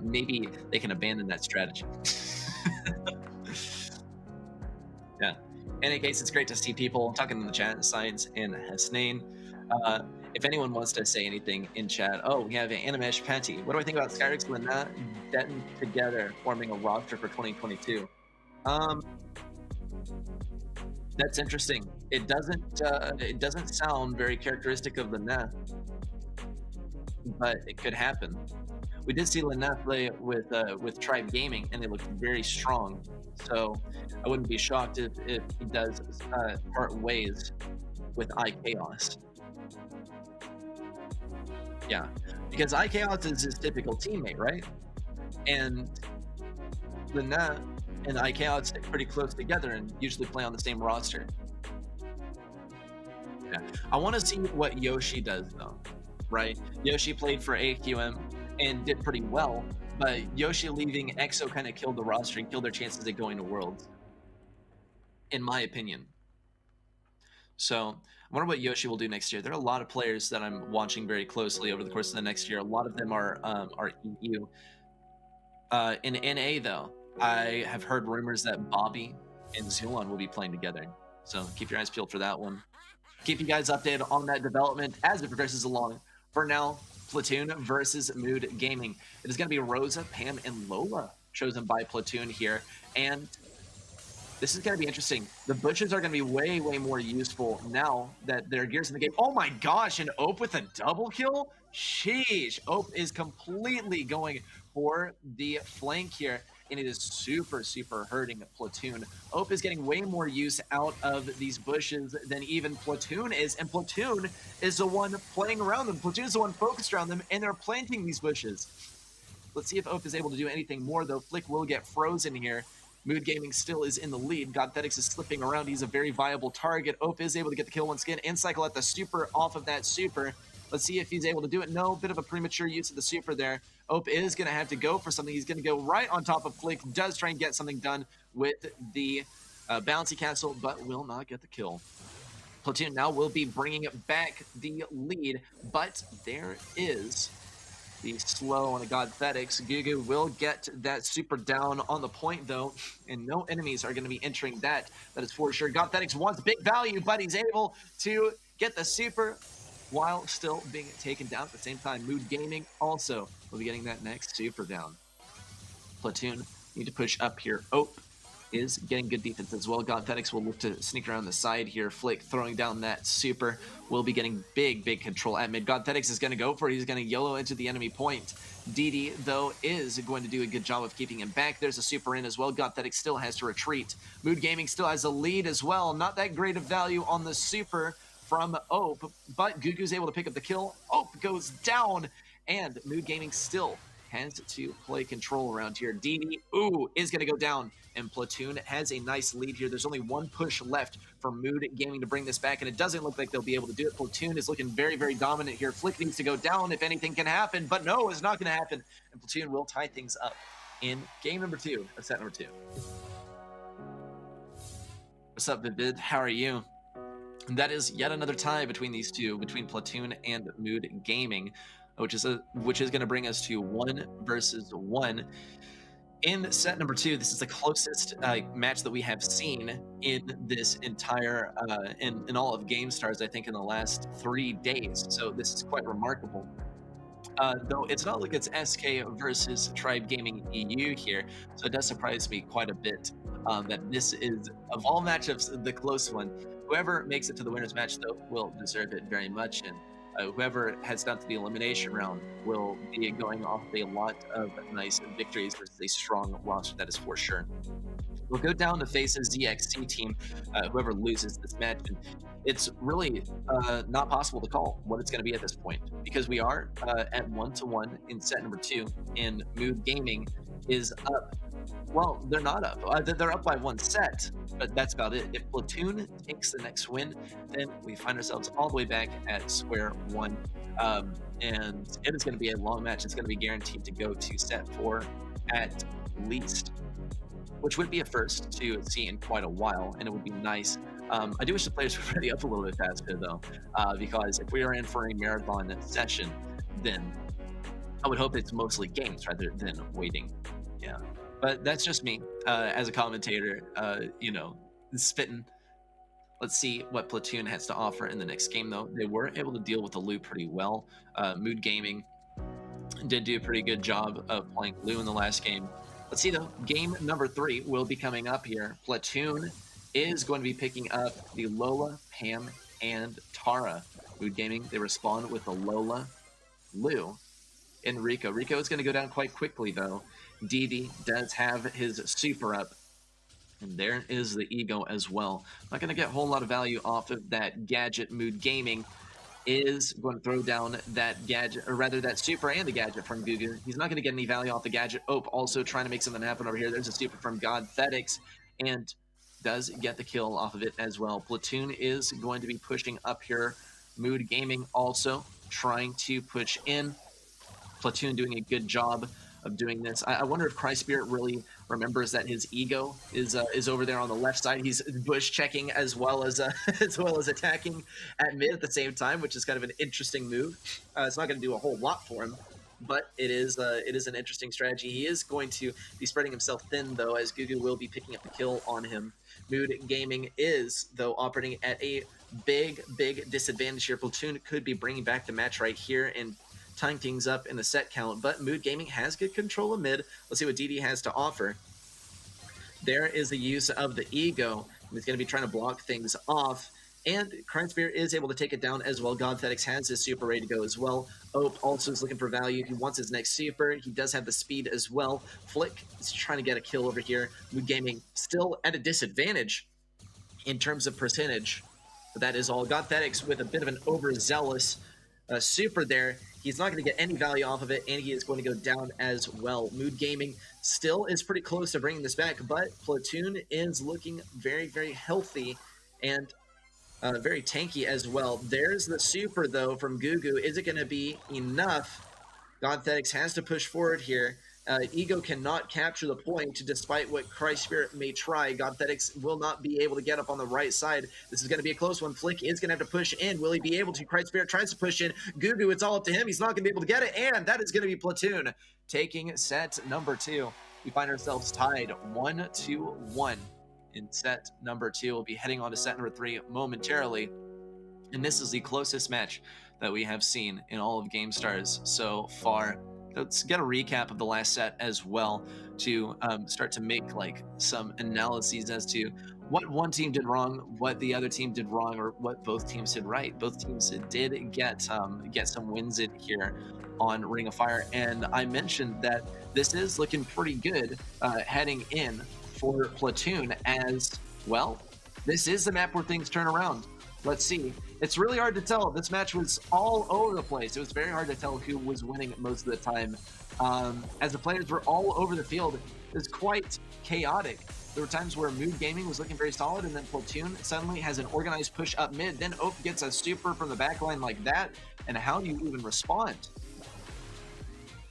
maybe they can abandon that strategy. Yeah. In any case, it's great to see people talking in the chat, Science and Hasnain. If anyone wants to say anything in chat, we have Animesh Patty. What do I think about Skyrix and Lynette Denton together forming a roster for 2022? That's interesting. It doesn't sound very characteristic of Lynette, but it could happen. We did see Lynette play with Tribe Gaming, and they looked very strong. So I wouldn't be shocked if he does part ways with iChaos. Yeah, because iChaos is his typical teammate, right? And Lynette and iChaos stick pretty close together and usually play on the same roster. Yeah, I want to see what Yoshi does, though, right? Yoshi played for AQM and did pretty well, but Yoshi leaving EXO kind of killed the roster and killed their chances at going to Worlds, in my opinion. So I wonder what Yoshi will do next year. There are a lot of players that I'm watching very closely over the course of the next year. A lot of them are EU. In NA, though, I have heard rumors that Bobby and Zulon will be playing together. So keep your eyes peeled for that one. Keep you guys updated on that development as it progresses along. For now, Platoon versus Mood Gaming. It is going to be Rosa, Pam, and Lola chosen by Platoon here. And this is going to be interesting. The bushes are going to be way, way more useful now that there are gears in the game. Oh my gosh, and Ope with a double kill? Sheesh. Ope is completely going for the flank here, and it is super, super hurting Platoon. Ope is getting way more use out of these bushes than even Platoon is, and Platoon is the one playing around them. Platoon is the one focused around them, and they're planting these bushes. Let's see if Ope is able to do anything more, though. Flick will get frozen here. Mood Gaming still is in the lead. Godthetics is slipping around. He's a very viable target. Ope is able to get the kill once again and cycle at the super off of that super. Let's see if he's able to do it. No, bit of a premature use of the super there. Ope is going to have to go for something. He's going to go right on top of Flick. Does try and get something done with the bouncy castle, but will not get the kill. Platoon now will be bringing back the lead, but there is the slow on the Godthetics. Gugu will get that super down on the point, though, and no enemies are going to be entering that. That is for sure. Godthetics wants big value, but he's able to get the super while still being taken down at the same time. Mood Gaming also will be getting that next super down. Platoon need to push up here. Ope is getting good defense as well. Godthetics will look to sneak around the side here. Flick throwing down that super will be getting big control at mid. Godthetics is going to go for it. He's going to YOLO into the enemy point. DD, though, is going to do a good job of keeping him back. There's a super in as well. Godthetics still has to retreat. Mood Gaming still has a lead as well. Not that great of value on the super from Ope, but Gugu's able to pick up the kill. Ope goes down, and Mood Gaming still has to play control around here. DD, is going to go down, and Platoon has a nice lead here. There's only one push left for Mood Gaming to bring this back, and it doesn't look like they'll be able to do it. Platoon is looking very, very dominant here. Flick needs to go down if anything can happen, but no, it's not going to happen, and Platoon will tie things up in game number 2 of set number 2. What's up, Vivid? How are you? And that is yet another tie between these two, between Platoon and Mood Gaming, which is going to bring us to 1 versus 1 in set number 2. This is the closest match that we have seen in this entire in all of GameStars, I think, in the last 3 days. So this is quite remarkable. Though it's not like it's SK versus Tribe Gaming EU here, so it does surprise me quite a bit that this is, of all matchups, the close one. Whoever makes it to the winner's match, though, will deserve it very much, and whoever heads down to the elimination round will be going off a lot of nice victories versus a strong roster, that is for sure. We'll go down to face a ZXC team, whoever loses this match, and it's really not possible to call what it's going to be at this point, because we are at 1-1 in set number 2, and Mood Gaming is up. Well, they're not up. They're up by 1 set, but that's about it. If Platoon takes the next win, then we find ourselves all the way back at square 1. And it is going to be a long match. It's going to be guaranteed to go to set 4 at least, which would be a first to see in quite a while, and it would be nice. I do wish the players would ready up a little bit faster, though, because if we are in for a marathon session, then I would hope it's mostly games rather than waiting. Yeah, but that's just me as a commentator, spitting. Let's see what Platoon has to offer in the next game, though. They were able to deal with the Lou pretty well. Mood Gaming did do a pretty good job of playing Lou in the last game. Let's see, though. Game number 3 will be coming up here. Platoon is going to be picking up the Lola, Pam, and Tara. Mood Gaming, they respond with the Lola, Lou, and Rico. Rico is going to go down quite quickly, though. Didi does have his super up. And there is the ego as well. Not going to get a whole lot of value off of that gadget. Mood Gaming is going to throw down that gadget, or rather that super and the gadget from Gugu. He's not going to get any value off the gadget. Ope also trying to make something happen over here. There's a super from Godthetics and does get the kill off of it as well. Platoon is going to be pushing up here. Mood Gaming also trying to push in. Platoon doing a good job of doing this. I wonder if Cry Spirit really remembers that his ego is over there on the left side. He's bush checking as well as attacking at mid at the same time, which is kind of an interesting move. It's not going to do a whole lot for him, but it is an interesting strategy. He is going to be spreading himself thin, though, as Gugu will be picking up the kill on him. Mood Gaming is, though, operating at a big disadvantage here. Platoon could be bringing back the match right here and tying things up in the set count, but Mood Gaming has good control of mid. Let's see what DD has to offer. There is the use of the ego. He's going to be trying to block things off, and Crime Spear is able to take it down as well. Godthetics has his super ready to go as well. Ope also is looking for value. He wants his next super. He does have the speed as well. Flick is trying to get a kill over here. Mood Gaming still at a disadvantage in terms of percentage, but that is all. Godthetics with a bit of an overzealous super there. He's not going to get any value off of it, and he is going to go down as well. Mood Gaming still is pretty close to bringing this back, but Platoon is looking very healthy and very tanky as well. There's the super, though, from Gugu. Is it going to be enough? Godthetics has to push forward here. Ego cannot capture the point, despite what Christ Spirit may try. Godthetics will not be able to get up on the right side. This is going to be a close one. Flick is going to have to push in. Will he be able to? Christ Spirit tries to push in. Gugu, it's all up to him. He's not going to be able to get it, and that is going to be Platoon taking set number 2. We find ourselves tied 1-1 in set number 2. We'll be heading on to set number 3 momentarily, and this is the closest match that we have seen in all of GameStars so far. Let's get a recap of the last set as well to start to make like some analyses as to what one team did wrong, what the other team did wrong, or what both teams did right. Both teams did get some wins in here on Ring of Fire, and I mentioned that this is looking pretty good heading in for Platoon as well. This is the map where things turn around. Let's see. It's really hard to tell. This match was all over the place. It was very hard to tell who was winning most of the time. As the players were all over the field, it was quite chaotic. There were times where Mood Gaming was looking very solid, and then Platoon suddenly has an organized push up mid. Then Ope gets a super from the back line like that, and how do you even respond?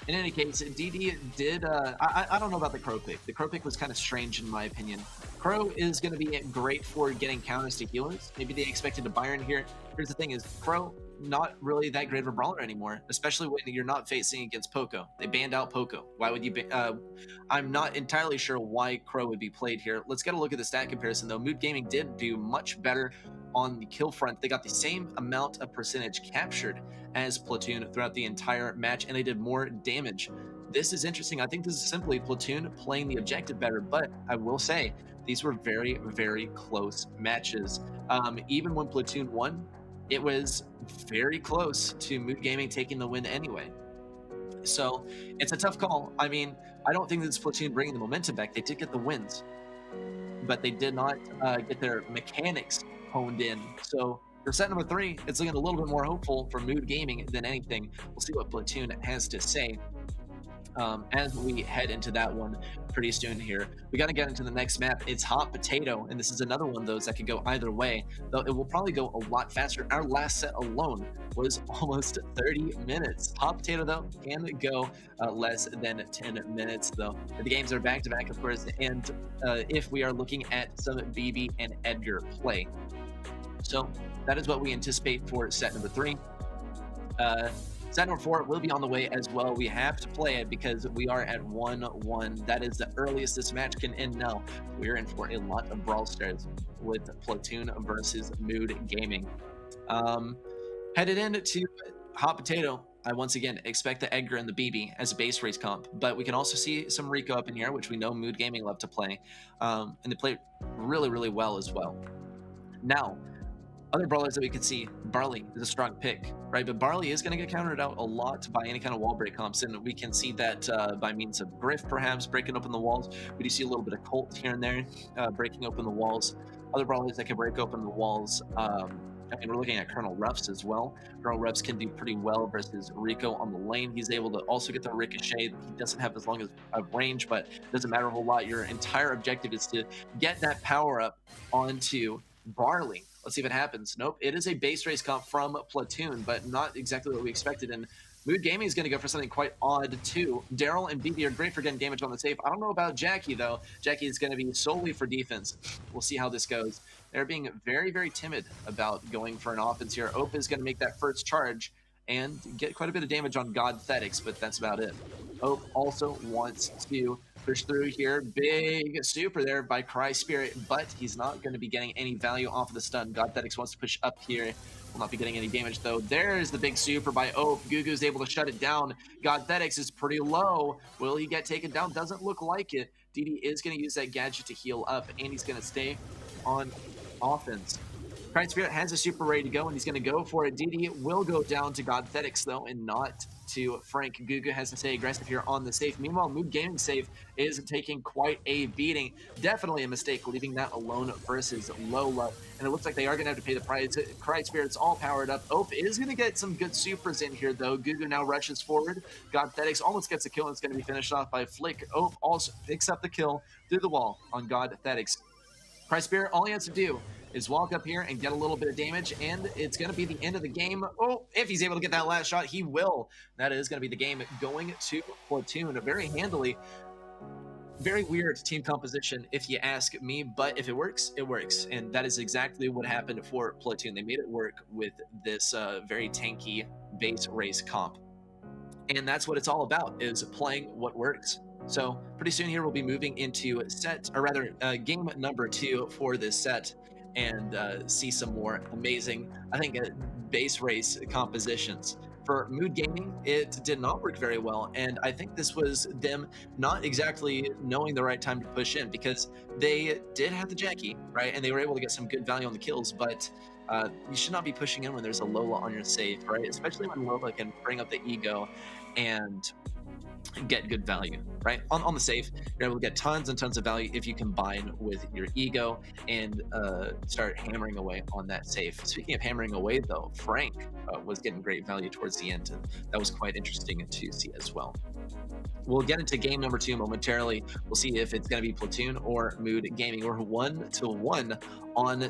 In any case, DD did, I don't know about the Crow pick. The Crow pick was kind of strange in my opinion. Crow is going to be great for getting counters to healers. Maybe they expected a Byron here. Here's the thing is, Crow, not really that great of a brawler anymore, especially when you're not facing against Poco. They banned out Poco. Why would you I'm not entirely sure why Crow would be played here. Let's get a look at the stat comparison, though. Mood Gaming did do much better on the kill front. They got the same amount of percentage captured as Platoon throughout the entire match, and they did more damage. This is interesting. I think this is simply Platoon playing the objective better, but I will say these were very close matches. Even when Platoon won, it was very close to Mood Gaming taking the win anyway. So it's a tough call. I mean, I don't think this is Platoon bringing the momentum back. They did get the wins, but they did not get their mechanics honed in. So for set number 3, it's looking a little bit more hopeful for Mood Gaming than anything. We'll see what Platoon has to say. as we head into that one pretty soon here. We got to get into the next map. It's Hot Potato, and this is another one of those that could go either way, though it will probably go a lot faster. Our last set alone was almost 30 minutes. Hot Potato, though, can go less than 10 minutes, though. The games are back-to-back, of course, and if we are looking at some BB and Edgar play. So that is what we anticipate for set number 3. Set number 4 will be on the way as well. We have to play it because we are at 1-1. That is the earliest this match can end now. We're in for a lot of Brawl Stars with Platoon versus Mood Gaming. Headed into Hot Potato, I once again expect the Edgar and the BB as a base race comp, but we can also see some Rico up in here, which we know Mood Gaming love to play, and they play really, really well as well. Now, other brawlers that we could see, Barley is a strong pick, right? But Barley is going to get countered out a lot by any kind of wall break comps, and we can see that by means of Griff, perhaps, breaking open the walls. We do see a little bit of Colt here and there, breaking open the walls. Other brawlers that can break open the walls, I mean, we're looking at Colonel Ruffs as well. Colonel Ruffs can do pretty well versus Rico on the lane. He's able to also get the ricochet. He doesn't have as long as a range, but it doesn't matter a whole lot. Your entire objective is to get that power up onto Barley. Let's see if it happens. Nope, it is a base race comp from Platoon, but not exactly what we expected. And Mood Gaming is going to go for something quite odd too. Daryl and BB are great for getting damage on the safe. I don't know about Jackie though. Jackie is going to be solely for defense. We'll see how this goes. They're being very, very timid about going for an offense here. Ope is going to make that first charge and get quite a bit of damage on Godthetics, but that's about it. Ope also wants to push through here. Big super there by Cry Spirit, but he's not going to be getting any value off of the stun. Godthetics wants to push up here. Will not be getting any damage though. There's the big super by Ope. Gugu's able to shut it down. Godthetics is pretty low. Will he get taken down? Doesn't look like it. DD is going to use that gadget to heal up, and he's going to stay on offense. Cry Spirit has a super ready to go, and he's going to go for it. DD will go down to Godthetics though, and not to Frank. Gugu has to stay aggressive here on the safe. Meanwhile, Mood Gaming safe is taking quite a beating. Definitely a mistake leaving that alone versus Lola, and it looks like they are going to have to pay the price. Cry Spirit's all powered up. Ope is going to get some good supers in here though. Gugu now rushes forward. Godthetics almost gets a kill, and it's going to be finished off by Flick. Ope also picks up the kill through the wall on Godthetics. Cry Spirit, all he has to do is walk up here and get a little bit of damage, and it's going to be the end of the game. Oh, if he's able to get that last shot, he will. That is going to be the game going to Platoon very handily. Very weird team composition, if you ask me, but if it works, it works. And that is exactly what happened for Platoon. They made it work with this very tanky base race comp. And that's what it's all about, is playing what works. So pretty soon here, we'll be moving into game number 2 for this set, and see some more amazing, I think, base race compositions. For Mood Gaming, it did not work very well, and I think this was them not exactly knowing the right time to push in, because they did have the Jackie, right, and they were able to get some good value on the kills, but you should not be pushing in when there's a Lola on your safe, right, especially when Lola can bring up the ego and get good value, right? On the safe, you're able to get tons and tons of value if you combine with your ego and start hammering away on that safe. Speaking of hammering away though, Frank was getting great value towards the end, and that was quite interesting to see as well. We'll get into game number 2 momentarily. We'll see if it's going to be Platoon or Mood Gaming. We're 1-1 on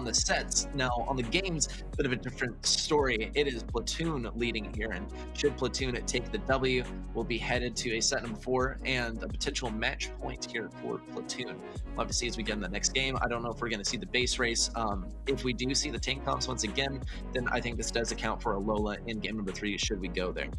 the sets. Now on the games, a bit of a different story. It is Platoon leading here, and should Platoon take the W, we'll be headed to a set number 4 and a potential match point here for Platoon. We'll have to see as we get in the next game. I don't know if we're going to see the base race. If we do see the tank comps once again, then I think this does account for a Lola in game number 3 should we go there.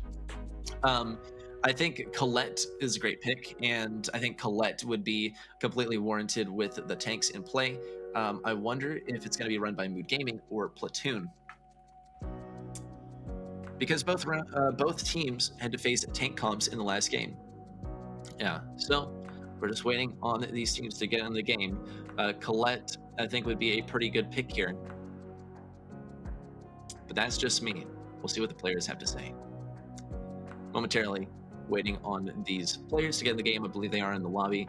I think Colette is a great pick, and I think Colette would be completely warranted with the tanks in play. I wonder if it's going to be run by Mood Gaming or Platoon, because both teams had to face tank comps in the last game. Yeah, so we're just waiting on these teams to get in the game. Colette, I think, would be a pretty good pick here, but that's just me. We'll see what the players have to say. Momentarily waiting on these players to get in the game. I believe they are in the lobby,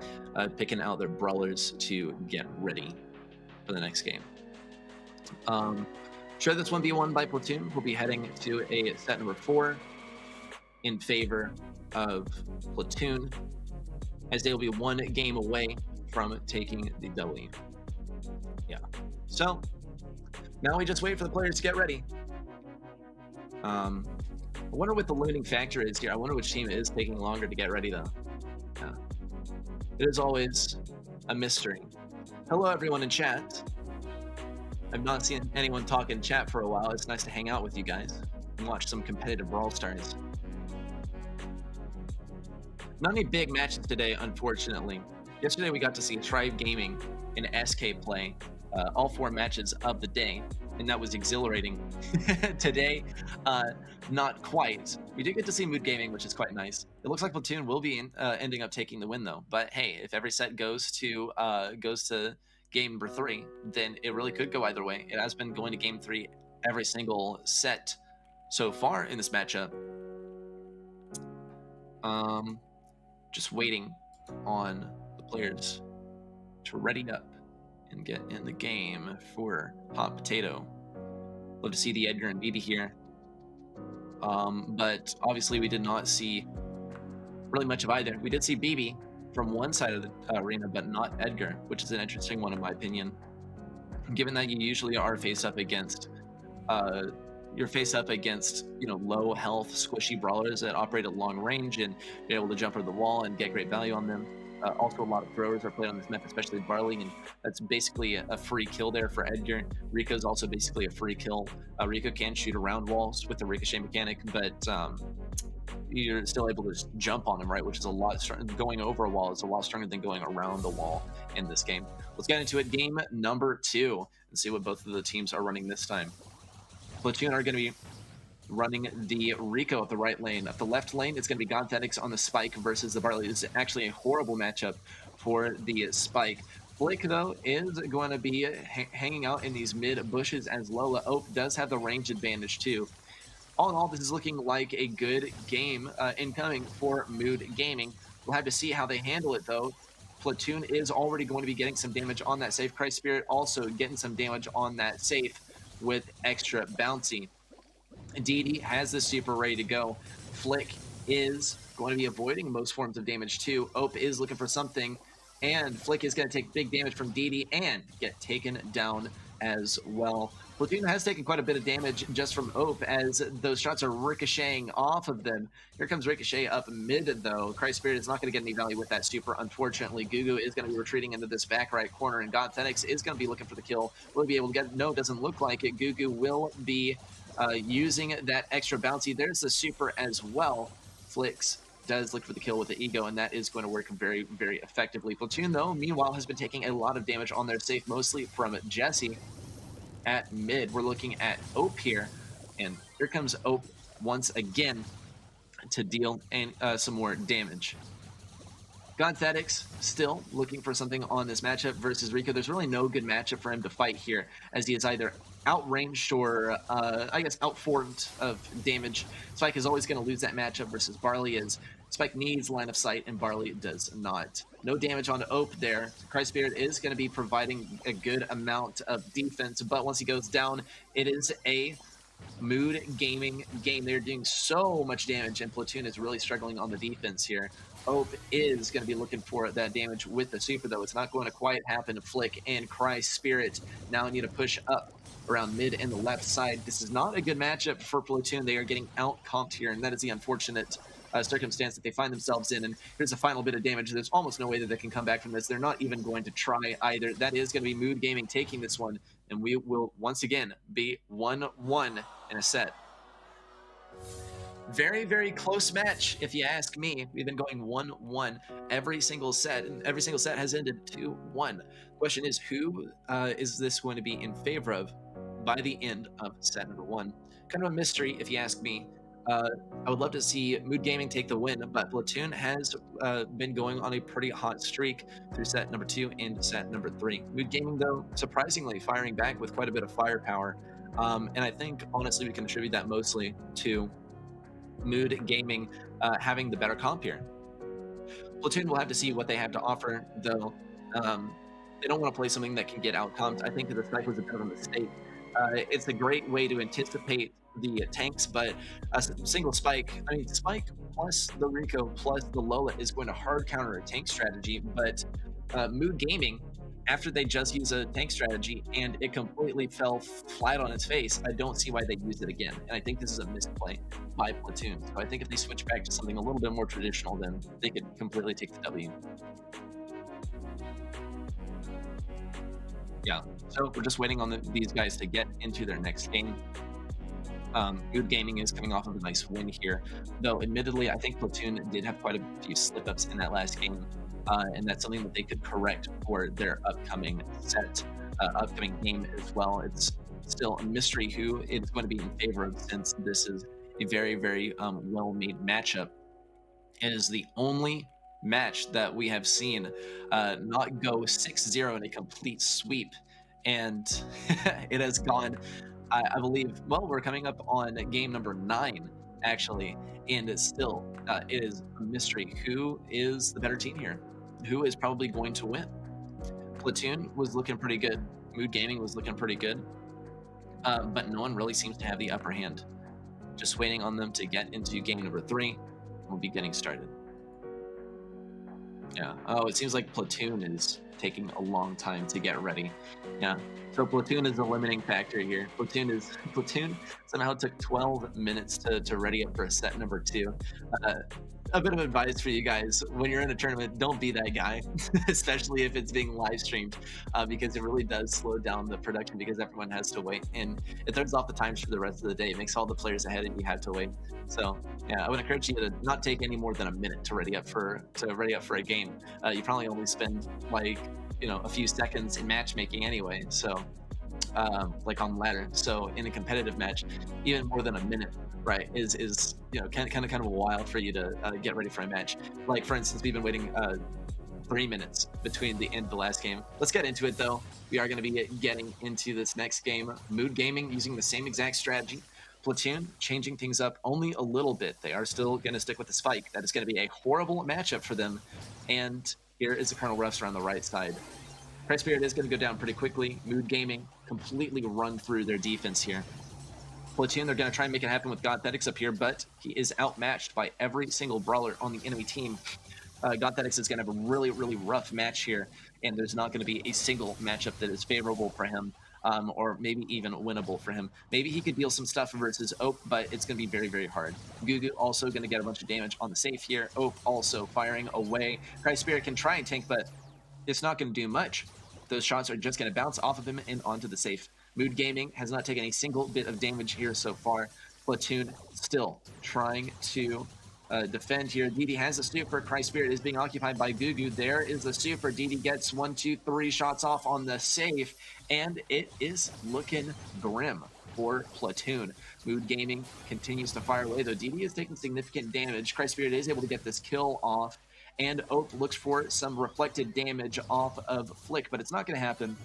picking out their brawlers to get ready for the next game. Sure, this 1v1 by Platoon. We'll be heading to a set number 4. in favor of Platoon, as they will be one game away from taking the W. Yeah. So now we just wait for the players to get ready. I wonder what the limiting factor is here. I wonder which team is taking longer to get ready, though. Yeah. It is always a mystery. Hello, everyone in chat. I've not seen anyone talk in chat for a while. It's nice to hang out with you guys and watch some competitive Brawl Stars. Not any big matches today, unfortunately. Yesterday we got to see Tribe Gaming and SK play all 4 matches of the day, and that was exhilarating. Today, not quite. We did get to see Mood Gaming, which is quite nice. It looks like Platoon will be ending up taking the win, though. But hey, if every set goes to game number 3, then it really could go either way. It has been going to game 3 every single set so far in this matchup. Just waiting on the players to ready up and get in the game for Hot Potato. Love to see the Edgar and BB here. But obviously we did not see really much of either. We did see BB from one side of the arena, but not Edgar, which is an interesting one in my opinion. Given that you usually are faced up against low health squishy brawlers that operate at long range and you're able to jump over the wall and get great value on them. Also, a lot of throwers are played on this map, especially Barley, and that's basically a free kill there for Edgar. Rico's also basically a free kill. Rico can shoot around walls with the ricochet mechanic, but you're still able to jump on him, right? Which is a lot stronger. Going over a wall is a lot stronger than going around the wall in this game. Let's get into it. Game number 2 and see what both of the teams are running this time. Platoon are going to be running the Rico up the right lane. Up the left lane, it's going to be Godthetics on the Spike versus the Barley. This is actually a horrible matchup for the Spike. Flick, though, is going to be hanging out in these mid bushes as Lola. Ope does have the range advantage, too. All in all, this is looking like a good game incoming for Mood Gaming. We'll have to see how they handle it, though. Platoon is already going to be getting some damage on that safe. Christ Spirit also getting some damage on that safe with extra bouncy. Didi has the super ready to go. Flick is going to be avoiding most forms of damage too. Ope is looking for something, and Flick is going to take big damage from Didi and get taken down as well. Platoon has taken quite a bit of damage just from Ope as those shots are ricocheting off of them. Here comes Ricochet up mid, though. Christ Spirit is not going to get any value with that super, unfortunately. Gugu is going to be retreating into this back right corner, and Godthetics is going to be looking for the kill. Will he be able to get it? No, it doesn't look like it. Gugu will be using that extra bouncy. There's the super as well. Flicks does look for the kill with the ego, and that is going to work very, very effectively. Platoon, though, meanwhile, has been taking a lot of damage on their safe, mostly from Jesse. At mid, we're looking at Ope here, and here comes Ope once again to deal some more damage. Godthetics still looking for something on this matchup versus Rico. There's really no good matchup for him to fight here, as he is either outranged or, I guess, outformed of damage. Spike is always going to lose that matchup versus Barley, as Spike needs line of sight and Barley does not. No damage on Ope there. Christ Spirit is going to be providing a good amount of defense, but once he goes down, it is a Mood Gaming game. They're doing so much damage, and Platoon is really struggling on the defense here. Ope is going to be looking for that damage with the super, though. It's not going to quite happen. Flick and Christ Spirit now need to push up around mid and the left side. This is not a good matchup for Platoon. They are getting out-comped here, and that is the unfortunate circumstance that they find themselves in. And here's a final bit of damage. There's almost no way that they can come back from this. They're not even going to try either. That is going to be Mood Gaming taking this one, and we will once again be 1-1 in a set. Very, very close match, if you ask me. We've been going 1-1 every single set, and every single set has ended 2-1. Question is, who is this going to be in favor of by the end of set number 1? Kind of a mystery, if you ask me. I would love to see Mood Gaming take the win, but Platoon has been going on a pretty hot streak through set number 2 and set number 3. Mood Gaming, though, surprisingly firing back with quite a bit of firepower, and I think, honestly, we can attribute that mostly to Mood Gaming having the better comp here. Platoon will have to see what they have to offer, though. They don't want to play something that can get out-comped. I think that the Spike was a bit of a mistake. It's a great way to anticipate the tanks, but a single spike, I mean, spike plus the Rico plus the Lola is going to hard counter a tank strategy, but Mood Gaming, after they just use a tank strategy and it completely fell flat on its face, I don't see why they use it again. And I think this is a misplay by Platoon. So I think if they switch back to something a little bit more traditional, then they could completely take the W. Yeah, so we're just waiting on these guys to get into their next game. Mood Gaming is coming off of a nice win here, though admittedly I think Platoon did have quite a few slip-ups in that last game, and that's something that they could correct for their upcoming upcoming game as well. It's still a mystery who it's going to be in favor of, since this is a very, very well-made matchup. It is the only match that we have seen not go 6-0 in a complete sweep, and it has gone, I believe, well, we're coming up on game number 9 actually, and it's still it is a mystery who is the better team here, who is probably going to win. Platoon was looking pretty good, Mood Gaming was looking pretty good, but no one really seems to have the upper hand. Just waiting on them to get into game number 3. We'll be getting started. Yeah. Oh, it seems like Platoon is taking a long time to get ready. Yeah. So Platoon is the limiting factor here. Platoon somehow took 12 minutes to ready up for set number 2. A bit of advice for you guys: when you're in a tournament, don't be that guy, especially if it's being live streamed, because it really does slow down the production because everyone has to wait, and it throws off the times for the rest of the day. It makes all the players ahead and you have to wait. So yeah, I would encourage you to not take any more than a minute to ready up for a game. You probably only spend like, you know, a few seconds in matchmaking anyway. So like on ladder. So in a competitive match, even more than a minute, right, is you know, kind of a while for you to get ready for a match. Like for instance, we've been waiting 3 minutes between the end of the last game. Let's get into it though. We are going to be getting into this next game. Mood Gaming using the same exact strategy. Platoon changing things up only a little bit. They are still going to stick with the spike. That is going to be a horrible matchup for them. And here is the Colonel Ruffs on the right side. Price Spirit is going to go down pretty quickly. Mood Gaming completely run through their defense here. Platoon, they're going to try and make it happen with Godthetics up here, but he is outmatched by every single brawler on the enemy team. Godthetics is going to have a really, really rough match here, and there's not going to be a single matchup that is favorable for him, or maybe even winnable for him. Maybe he could deal some stuff versus Oak, but it's going to be very, very hard. Gugu also going to get a bunch of damage on the safe here. Oak also firing away. Christ Spirit can try and tank, but it's not going to do much. Those shots are just going to bounce off of him and onto the safe. Mood Gaming has not taken a single bit of damage here so far. Platoon still trying to defend here. DD has a super. Christ Spirit is being occupied by Gugu. There is the super. DD gets 1, 2, 3 shots off on the safe, and it is looking grim for Platoon. Mood Gaming continues to fire away, though DD is taking significant damage. Christ Spirit is able to get this kill off, and Oak looks for some reflected damage off of Flick, but it's not going to happen.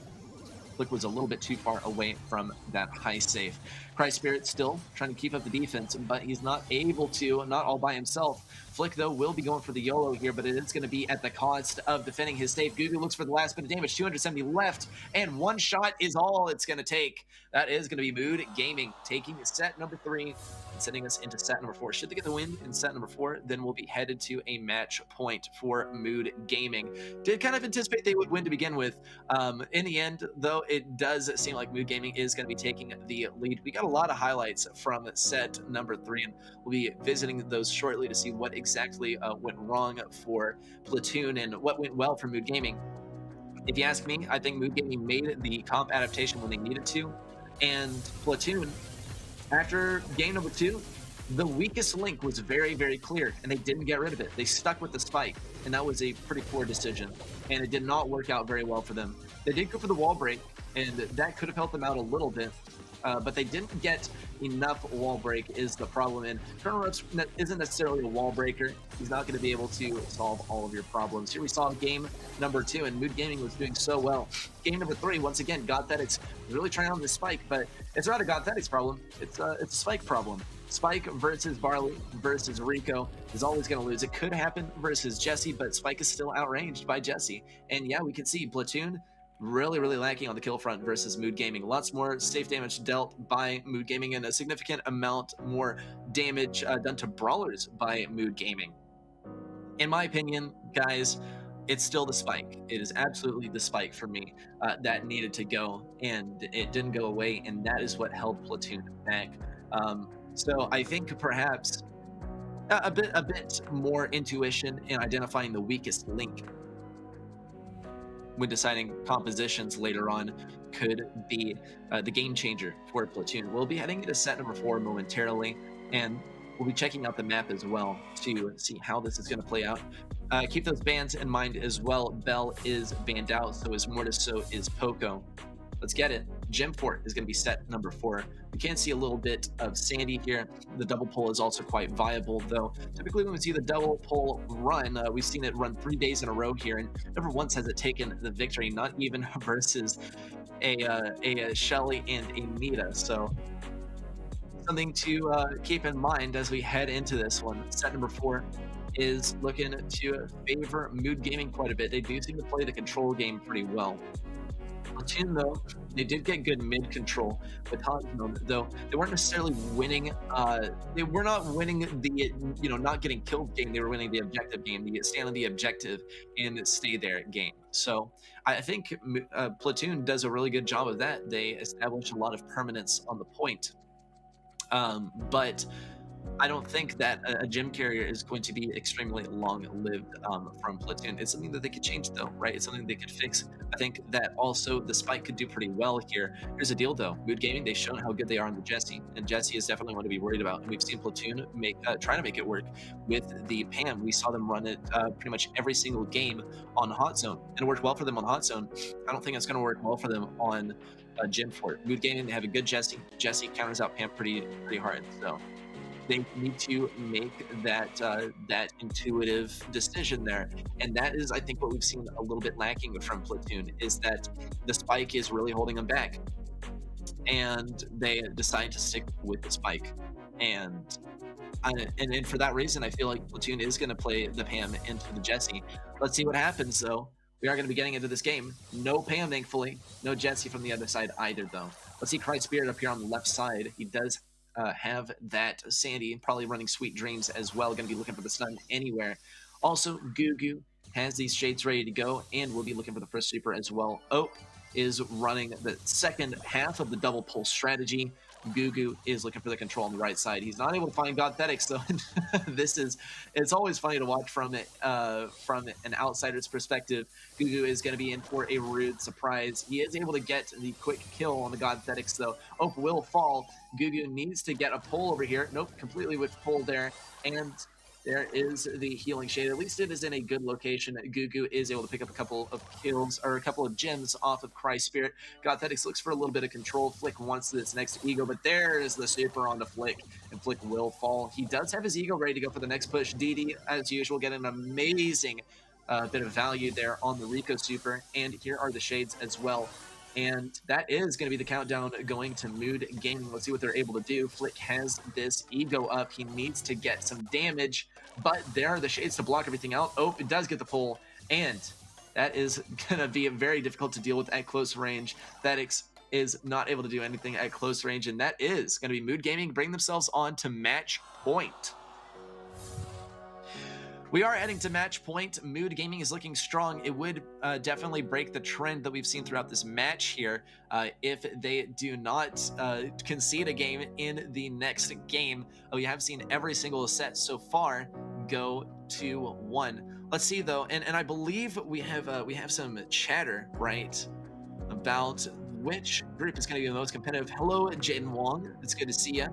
Flick was a little bit too far away from that high safe. Christ Spirit still trying to keep up the defense, but he's not able to, not all by himself. Flick, though, will be going for the YOLO here, but it is going to be at the cost of defending his safe. Gugu looks for the last bit of damage, 270 left, and 1 shot is all it's going to take. That is going to be Mood Gaming taking set number 3 and sending us into set number 4. Should they get the win in set number 4, then we'll be headed to a match point for Mood Gaming. Did kind of anticipate they would win to begin with. In the end, though, it does seem like Mood Gaming is going to be taking the lead. We got a lot of highlights from set number 3, and we'll be visiting those shortly to see what exactly went wrong for Platoon and what went well for Mood Gaming. If you ask me, I think Mood Gaming made the comp adaptation when they needed to, and Platoon, after game number 2, the weakest link was very, very clear, and they didn't get rid of it. They stuck with the spike, and that was a pretty poor decision, and it did not work out very well for them. They did go for the wall break, and that could have helped them out a little bit, but they didn't get enough wall break is the problem. And Colonel Ruffs isn't necessarily a wall breaker. He's not going to be able to solve all of your problems. Here we saw game number 2, and Mood Gaming was doing so well. Game number 3, once again, Godthetics really trying on the spike, but it's not a Godthetics problem. It's a spike problem. Spike versus Barley versus Rico is always going to lose. It could happen versus Jesse, but Spike is still outranged by Jesse. And yeah, we can see Platoon really lacking on the kill front versus Mood Gaming. Lots more safe damage dealt by Mood Gaming and a significant amount more damage done to brawlers by Mood Gaming. In my opinion, guys, it's still the spike. It is absolutely the spike for me that needed to go, and it didn't go away, and that is what held Platoon back. So I think perhaps a bit more intuition in identifying the weakest link when deciding compositions later on could be the game changer for Platoon. We'll be heading into set number 4 momentarily, and we'll be checking out the map as well to see how this is going to play out. Keep those bans in mind as well. Bell is banned out, so is Mortis, so is Poco. Let's get it. Gem Fort is going to be set number 4. We can see a little bit of Sandy here. The double pull is also quite viable, though. Typically, when we see the double pull run, we've seen it run 3 days in a row here, and never once has it taken the victory, not even versus a Shelly and a Nita. So something to keep in mind as we head into this one. Set number 4 is looking to favor Mood Gaming quite a bit. They do seem to play the control game pretty well. Platoon, though, they did get good mid control with Hot Zone, though they weren't necessarily winning. They were not winning the, not getting killed game. They were winning the objective game, the stand on the objective and stay there game. So I think Platoon does a really good job of that. They establish a lot of permanence on the point. But I don't think that a gym carrier is going to be extremely long-lived from Platoon. It's something that they could change, though, right? It's something they could fix. I think that also the Spike could do pretty well here. Here's the deal, though. Mood Gaming, they've shown how good they are on the Jessie, and Jessie is definitely one to be worried about. And we've seen Platoon try to make it work with the Pam. We saw them run it pretty much every single game on Hot Zone, and it worked well for them on Hot Zone. I don't think it's going to work well for them on Gym Fort. Mood Gaming, they have a good Jessie. Jessie counters out Pam pretty hard, so they need to make that intuitive decision there, and that is, I think, what we've seen a little bit lacking from Platoon, is that the Spike is really holding them back, and they decide to stick with the Spike, and for that reason, I feel like Platoon is going to play the Pam into the Jessie. Let's see what happens, though. We are going to be getting into this game. No Pam, thankfully. No Jessie from the other side either, though. Let's see Cry Spirit up here on the left side. He does have that Sandy, probably running Sweet Dreams as well, going to be looking for the stun anywhere. Also, Gugu has these shades ready to go, and we'll be looking for the first sweeper as well. Ope is running the second half of the double pull strategy. Gugu is looking for the control on the right side. He's not able to find Godthetics, so it's always funny to watch from an outsider's perspective. Gugu is going to be in for a rude surprise. He is able to get the quick kill on the Godthetics, though. Ope will fall. Gugu needs to get a pull over here. Nope, completely with pull there, and there is the healing shade. At least it is in a good location. Gugu is able to pick up a couple of kills, or a couple of gems off of Cry Spirit. Godthetics looks for a little bit of control. Flick wants this next ego, but there is the super on the Flick, and Flick will fall. He does have his ego ready to go for the next push. DD, as usual, get an amazing bit of value there on the Rico super, and here are the shades as well. And that is going to be the countdown going to Mood Gaming. Let's see what they're able to do. Flick has this ego up. He needs to get some damage, but there are the shades to block everything out. Oh, it does get the pull, and that is going to be very difficult to deal with at close range. Thatix is not able to do anything at close range, and that is going to be Mood Gaming bring themselves on to match point. We are heading to match point. Mood Gaming is looking strong. It would definitely break the trend that we've seen throughout this match here if they do not concede a game in the next game. We have seen every single set so far go to 1. Let's see though, and I believe we have some chatter, right, about which group is going to be the most competitive. Hello, Jaden Wong. It's good to see you.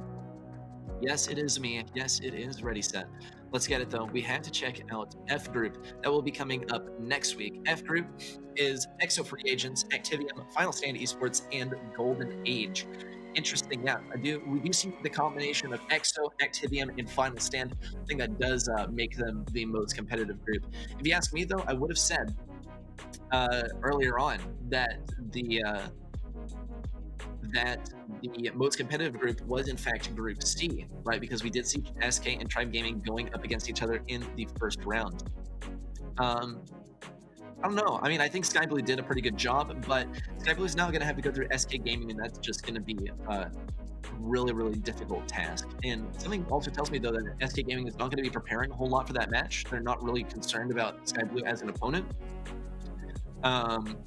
Yes, it is me. Yes, it is Ready Set. Let's get it though. We have to check out F Group. That will be coming up next week. F Group is EXO Free Agents, Activium, Final Stand Esports, and Golden Age. Interesting, yeah. We do see the combination of EXO, Activium, and Final Stand. I think that does make them the most competitive group. If you ask me though, I would have said earlier on that the most competitive group was in fact Group C, right? Because we did see SK and Tribe Gaming going up against each other in the first round. I don't know. I mean, I think Sky Blue did a pretty good job, but Sky Blue is now going to have to go through SK Gaming, and that's just going to be a really, really difficult task. And something also tells me, though, that SK Gaming is not going to be preparing a whole lot for that match. They're not really concerned about Sky Blue as an opponent.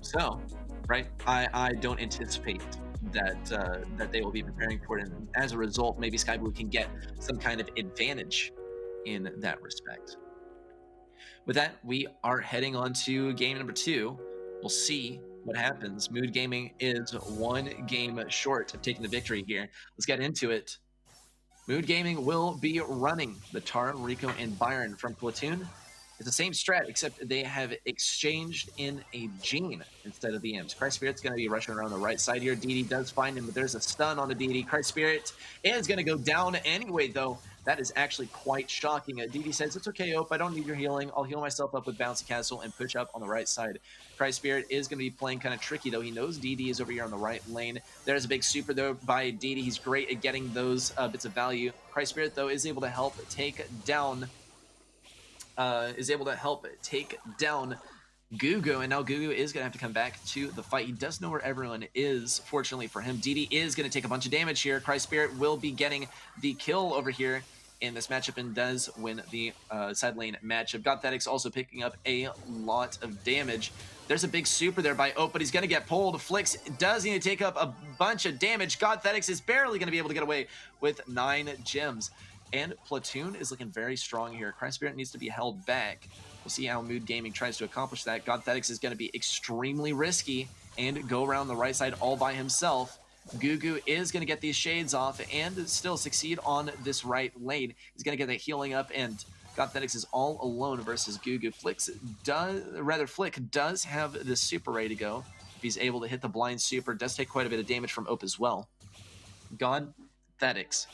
So, right, I don't anticipate that they will be preparing for it, and as a result, maybe Sky Blue can get some kind of advantage in that respect. With that, we are heading on to game number 2. We'll see what happens. Mood Gaming is 1 game short of taking the victory here. Let's get into it. Mood Gaming will be running the Tara, Rico, and Byron from Platoon. It's the same strat, except they have exchanged in a Gene instead of the Imps. Christ Spirit's going to be rushing around the right side here. DD does find him, but there's a stun on the DD. Christ Spirit is going to go down anyway, though. That is actually quite shocking. DD says, it's okay, Ope, I don't need your healing. I'll heal myself up with Bouncy Castle and push up on the right side. Christ Spirit is going to be playing kind of tricky, though. He knows DD is over here on the right lane. There's a big super, though, by DD. He's great at getting those bits of value. Christ Spirit, though, is able to help take down Gugu, and now Gugu is going to have to come back to the fight. He does know where everyone is, fortunately for him. DD is going to take a bunch of damage here. Christ Spirit will be getting the kill over here in this matchup and does win the side lane matchup. Godthetics also picking up a lot of damage. There's a big super there by Ope, but he's going to get pulled. Flix does need to take up a bunch of damage. Godthetics is barely going to be able to get away with 9 gems. And Platoon is looking very strong here. Christ Spirit needs to be held back. We'll see how Mood Gaming tries to accomplish that. Godthetics is going to be extremely risky and go around the right side all by himself. Gugu is going to get these shades off and still succeed on this right lane. He's going to get the healing up, and Godthetics is all alone versus Gugu. Flick does have the super ready to go. If he's able to hit the blind super, does take quite a bit of damage from Ope as well. Godthetics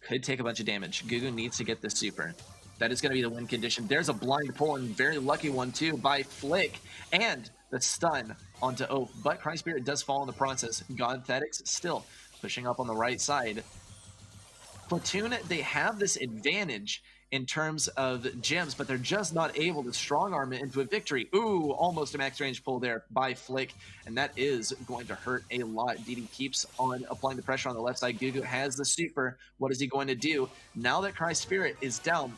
could take a bunch of damage. Gugu needs to get the super. That is going to be the win condition. There's a blind pull, and very lucky one too by Flick, and the stun onto Ope. But Christ Spirit does fall in the process. Godthetics still pushing up on the right side. Platoon, they have this advantage in terms of gems, but they're just not able to strong arm it into a victory. Ooh, almost a max range pull there by Flick, and that is going to hurt a lot. DD keeps on applying the pressure on the left side. Gugu has the super. What is he going to do? Now that Christ Spirit is down,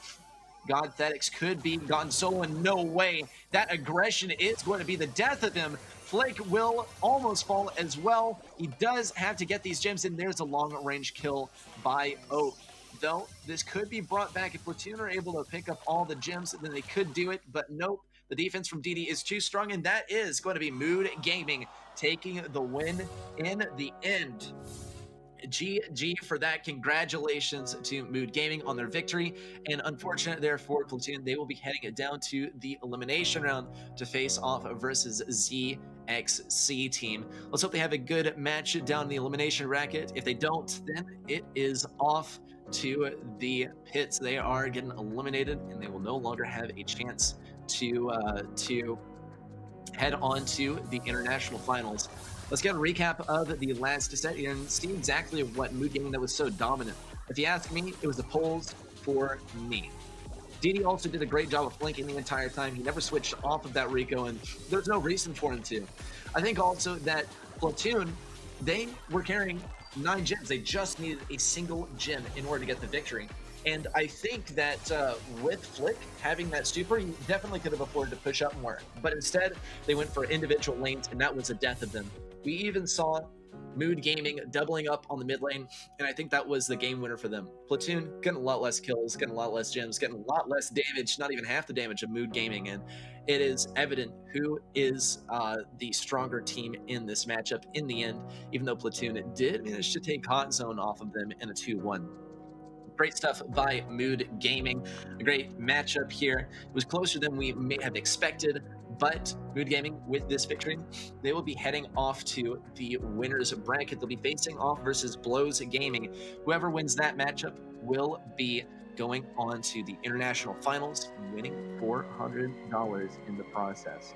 Godthetics could be gone solo, and no way. That aggression is going to be the death of him. Flick will almost fall as well. He does have to get these gems, and there's a long-range kill by Ope. Though, this could be brought back. If Platoon are able to pick up all the gems, then they could do it, but nope. The defense from DD is too strong, and that is going to be Mood Gaming taking the win in the end. GG for that. Congratulations to Mood Gaming on their victory, and unfortunate there for Platoon. They will be heading it down to the elimination round to face off versus ZXC team. Let's hope they have a good match down the elimination bracket. If they don't, then it is off to the pits. They are getting eliminated, and they will no longer have a chance to head on to the international finals. Let's get a recap of the last set here and see exactly what Mood Gaming that was so dominant. If you ask me, it was the pulls for me. DD also did a great job of flanking the entire time. He never switched off of that Rico, and there's no reason for him to. I think also that Platoon, they were carrying 9 gems. They just needed a single gem in order to get the victory. And I think that with Flick having that super, he definitely could have afforded to push up more. But instead, they went for individual lanes, and that was the death of them. We even saw Mood Gaming doubling up on the mid lane, and I think that was the game winner for them. Platoon getting a lot less kills, getting a lot less gems, getting a lot less damage, not even half the damage of Mood Gaming, and it is evident who is the stronger team in this matchup in the end, even though Platoon did manage to take Hot Zone off of them in a 2-1. Great stuff by Mood Gaming. A great matchup here. It was closer than we may have expected, but Mood Gaming, with this victory, they will be heading off to the winners bracket. They'll be facing off versus Blows Gaming. Whoever wins that matchup will be going on to the international finals, winning $400 in the process.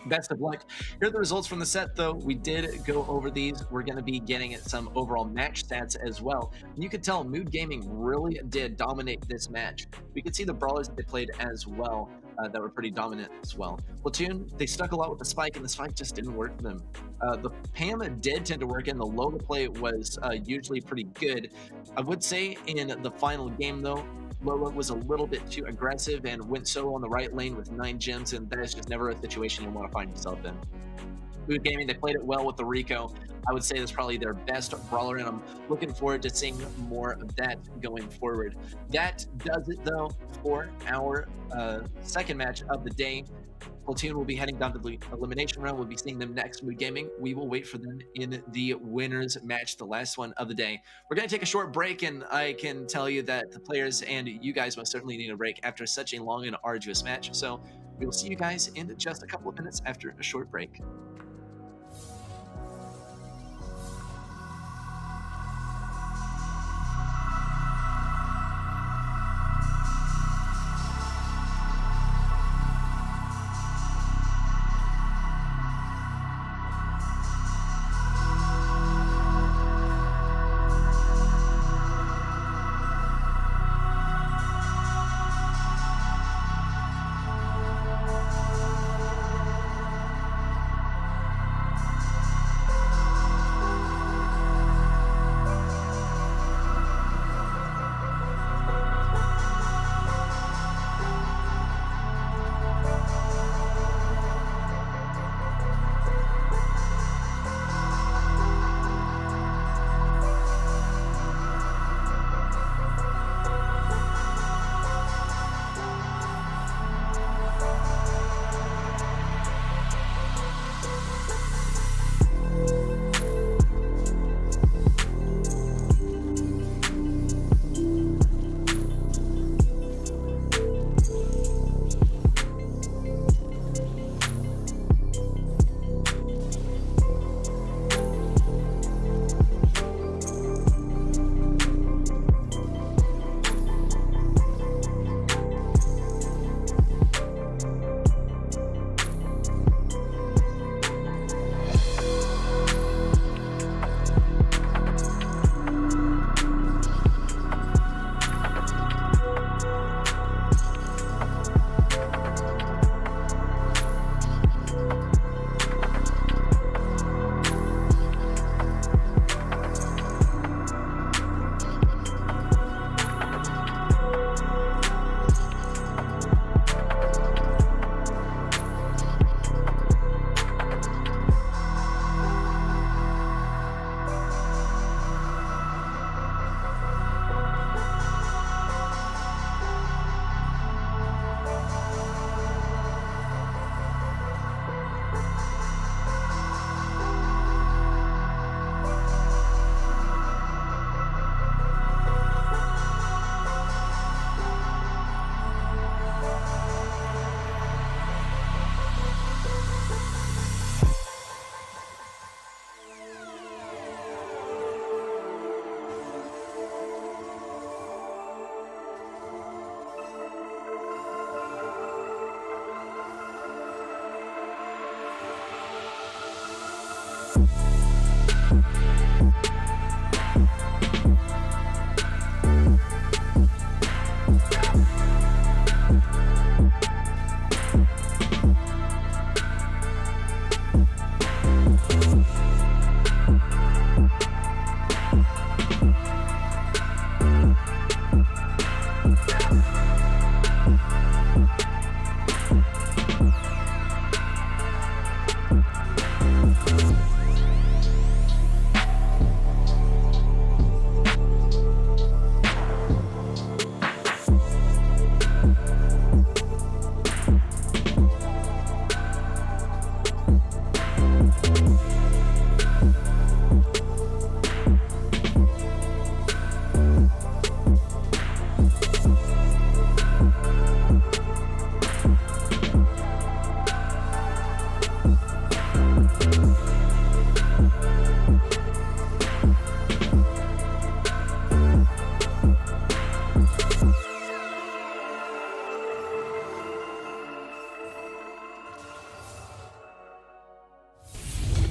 Best of luck. Here are the results from the set, though. We did go over these. We're going to be getting some overall match stats as well. You could tell Mood Gaming really did dominate this match. We could see the brawlers that they played as well. that were pretty dominant as well. Platoon, they stuck a lot with the spike, and the spike just didn't work for them. The Pam did tend to work, and the Lola play was usually pretty good. I would say in the final game, though, Lola was a little bit too aggressive and went solo on the right lane with 9 gems, and that is just never a situation you want to find yourself in. Food Gaming, they played it well with the Rico. I would say that's probably their best brawler, and I'm looking forward to seeing more of that going forward. That does it, though, for our second match of the day. Platoon will be heading down to the elimination round. We'll be seeing them next. Mood Gaming, we will wait for them in the winners match, the last one of the day. We're going to take a short break, and I can tell you that the players and you guys most certainly need a break after such a long and arduous match. So we will see you guys in just a couple of minutes after a short break.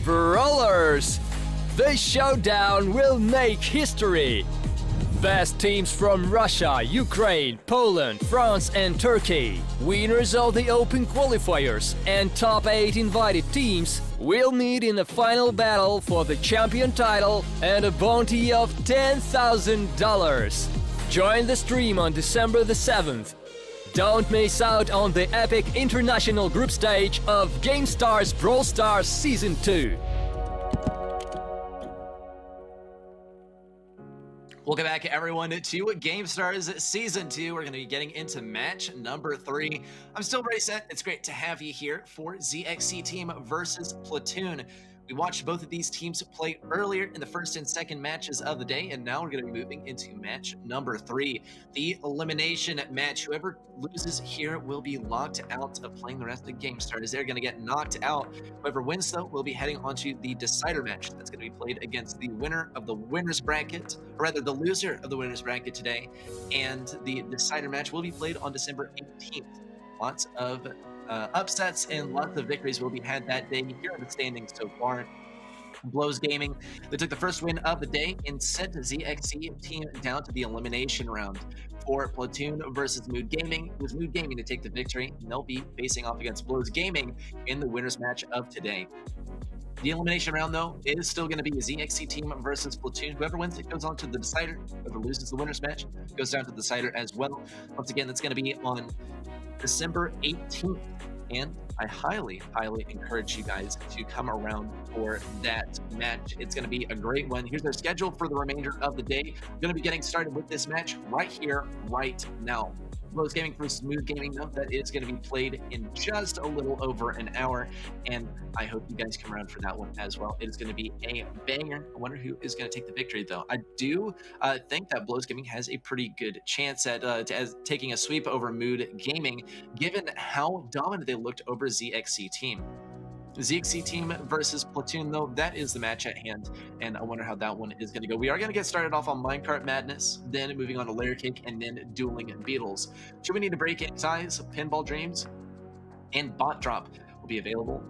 Brawlers! The showdown will make history! Best teams from Russia, Ukraine, Poland, France and Turkey. Winners of the Open qualifiers and top 8 invited teams will meet in a final battle for the champion title and a bounty of $10,000. Join the stream on December the 7th. Don't miss out on the epic international group stage of GameStars Brawl Stars Season 2. Welcome back, everyone, to GameStars Season 2. We're going to be getting into match number 3. I'm still very set. It's great to have you here for ZXC Team versus Platoon. We watched both of these teams play earlier in the first and second matches of the day, and now we're going to be moving into match number 3, the elimination match. Whoever loses here will be locked out of playing the rest of GameStars. They're going to get knocked out. Whoever wins, though, will be heading onto the decider match. That's going to be played against the winner of the winner's bracket, or rather the loser of the winner's bracket today, and the decider match will be played on December 18th. Lots of upsets and lots of victories will be had that day. Here are the standings so far. Blows Gaming, they took the first win of the day and sent ZXC Team down to the elimination round. For Platoon versus Mood Gaming, it was Mood Gaming to take the victory, and they'll be facing off against Blows Gaming in the winner's match of today. The elimination round, though, is still going to be a ZXC Team versus Platoon. Whoever wins it goes on to the decider. Whoever loses the winner's match goes down to the decider as well. Once again, that's going to be on December 18th, and I highly encourage you guys to come around for that match. It's going to be a great one. Here's their schedule for the remainder of the day. We're going to be getting started with this match right here, right now. Blows Gaming versus Mood Gaming, though, that is going to be played in just a little over an hour, and I hope you guys come around for that one as well. It is going to be a banger. I wonder who is going to take the victory, though. I do think that Blows Gaming has a pretty good chance at taking a sweep over Mood Gaming, given how dominant they looked over ZXC Team. ZXC Team versus Platoon, though, that is the match at hand, and I wonder how that one is going to go. We are going to get started off on Minecart Madness, then moving on to Layer Cake, and then Dueling Beetles. Should we need to break any ties, Pinball Dreams and Bot Drop will be available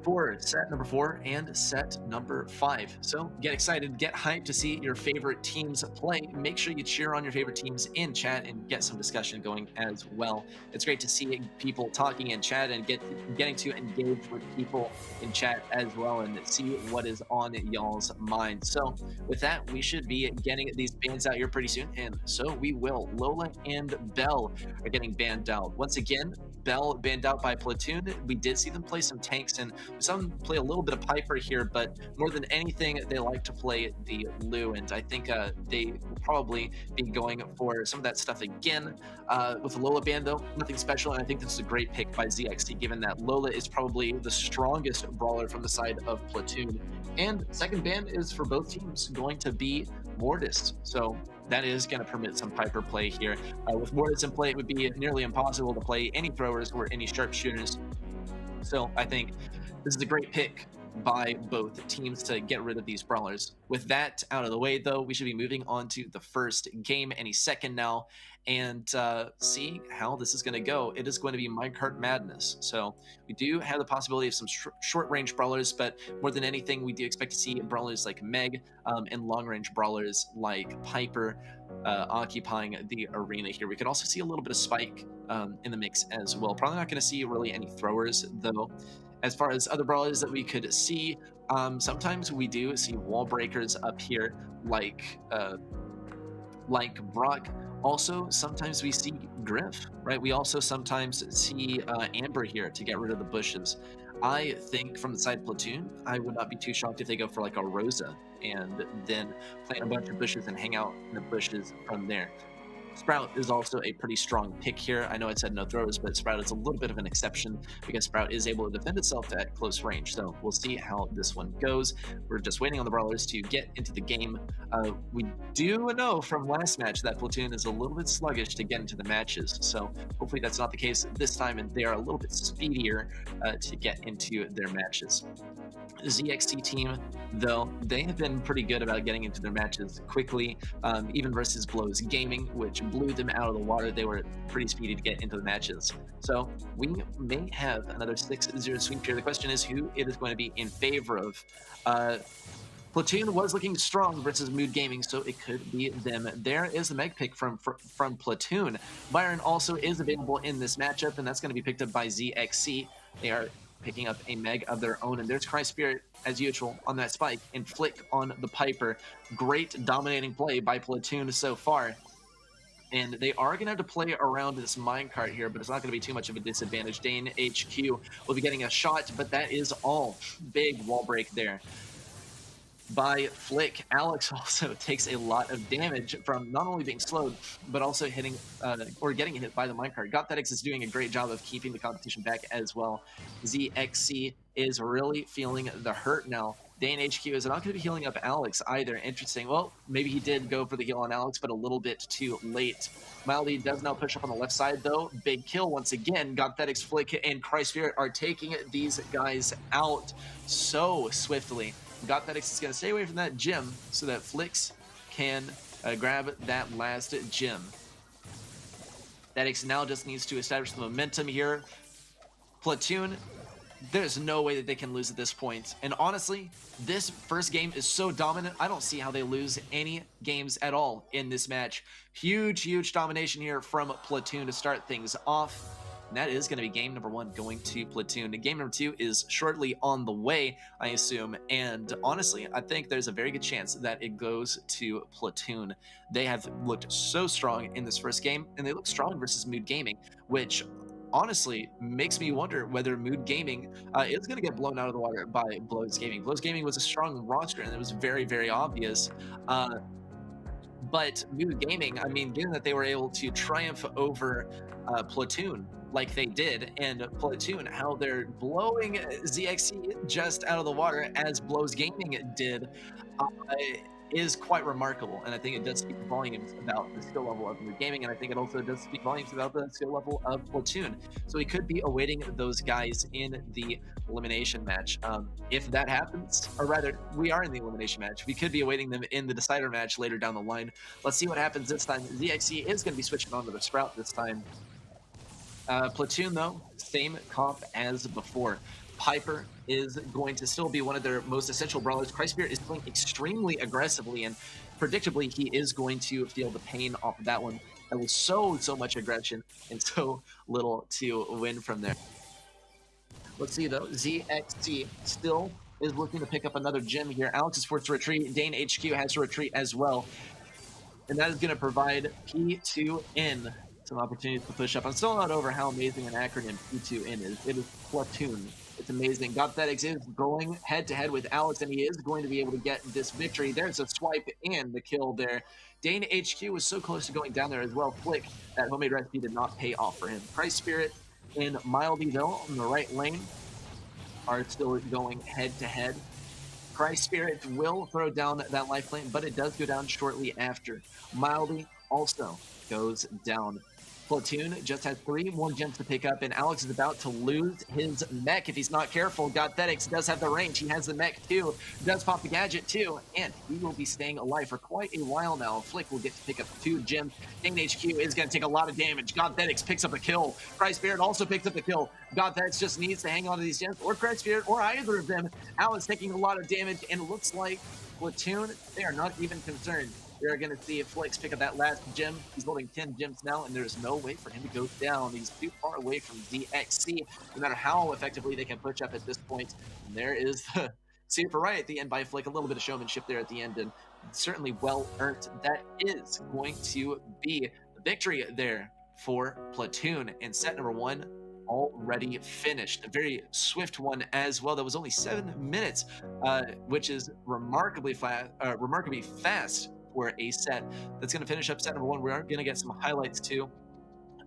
for set number 4 and set number 5. So get excited, get hyped to see your favorite teams play. Make sure you cheer on your favorite teams in chat and get some discussion going as well. It's great to see people talking in chat and getting to engage with people in chat as well and see what is on y'all's mind. So with that, we should be getting these bans out here pretty soon, and so we will. Lola and Bell are getting banned out. Once again, Bell banned out by Platoon. We did see them play some tanks, and some play a little bit of Piper here, but more than anything, they like to play the Lou, and I think they will probably be going for some of that stuff again. With the Lola ban, though, nothing special, and I think this is a great pick by ZXT, given that Lola is probably the strongest brawler from the side of Platoon. And second ban is for both teams going to be Mortis, so that is going to permit some Piper play here. With Mortis in play, it would be nearly impossible to play any throwers or any sharpshooters. So I think this is a great pick by both teams to get rid of these brawlers. With that out of the way, though, we should be moving on to the first game any second now and see how this is going to go. It is going to be Minecart Madness. So we do have the possibility of some short-range brawlers, but more than anything, we do expect to see brawlers like Meg and long-range brawlers like Piper occupying the arena here. We could also see a little bit of Spike in the mix as well. Probably not going to see really any throwers, though. As far as other brawlers that we could see, sometimes we do see wall breakers up here, like Brock. Also, sometimes we see Griff, right? We also sometimes see Amber here to get rid of the bushes. I think from the side of Platoon, I would not be too shocked if they go for like a Rosa and then plant a bunch of bushes and hang out in the bushes from there. Sprout is also a pretty strong pick here. I know I said no throwers, but Sprout is a little bit of an exception because Sprout is able to defend itself at close range. So we'll see how this one goes. We're just waiting on the brawlers to get into the game. We do know from last match that Platoon is a little bit sluggish to get into the matches. So hopefully that's not the case this time, and they are a little bit speedier to get into their matches. The ZXT team, though, they have been pretty good about getting into their matches quickly, even versus Blows Gaming, which blew them out of the water. They were pretty speedy to get into the matches. So we may have another 6-0 sweep here. The question is who it is going to be in favor of. Platoon was looking strong versus Mood Gaming, so it could be them. There is the Meg pick from Platoon. Byron also is available in this matchup, and that's going to be picked up by ZXC. They are picking up a Meg of their own, and there's Cry Spirit, as usual, on that spike, and Flick on the Piper. Great dominating play by Platoon so far. And they are going to have to play around this minecart here, but it's not going to be too much of a disadvantage. Dane HQ will be getting a shot, but that is all. Big wall break there by Flick. Alex also takes a lot of damage from not only being slowed, but also hitting or getting hit by the minecart. Gothetix is doing a great job of keeping the competition back as well. ZXC is really feeling the hurt now. Dane HQ is not going to be healing up Alex either. Interesting. Well, maybe he did go for the heal on Alex, but a little bit too late. Mildy does now push up on the left side, though. Big kill once again. Gothetix, Flick, and Cry Spirit are taking these guys out so swiftly. Gothetix is going to stay away from that gem so that Flix can grab that last gem. Gothetix now just needs to establish the momentum here. Platoon, there's no way that they can lose at this point. And honestly, this first game is so dominant, I don't see how they lose any games at all in this match. Huge domination here from Platoon to start things off. And that is going to be game number 1 going to Platoon. And game number 2 is shortly on the way, I assume. And honestly, I think there's a very good chance that it goes to Platoon. They have looked so strong in this first game, and they look strong versus Mood Gaming, which honestly makes me wonder whether Mood Gaming is going to get blown out of the water by Blows Gaming. Blows Gaming was a strong roster, and it was very obvious. But Mood Gaming, I mean, given that they were able to triumph over Platoon like they did, and Platoon, how they're blowing ZXC just out of the water as Blows Gaming did, is quite remarkable. And I think it does speak volumes about the skill level of Mood Gaming, and I think it also does speak volumes about the skill level of Platoon. So we could be awaiting those guys in the elimination match. If that happens, or rather, we are in the elimination match. We could be awaiting them in the decider match later down the line. Let's see what happens this time. ZXC is going to be switching on to the Sprout this time. Platoon, though, same comp as before. Piper is going to still be one of their most essential brawlers. Cry Spirit is playing extremely aggressively, and predictably, he is going to feel the pain off of that one. That was so much aggression and so little to win from there. Let's see, though. ZXC still is looking to pick up another gem here. Alex is forced to retreat. Dane HQ has to retreat as well. And that is going to provide P2N some opportunities to push up. I'm still not over how amazing an acronym P2N is. It is Platoon. It's amazing. Gothetix is going head-to-head with Alex, and he is going to be able to get this victory. There's a swipe and the kill there. Dane HQ was so close to going down there as well. Flick, that homemade recipe did not pay off for him. Cry Spirit and Mildy, though, on the right lane, are still going head-to-head. Cry Spirit will throw down that life lane, but it does go down shortly after. Mildy also goes down. Platoon just has 3 more gems to pick up, and Alex is about to lose his mech if he's not careful. Gothetix does have the range. He has the mech too, does pop the gadget too, and he will be staying alive for quite a while now. Flick will get to pick up 2 gems. Dane HQ is going to take a lot of damage. Gothetix picks up a kill. Cry Spirit also picks up a kill. Gothetix just needs to hang on to these gems, or Cry Spirit, or either of them. Alex taking a lot of damage, and it looks like Platoon, they are not even concerned. We're going to see if Flex pick up that last gem. He's holding 10 gems now, and there's no way for him to go down. He's too far away from ZXC, no matter how effectively they can push up at this point. And there is the super right at the end by Flick. A little bit of showmanship there at the end, and certainly well earned. That is going to be the victory there for Platoon. And set number 1 already finished. A very swift one as well. That was only 7 minutes, which is remarkably fast for a set. That's going to finish up set number 1. We are going to get some highlights too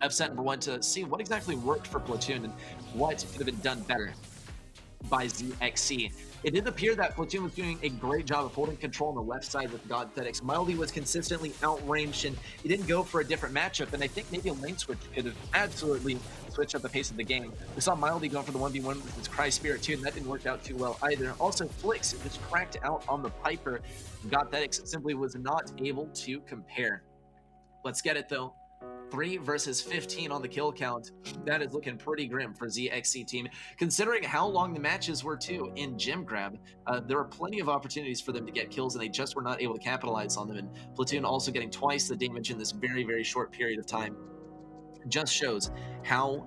of set number 1 to see what exactly worked for Platoon and what could have been done better by ZXC. It did appear that Platoon was doing a great job of holding control on the left side with Gothetix. Mildy was consistently outranged, and he didn't go for a different matchup, and I think maybe a lane switch could have absolutely switched up the pace of the game. We saw Mildy going for the 1v1 with his Cry Spirit too, and that didn't work out too well either. Also, Flix just cracked out on the Piper. Gothetix simply was not able to compare. Let's get it though. 3 versus 15 on the kill count. That is looking pretty grim for ZXC team, considering how long the matches were too in Gym Grab. There were plenty of opportunities for them to get kills, and they just were not able to capitalize on them. And Platoon also getting twice the damage in this very, very short period of time just shows how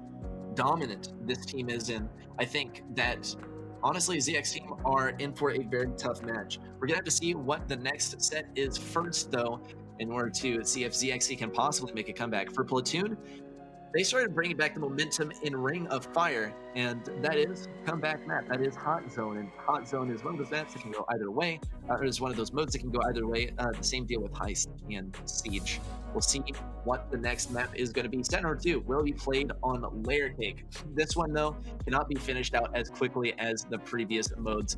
dominant this team is. And I think that honestly, ZX team are in for a very tough match. We're gonna have to see what the next set is first, though, in order to see if ZXC can possibly make a comeback. For Platoon, they started bringing back the momentum in Ring of Fire, and that is comeback map. That is Hot Zone, and Hot Zone is one of those maps that can go either way. It's one of those modes that can go either way. The same deal with Heist and Siege. We'll see what the next map is going to be. Set number 2 will be played on Layer Cake. This one, though, cannot be finished out as quickly as the previous modes.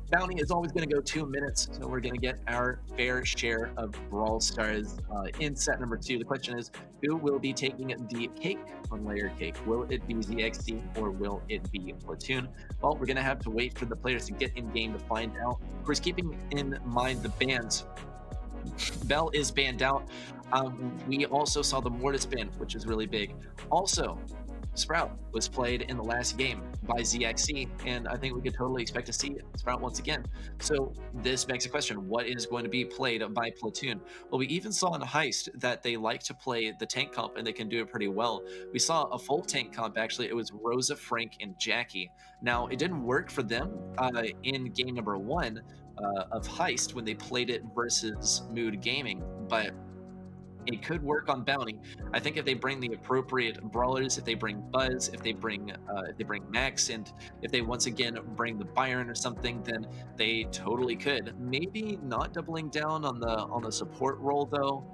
Bounty is always going to go 2 minutes, so we're going to get our fair share of Brawl Stars in set number 2. The question is, who will be taking the cake on Layer Cake? Will it be ZXC or will it be Platoon? Well, we're going to have to wait for the players to get in game to find out. Of course, keeping in mind the bans, Bell is banned out. We also saw the Mortis ban, which is really big. Also, Sprout was played in the last game by ZXC, and I think we could totally expect to see Sprout once again. So this begs a question: what is going to be played by Platoon? Well, we even saw in Heist that they like to play the tank comp, and they can do it pretty well. We saw a full tank comp, actually. It was Rosa, Frank, and Jackie. Now, it didn't work for them in game number 1 of Heist when they played it versus Mood Gaming, but it could work on Bounty. I think if they bring the appropriate brawlers, if they bring Buzz, if they bring Max, and if they once again bring the Byron or something, then they totally could. Maybe not doubling down on the support role, though.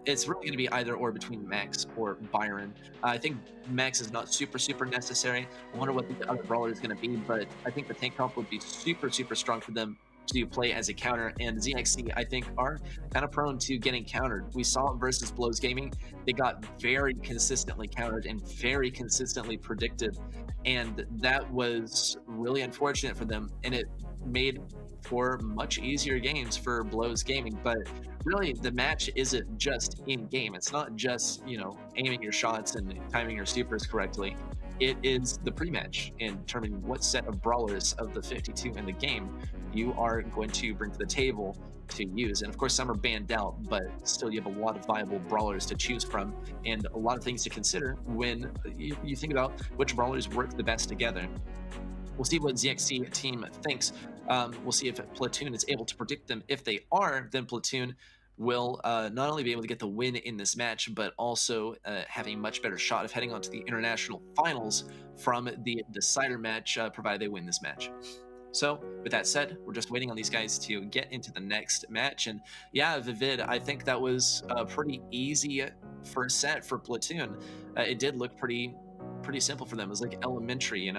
It's really going to be either or between Max or Byron. I think Max is not super necessary. I wonder what the other brawler is going to be, but I think the tank comp would be super strong for them to play as a counter, and ZXC, I think, are kind of prone to getting countered. We saw it versus Blows Gaming. They got very consistently countered and very consistently predicted, and that was really unfortunate for them, and it made for much easier games for Blows Gaming. But really, the match isn't just in game. It's not just, aiming your shots and timing your supers correctly. It is the pre-match in determining what set of brawlers of the 52 in the game you are going to bring to the table to use. And of course, some are banned out, but still you have a lot of viable brawlers to choose from and a lot of things to consider when you think about which brawlers work the best together. We'll see what ZXC team thinks. We'll see if Platoon is able to predict them. If they are, then Platoon will not only be able to get the win in this match, but also have a much better shot of heading on to the international finals from the decider match, provided they win this match. So with that said, we're just waiting on these guys to get into the next match. And yeah, Vivid, I think that was a pretty easy first set for Platoon. It did look pretty simple for them. It was like elementary,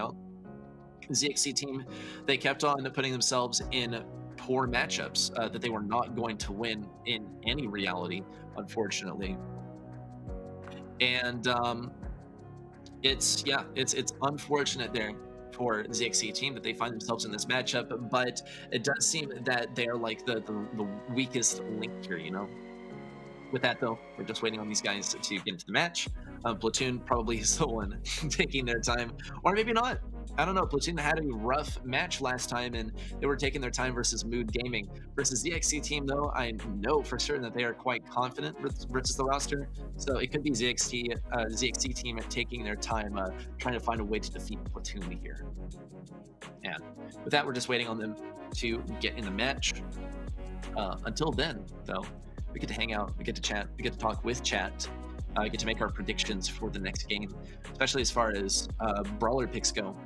ZXC team, they kept on putting themselves in poor matchups that they were not going to win in any reality, unfortunately. And it's unfortunate there for the ZXC team that they find themselves in this matchup, but it does seem that they're like the weakest link here, With that, though, we're just waiting on these guys to get into the match. Platoon probably is the one taking their time, or maybe not. I don't know. Platoon had a rough match last time, and they were taking their time versus Mood Gaming. Versus ZXC team, though, I know for certain that they are quite confident versus the roster. So it could be ZXC team taking their time, trying to find a way to defeat Platoon here. And with that, we're just waiting on them to get in the match. Until then, though, we get to hang out, we get to chat, we get to talk with chat. Get to make our predictions for the next game, especially as far as brawler picks go.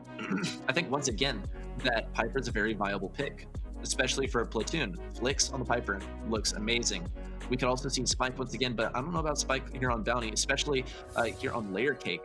I think once again that Piper is a very viable pick, especially for a Platoon. Flicks on the Piper looks amazing. We could also see Spike once again, but I don't know about Spike here on Bounty, especially here on Layer Cake.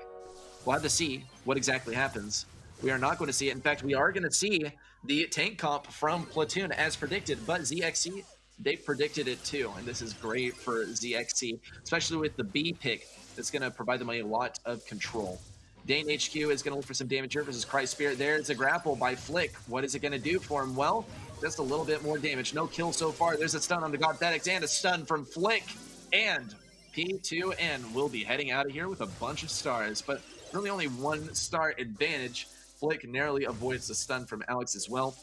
We'll have to see what exactly happens. We are not going to see it. In fact, we are going to see the tank comp from Platoon as predicted, but ZXC, they predicted it too, and this is great for ZXC, especially with the B pick. That's going to provide them a lot of control. Dane HQ is going to look for some damage here versus Christ Spirit. There's a grapple by Flick. What is it going to do for him? Well, just a little bit more damage. No kill so far. There's a stun on the Godthetics and a stun from Flick. And P2N will be heading out of here with a bunch of stars, but really only 1 star advantage. Flick narrowly avoids the stun from Alex as well.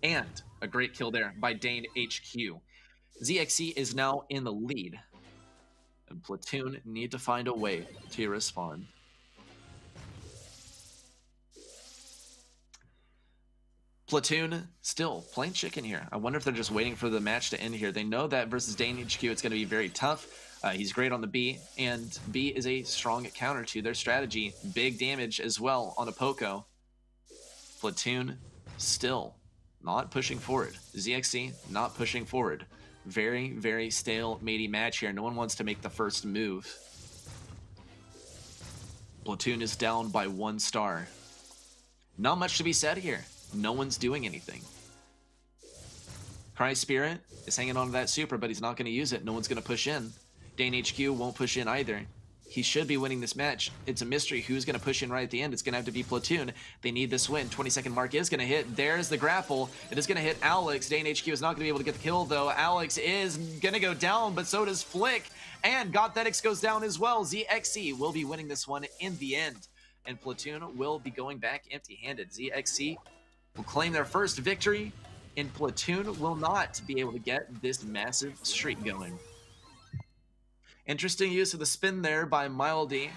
And a great kill there by Dane HQ. ZXC is now in the lead. And Platoon need to find a way to respond. Platoon still playing chicken here. I wonder if they're just waiting for the match to end here. They know that versus Dane HQ it's going to be very tough. He's great on the B, and B is a strong counter to their strategy. Big damage as well on a Poco. Platoon still not pushing forward. ZXC not pushing forward. Very, very stale matey match here. No one wants to make the first move. Platoon is down by 1 star. Not much to be said here. No one's doing anything. Cry Spirit is hanging on to that super, but he's not going to use it. No one's going to push in. Dane HQ won't push in either. He should be winning this match. It's a mystery who's going to push in right at the end. It's going to have to be Platoon. They need this win. 20-second mark is going to hit. There's the grapple. It is going to hit Alex. Dane HQ is not going to be able to get the kill, though. Alex is going to go down, but so does Flick. And Gothetix goes down as well. ZXC will be winning this one in the end. And Platoon will be going back empty-handed. ZXC will claim their first victory, and Platoon will not be able to get this massive streak going. Interesting use of the spin there by Mildy.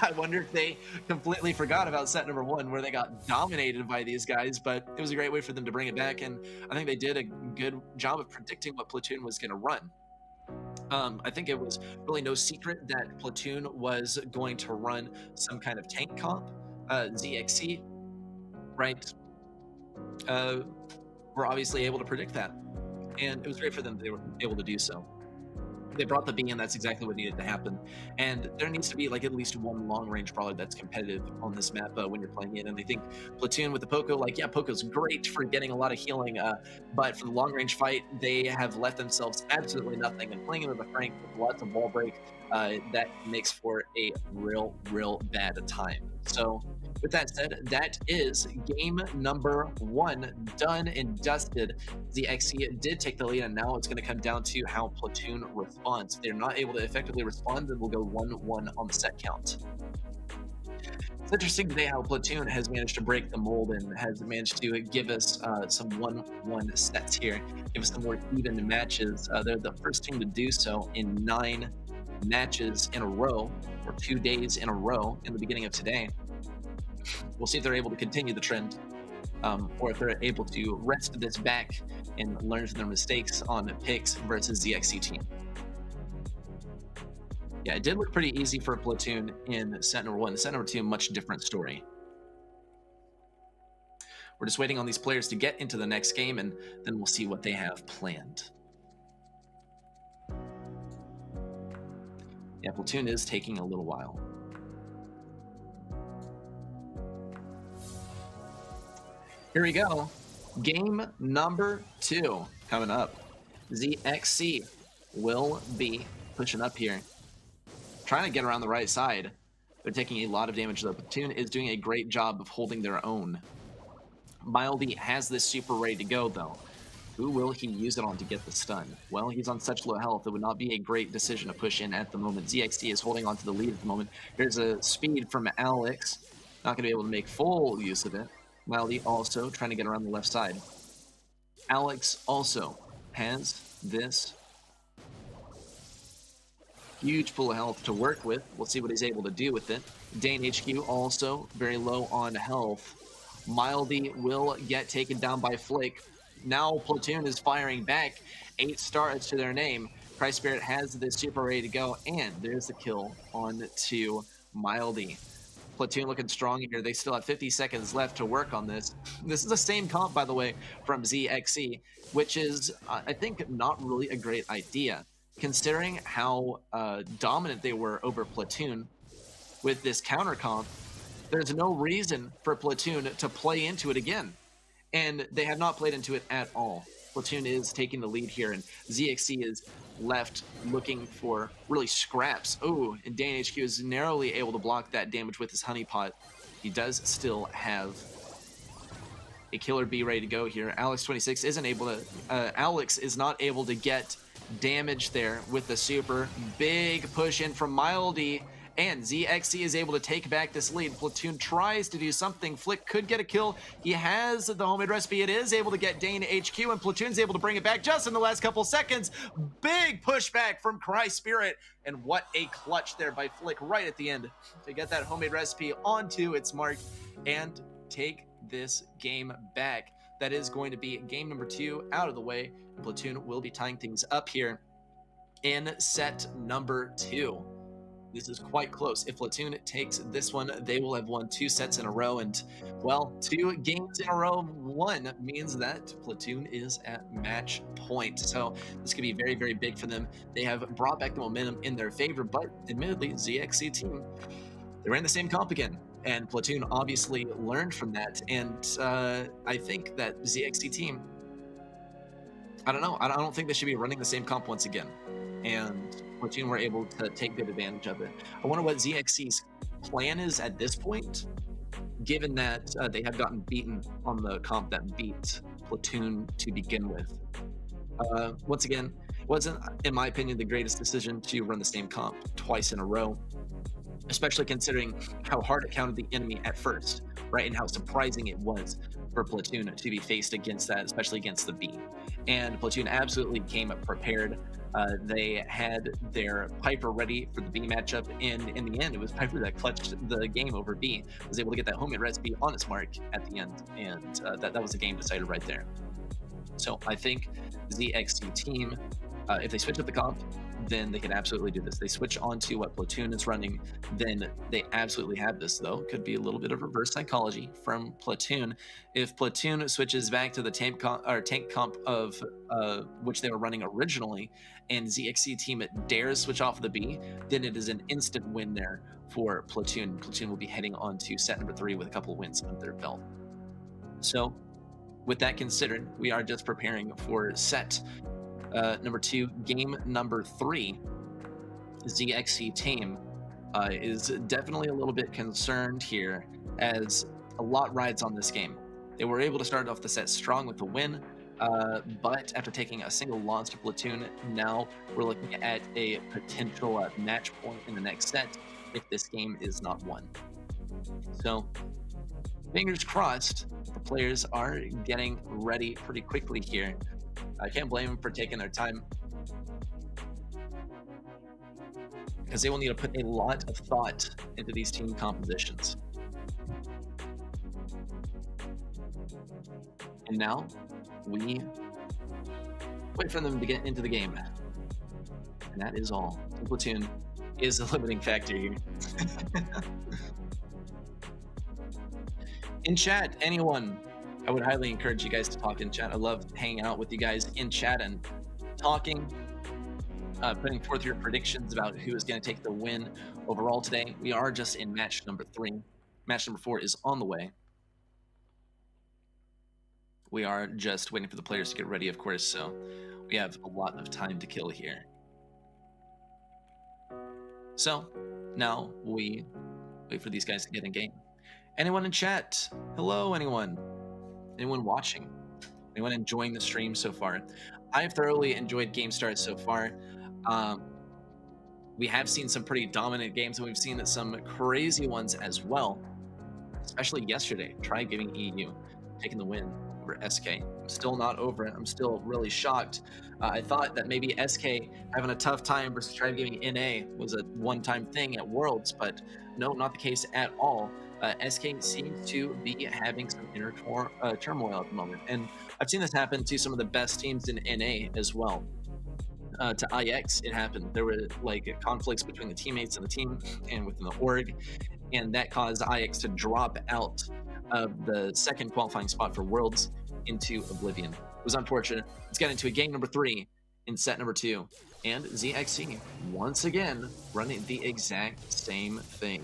I wonder if they completely forgot about set number 1 where they got dominated by these guys, but it was a great way for them to bring it back, and I think they did a good job of predicting what Platoon was going to run. I think it was really no secret that Platoon was going to run some kind of tank comp. ZXC, right, were obviously able to predict that, and it was great for them that they were able to do so. They brought the B in, that's exactly what needed to happen. And there needs to be like at least 1 long-range brawler that's competitive on this map when you're playing it. And I think Platoon with the Poco, like, yeah, Poco's great for getting a lot of healing, but for the long-range fight, they have left themselves absolutely nothing. And playing it with a Frank with lots of wall break, that makes for a real bad time. So with that said, that is game number 1 done and dusted. ZXC did take the lead, and now it's going to come down to how Platoon responds. If they're not able to effectively respond, then we'll go 1-1 on the set count. It's interesting today how Platoon has managed to break the mold and has managed to give us some 1-1 sets here, give us some more even matches. They're the first team to do so in 9 matches in a row, or 2 days in a row in the beginning of today. We'll see if they're able to continue the trend, or if they're able to wrest this back and learn from their mistakes on picks versus ZXC team. Yeah, it did look pretty easy for Platoon in set number 1. Set number 2, much different story. We're just waiting on these players to get into the next game, and then we'll see what they have planned. Yeah, Platoon is taking a little while. Here we go. Game number 2 coming up. ZXC will be pushing up here, trying to get around the right side. They're taking a lot of damage, though. Platoon is doing a great job of holding their own. Mildy has this super ready to go, though. Who will he use it on to get the stun? Well, he's on such low health, it would not be a great decision to push in at the moment. ZXC is holding on to the lead at the moment. Here's a speed from Alex. Not going to be able to make full use of it. Mildy also trying to get around the left side. Alex also has this huge pool of health to work with. We'll see what he's able to do with it. Dane HQ also very low on health. Mildy will get taken down by Flick. Now Platoon is firing back. 8 stars to their name. Cry Spirit has this super ready to go, and there's the kill on to Mildy. Platoon looking strong here. They still have 50 seconds left to work on this. This is the same comp, by the way, from ZXC, which is, I think, not really a great idea, considering how dominant they were over Platoon with this counter comp. There's no reason for Platoon to play into it again, and they have not played into it at all. Platoon is taking the lead here, and ZXC is left looking for really scraps. Oh, and Dane HQ is narrowly able to block that damage with his honeypot. He does still have a killer bee ready to go here. Alex 26 isn't able to. Alex is not able to get damage there with the super. Big push in from Mildy, and ZXC is able to take back this lead. Platoon tries to do something. Flick could get a kill. He has the homemade recipe. It is able to get Dane to HQ, and Platoon's able to bring it back just in the last couple seconds. Big pushback from Cry Spirit, and what a clutch there by Flick right at the end to get that homemade recipe onto its mark and take this game back. That is going to be game number 2 out of the way. Platoon will be tying things up here in set number 2. This is quite close. If Platoon takes this one, they will have won 2 sets in a row, and well, 2 games in a row won means that Platoon is at match point. So this could be very, very big for them. They have brought back the momentum in their favor, but admittedly, ZXC team, they ran the same comp again. And Platoon obviously learned from that. And I think that ZXC team, I don't know. I don't think they should be running the same comp once again. And Platoon were able to take good advantage of it. I wonder what ZXC's plan is at this point, given that they have gotten beaten on the comp that beat Platoon to begin with. Once again, wasn't, in my opinion, the greatest decision to run the same comp twice in a row, especially considering how hard it counted the enemy at first, right? And how surprising it was for Platoon to be faced against that, especially against the B. And Platoon absolutely came prepared. They had their Piper ready for the B matchup, and in the end, it was Piper that clutched the game over B, was able to get that homemade recipe on its mark at the end, and that was the game decided right there. So I think ZXC team, if they switch up the comp, then they can absolutely do this. They switch onto what Platoon is running, then they absolutely have this, though. Could be a little bit of reverse psychology from Platoon. If Platoon switches back to the tank comp of which they were running originally, and ZXC team dares switch off the B, then it is an instant win there for Platoon. Platoon will be heading on to set number 3 with a couple of wins under their belt. So with that considered, we are just preparing for set number 2, game number 3. ZXC team is definitely a little bit concerned here, as a lot rides on this game. They were able to start off the set strong with a win, but after taking a single loss to Platoon, now we're looking at a potential match point in the next set if this game is not won. So fingers crossed, the players are getting ready pretty quickly here. I can't blame them for taking their time, because they will need to put a lot of thought into these team compositions. And now we wait for them to get into the game, and that is all. Platoon is the limiting factor here. In chat, anyone, I would highly encourage you guys to talk in chat. I love hanging out with you guys in chat and talking, putting forth your predictions about who is going to take the win overall today. We are just in match number 3. Match number 4 is on the way. We are just waiting for the players to get ready, of course, so we have a lot of time to kill here. So now we wait for these guys to get in game. Anyone in chat? Hello, anyone? Anyone watching? Anyone enjoying the stream so far? I've thoroughly enjoyed GameStars so far. We have seen some pretty dominant games, and we've seen some crazy ones as well, especially yesterday. Try giving EU taking the win over SK. I'm still not over it. I'm still really shocked. I thought that maybe SK having a tough time versus Try giving NA was a one-time thing at Worlds, but no, not the case at all. SK seems to be having some inner turmoil at the moment, and I've seen this happen to some of the best teams in NA as well. To IX, it happened. There were like conflicts between the teammates and the team and within the org, and that caused IX to drop out of the second qualifying spot for Worlds into Oblivion. It was unfortunate. Let's get into a game number 3 in set number 2, and ZXC once again running the exact same thing.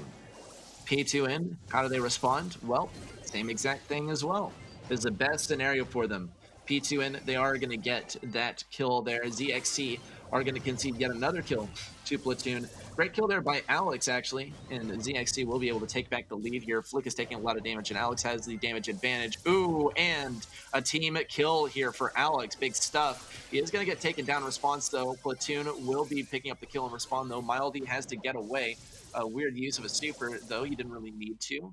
P2N, how do they respond? Well, same exact thing as well. This is the best scenario for them. P2N, they are going to get that kill there. ZXC are going to concede yet another kill to Platoon. Great kill there by Alex, actually, and ZXC will be able to take back the lead here. Flick is taking a lot of damage, and Alex has the damage advantage. Ooh, and a team kill here for Alex. Big stuff. He is going to get taken down in response, though. Platoon will be picking up the kill in response, though. Mildy has to get away. A weird use of a super, though. He didn't really need to.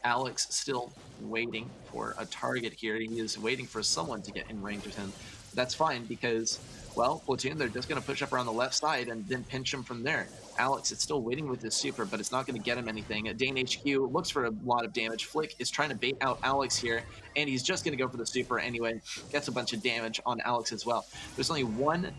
Alex still waiting for a target here. He is waiting for someone to get in range with him. That's fine because, well, Platoon, they're just going to push up around the left side and then pinch him from there. Alex is still waiting with his super, but it's not going to get him anything. Dane HQ looks for a lot of damage. Flick is trying to bait out Alex here, and he's just going to go for the super anyway. Gets a bunch of damage on Alex as well. There's only one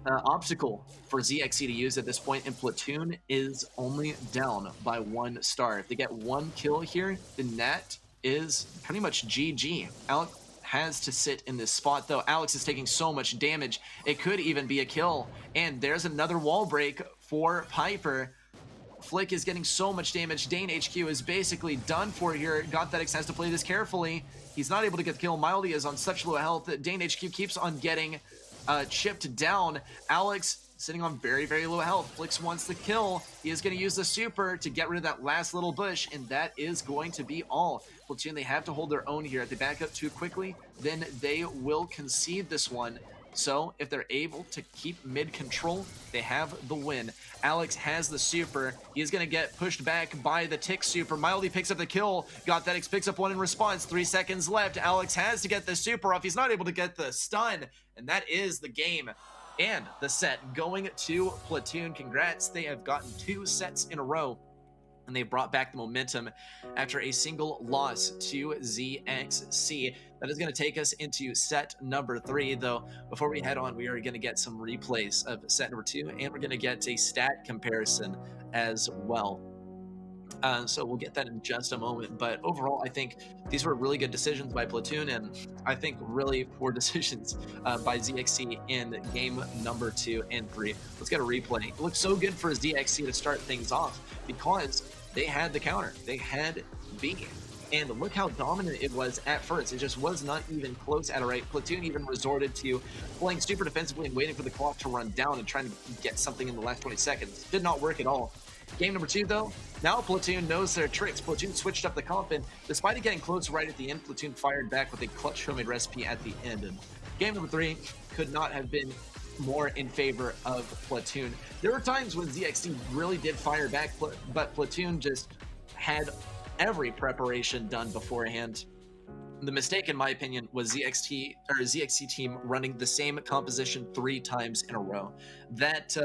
obstacle for ZXC to use at this point, and Platoon is only down by 1 star. If they get 1 kill here, then that is pretty much GG. Alex has to sit in this spot, though. Alex is taking so much damage, it could even be a kill. And there's another wall break for Piper. Flick is getting so much damage. Dane HQ is basically done for here. Gothetix has to play this carefully. He's not able to get the kill. Mildy is on such low health that Dane HQ keeps on getting chipped down. Alex sitting on very, very low health. Flicks wants the kill. He is going to use the super to get rid of that last little bush, and that is going to be all. Platoon, they have to hold their own here. If they back up too quickly, then they will concede this one. So if they're able to keep mid-control, they have the win. Alex has the super. He is going to get pushed back by the tick super. Mildy picks up the kill. Gothetix picks up one in response. 3 seconds left. Alex has to get the super off. He's not able to get the stun, and that is the game. And the set going to Platoon. Congrats. They have gotten 2 sets in a row, and they brought back the momentum after a single loss to ZXC. That is going to take us into set number 3, though. Before we head on, we are going to get some replays of set number 2, and we're going to get a stat comparison as well. So we'll get that in just a moment. But overall, I think these were really good decisions by Platoon, and I think really poor decisions by ZXC in game number 2 and 3. Let's get a replay. It looked so good for ZXC to start things off because they had the counter. They had B. And look how dominant it was at first. It just was not even close at a right. Platoon even resorted to playing super defensively and waiting for the clock to run down and trying to get something in the last 20 seconds. Did not work at all. Game number 2, though, now Platoon knows their tricks. Platoon switched up the comp, and despite it getting close right at the end, Platoon fired back with a clutch homemade recipe at the end. And game number 3 could not have been more in favor of Platoon. There were times when ZXC really did fire back, but Platoon just had every preparation done beforehand. The mistake, in my opinion, was ZXC team running the same composition 3 times in a row. That's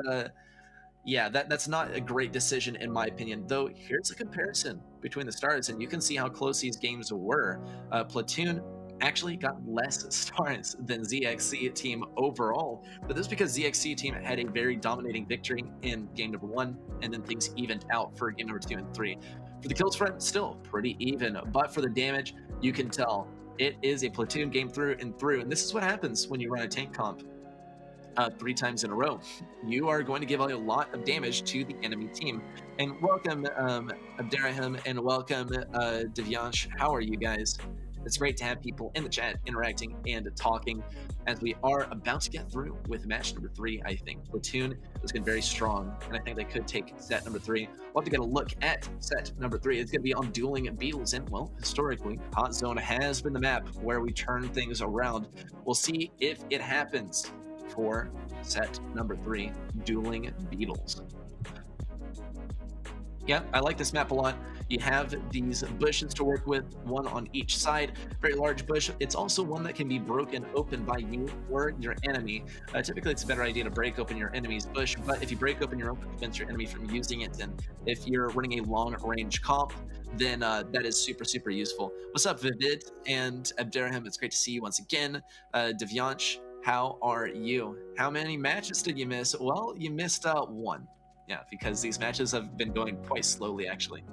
not a great decision in my opinion, though. Here's a comparison between the stars, and you can see how close these games were. Platoon actually got less stars than ZXC team overall, but this is because ZXC team had a very dominating victory in game number 1, and then things evened out for game number 2 and 3. For the kills front, still pretty even, but for the damage, you can tell it is a Platoon game through and through, and this is what happens when you run a tank comp 3 times in a row. You are going to give a lot of damage to the enemy team. And welcome Abderrahim, and welcome Devyansh. How are you guys? It's great to have people in the chat interacting and talking as we are about to get through with match number 3. I think Platoon has been very strong, and I think they could take set number 3. We'll have to get a look at set number 3. It's going to be on Dueling Beetles, and well, historically, Hot Zone has been the map where we turn things around. We'll see if it happens for set number 3, Dueling Beetles. Yeah, I like this map a lot. You have these bushes to work with, one on each side. Very large bush. It's also one that can be broken open by you or your enemy. Typically, it's a better idea to break open your enemy's bush, but if you break open your own, it prevents your enemy from using it. And if you're running a long-range comp, then that is super, super useful. What's up, Vivid and Abderrahim? It's great to see you once again. Devyansh, how are you? How many matches did you miss? Well, you missed 1. Yeah, because these matches have been going quite slowly, actually.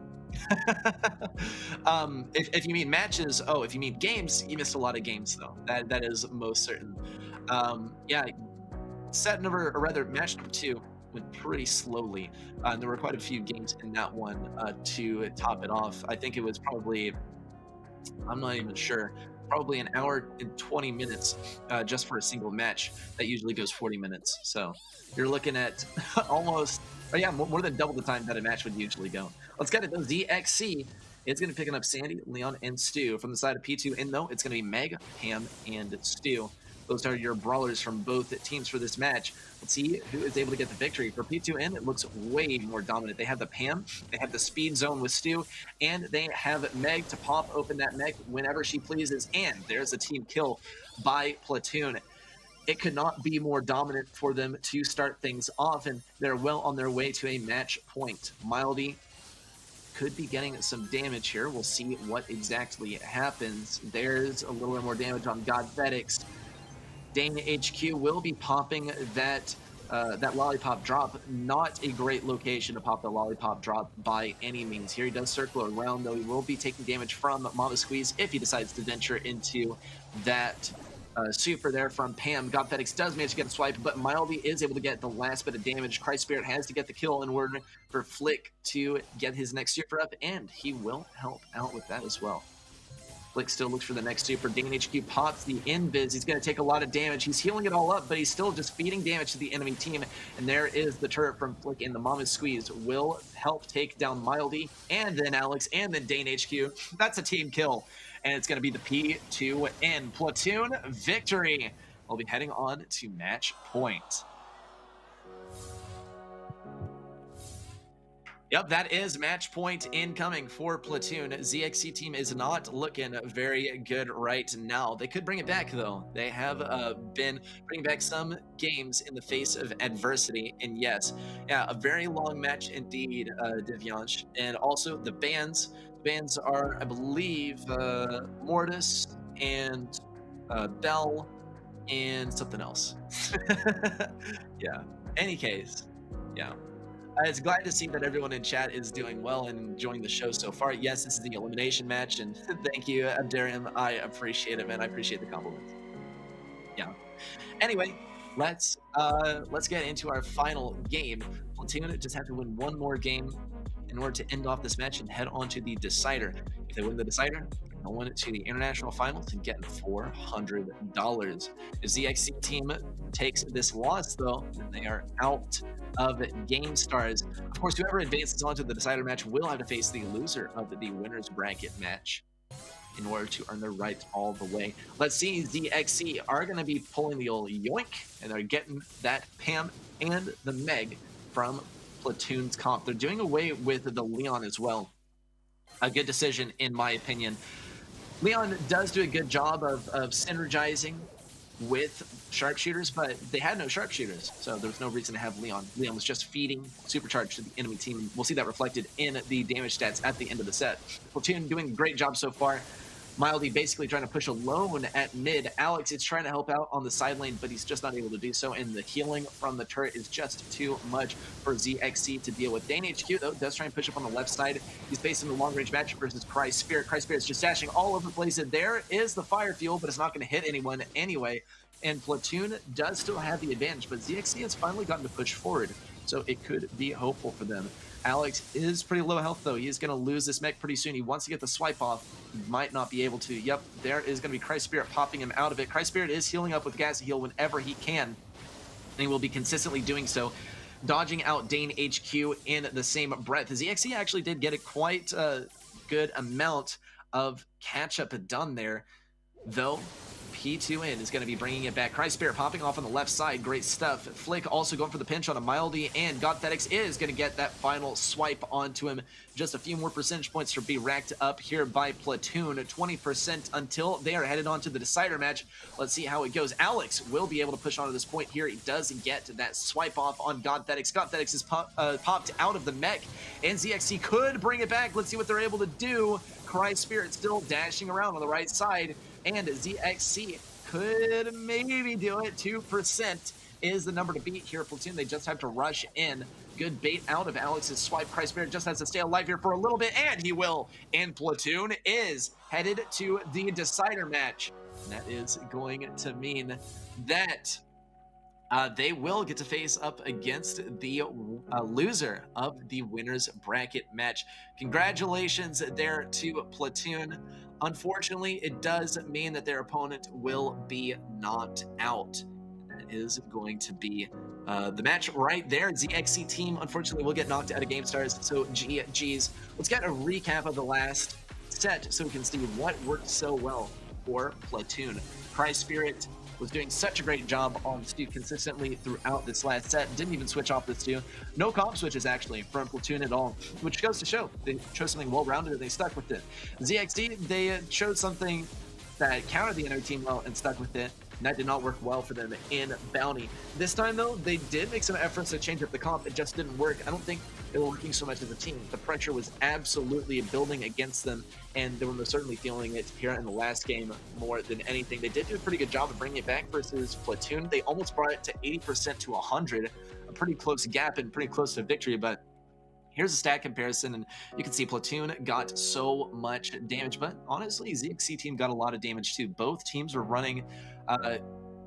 If you mean matches, if you mean games, you missed a lot of games, though. That is most certain. Yeah, match number 2 went pretty slowly. There were quite a few games in that one to top it off. I think it was probably, I'm not even sure, probably an hour and 20 minutes just for a single match. That usually goes 40 minutes. So you're looking at almost, oh yeah, more than double the time that a match would usually go. Let's get it though. ZXC is going to be picking up Sandy, Leon, and Stu. From the side of P2N though, it's going to be Meg, Pam, and Stu. Those are your brawlers from both teams for this match. Let's see who is able to get the victory. For P2N, it looks way more dominant. They have the Pam, they have the speed zone with Stu, and they have Meg to pop open that Meg whenever she pleases. And there's a team kill by Platoon. It could not be more dominant for them to start things off, and they're well on their way to a match point. Mildy could be getting some damage here. We'll see what exactly happens. There's a little bit more damage on Godfetics. Dane HQ will be popping that lollipop drop. Not a great location to pop the lollipop drop by any means. Here he does circle around, though he will be taking damage from Mama Squeeze if he decides to venture into that super there from Pam. Godfetics does manage to get a swipe, but Mildy is able to get the last bit of damage. Christ Spirit has to get the kill in order for Flick to get his next super up, and he will help out with that as well. Flick still looks for the next super. Dane HQ pops the invis. He's going to take a lot of damage. He's healing it all up, but he's still just feeding damage to the enemy team. And there is the turret from Flick, and the Mama Squeeze will help take down Mildy, and then Alex, and then Dane HQ. That's a team kill. And it's going to be the P2N Platoon victory. We'll be heading on to match point. Yep, that is match point incoming for Platoon. ZXC team is not looking very good right now. They could bring it back, though. They have been bringing back some games in the face of adversity. And yes, yeah, a very long match indeed, Divyansh. And also the bands. The bands are, I believe, Mortis and Bell and something else. Yeah, any case, yeah. It's glad to see that everyone in chat is doing well and enjoying the show so far. Yes, this is the elimination match, and thank you, Abdarium. I appreciate it, man. I appreciate the compliments. Yeah. Anyway, let's get into our final game. Platoon just have to win one more game in order to end off this match and head on to the decider. If they win the decider, they'll win it to the international finals and get $400. If the ZXC team takes this loss, though, then they are out of GameStars. Of course, whoever advances on to the decider match will have to face the loser of the winner's bracket match in order to earn their rights all the way. Let's see, ZXC are going to be pulling the old yoink, and they're getting that Pam and the Meg from Platoon's comp. They're doing away with the Leon as well. A good decision, in my opinion. Leon does do a good job of synergizing with sharpshooters, but they had no sharpshooters, so there was no reason to have Leon. Leon was just feeding supercharge to the enemy team, and we'll see that reflected in the damage stats at the end of the set. Platoon doing a great job so far. Mildy basically trying to push alone at mid. Alex is trying to help out on the side lane, but he's just not able to do so, and the healing from the turret is just too much for ZXC to deal with. Dane HQ, though, does try and push up on the left side. He's facing the long-range match versus Christ Spirit. Christ Spirit's just dashing all over the place, and there is the fire fuel, but it's not going to hit anyone anyway. And Platoon does still have the advantage, but ZXC has finally gotten to push forward, so it could be hopeful for them. Alex is pretty low health, though. He's going to lose this mech pretty soon. He wants to get the swipe off. He might not be able to. Yep, there is going to be Christ Spirit popping him out of it. Christ Spirit is healing up with Gas Heal whenever he can, and he will be consistently doing so, dodging out Dane HQ in the same breath. ZXC actually did get a quite good amount of catch-up done there, though. P2N is going to be bringing it back. Christ Spirit popping off on the left side. Great stuff. Flick also going for the pinch on a Mildy, and Godfetics is going to get that final swipe onto him. Just a few more percentage points to be racked up here by Platoon. 20% until they are headed on to the decider match. Let's see how it goes. Alex will be able to push on to this point here. He does get that swipe off on Godfetics. Godfetics is popped out of the mech, and ZXC could bring it back. Let's see what they're able to do. Christ Spirit still dashing around on the right side, and ZXC could maybe do it. 2% is the number to beat here. Platoon, they just have to rush in. Good bait out of Alex's swipe. Christ Spirit just has to stay alive here for a little bit, and he will. And Platoon is headed to the decider match. And that is going to mean that they will get to face up against the loser of the winner's bracket match. Congratulations there to Platoon. Unfortunately, it does mean that their opponent will be knocked out. That is going to be the match right there. ZXC team, unfortunately, will get knocked out of GameStars, so GG's. Let's get a recap of the last set so we can see what worked so well for Platoon. Cry Spirit was doing such a great job on Stu consistently throughout this last set. Didn't even switch off the Stu. No comp switches actually from Platoon at all, which goes to show they chose something well-rounded and they stuck with it. ZXD, they showed something that countered the enemy team well and stuck with it. And that did not work well for them in Bounty. This time though, they did make some efforts to change up the comp. It just didn't work. I don't think they were working so much as a team. The pressure was absolutely building against them, and they were most certainly feeling it here in the last game more than anything. They did do a pretty good job of bringing it back versus Platoon. They almost brought it to 80% to 100, a pretty close gap and pretty close to victory, but here's a stat comparison, and you can see Platoon got so much damage, but honestly, ZXC team got a lot of damage too. Both teams were running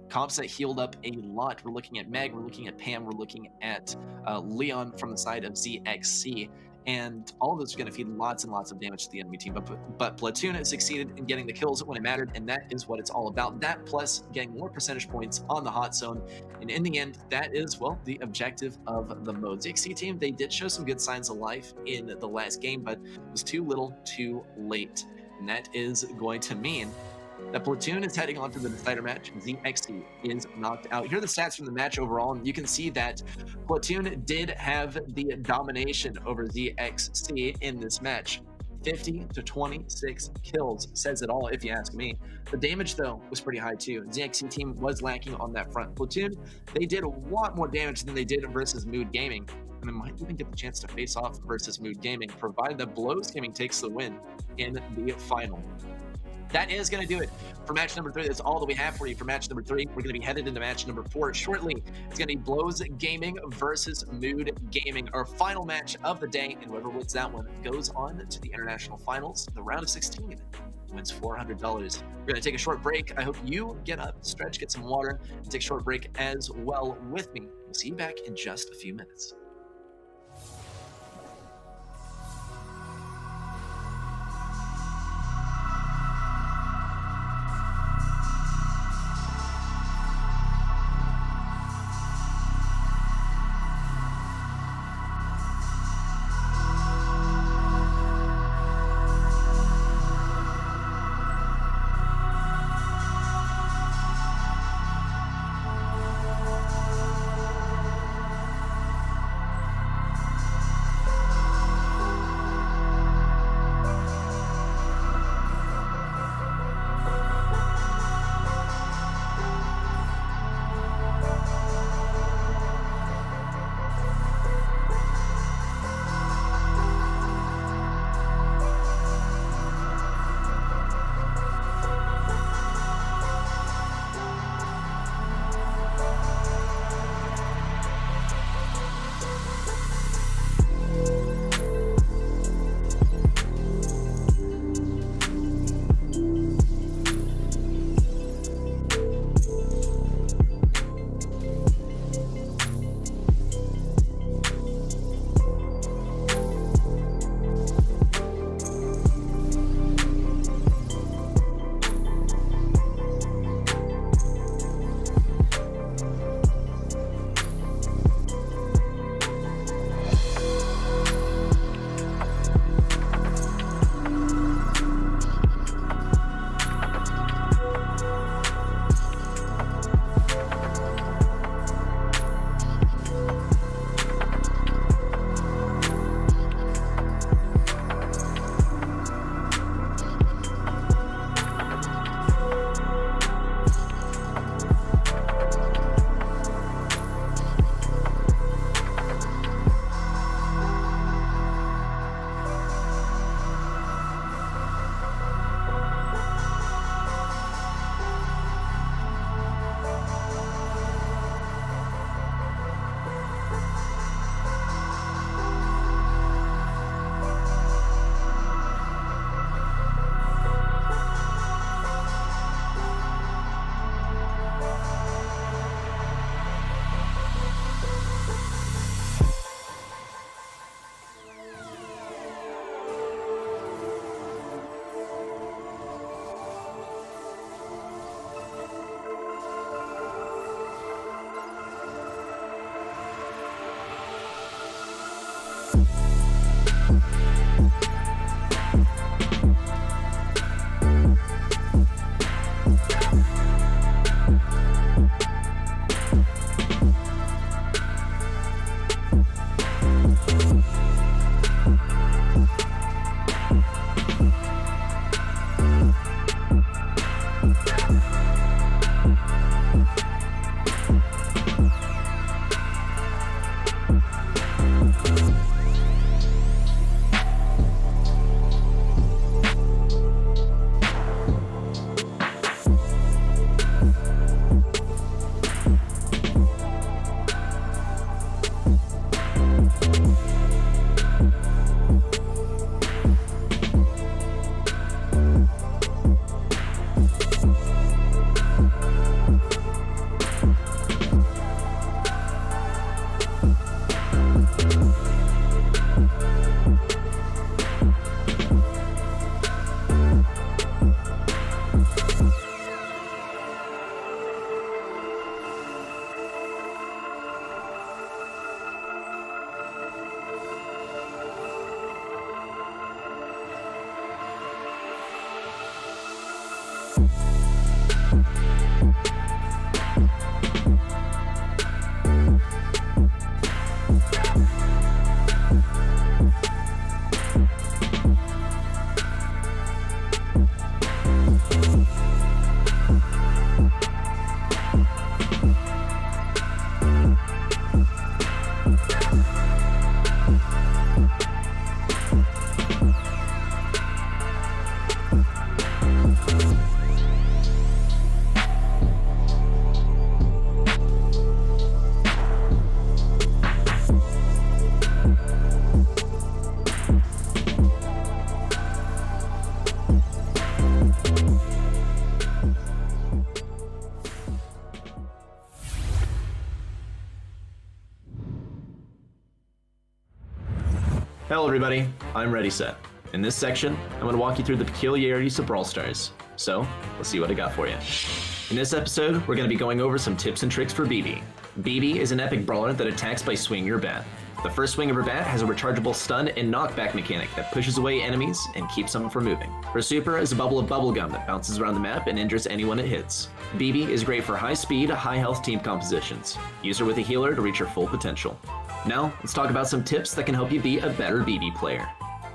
comps that healed up a lot. We're looking at Meg, we're looking at Pam, we're looking at Leon from the side of ZXC, and all of those are going to feed lots and lots of damage to the enemy team. But Platoon has succeeded in getting the kills when it mattered, and that is what it's all about. That plus getting more percentage points on the hot zone, and in the end, that is, well, the objective of the mode. ZXC team, they did show some good signs of life in the last game, but it was too little too late, and that is going to mean that Platoon is heading on to the decider match. ZXC is knocked out. Here are the stats from the match overall, and you can see that Platoon did have the domination over ZXC in this match. 50 to 26 kills says it all if you ask me. The damage though was pretty high too. ZXC team was lacking on that front. Platoon, they did a lot more damage than they did versus Mood Gaming, and they might even get the chance to face off versus Mood Gaming, provided that Blows Gaming takes the win in the final. That is going to do it for match number 3. That's all that we have for you for match number 3. We're going to be headed into match number 4 shortly. It's going to be Blows Gaming versus Mood Gaming, our final match of the day, and whoever wins that one goes on to the international finals, the round of 16. Wins $400. We're going to take a short break. I hope you get up, stretch, get some water, and take a short break as well with me. We'll see you back in just a few minutes. Hello everybody, I'm Ready Set. In this section, I'm going to walk you through the peculiarities of Brawl Stars. So, let's see what I got for you. In this episode, we're going to be going over some tips and tricks for BB. BB is an epic brawler that attacks by swinging her bat. The first swing of her bat has a rechargeable stun and knockback mechanic that pushes away enemies and keeps them from moving. Her super is a bubble of bubblegum that bounces around the map and injures anyone it hits. BB is great for high speed, high health team compositions. Use her with a healer to reach her full potential. Now, let's talk about some tips that can help you be a better BB player.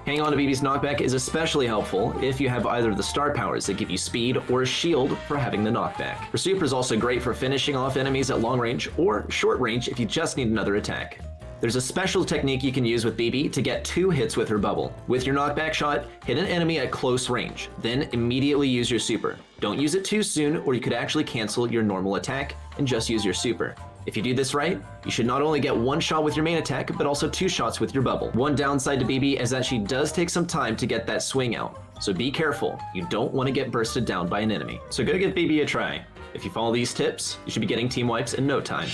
Hanging on to BB's knockback is especially helpful if you have either the star powers that give you speed or a shield for having the knockback. Her super is also great for finishing off enemies at long range or short range if you just need another attack. There's a special technique you can use with BB to get 2 hits with her bubble. With your knockback shot, hit an enemy at close range, then immediately use your super. Don't use it too soon or you could actually cancel your normal attack and just use your super. If you do this right, you should not only get 1 shot with your main attack, but also 2 shots with your bubble. One downside to BB is that she does take some time to get that swing out, so be careful. You don't want to get bursted down by an enemy. So go give BB a try. If you follow these tips, you should be getting team wipes in no time.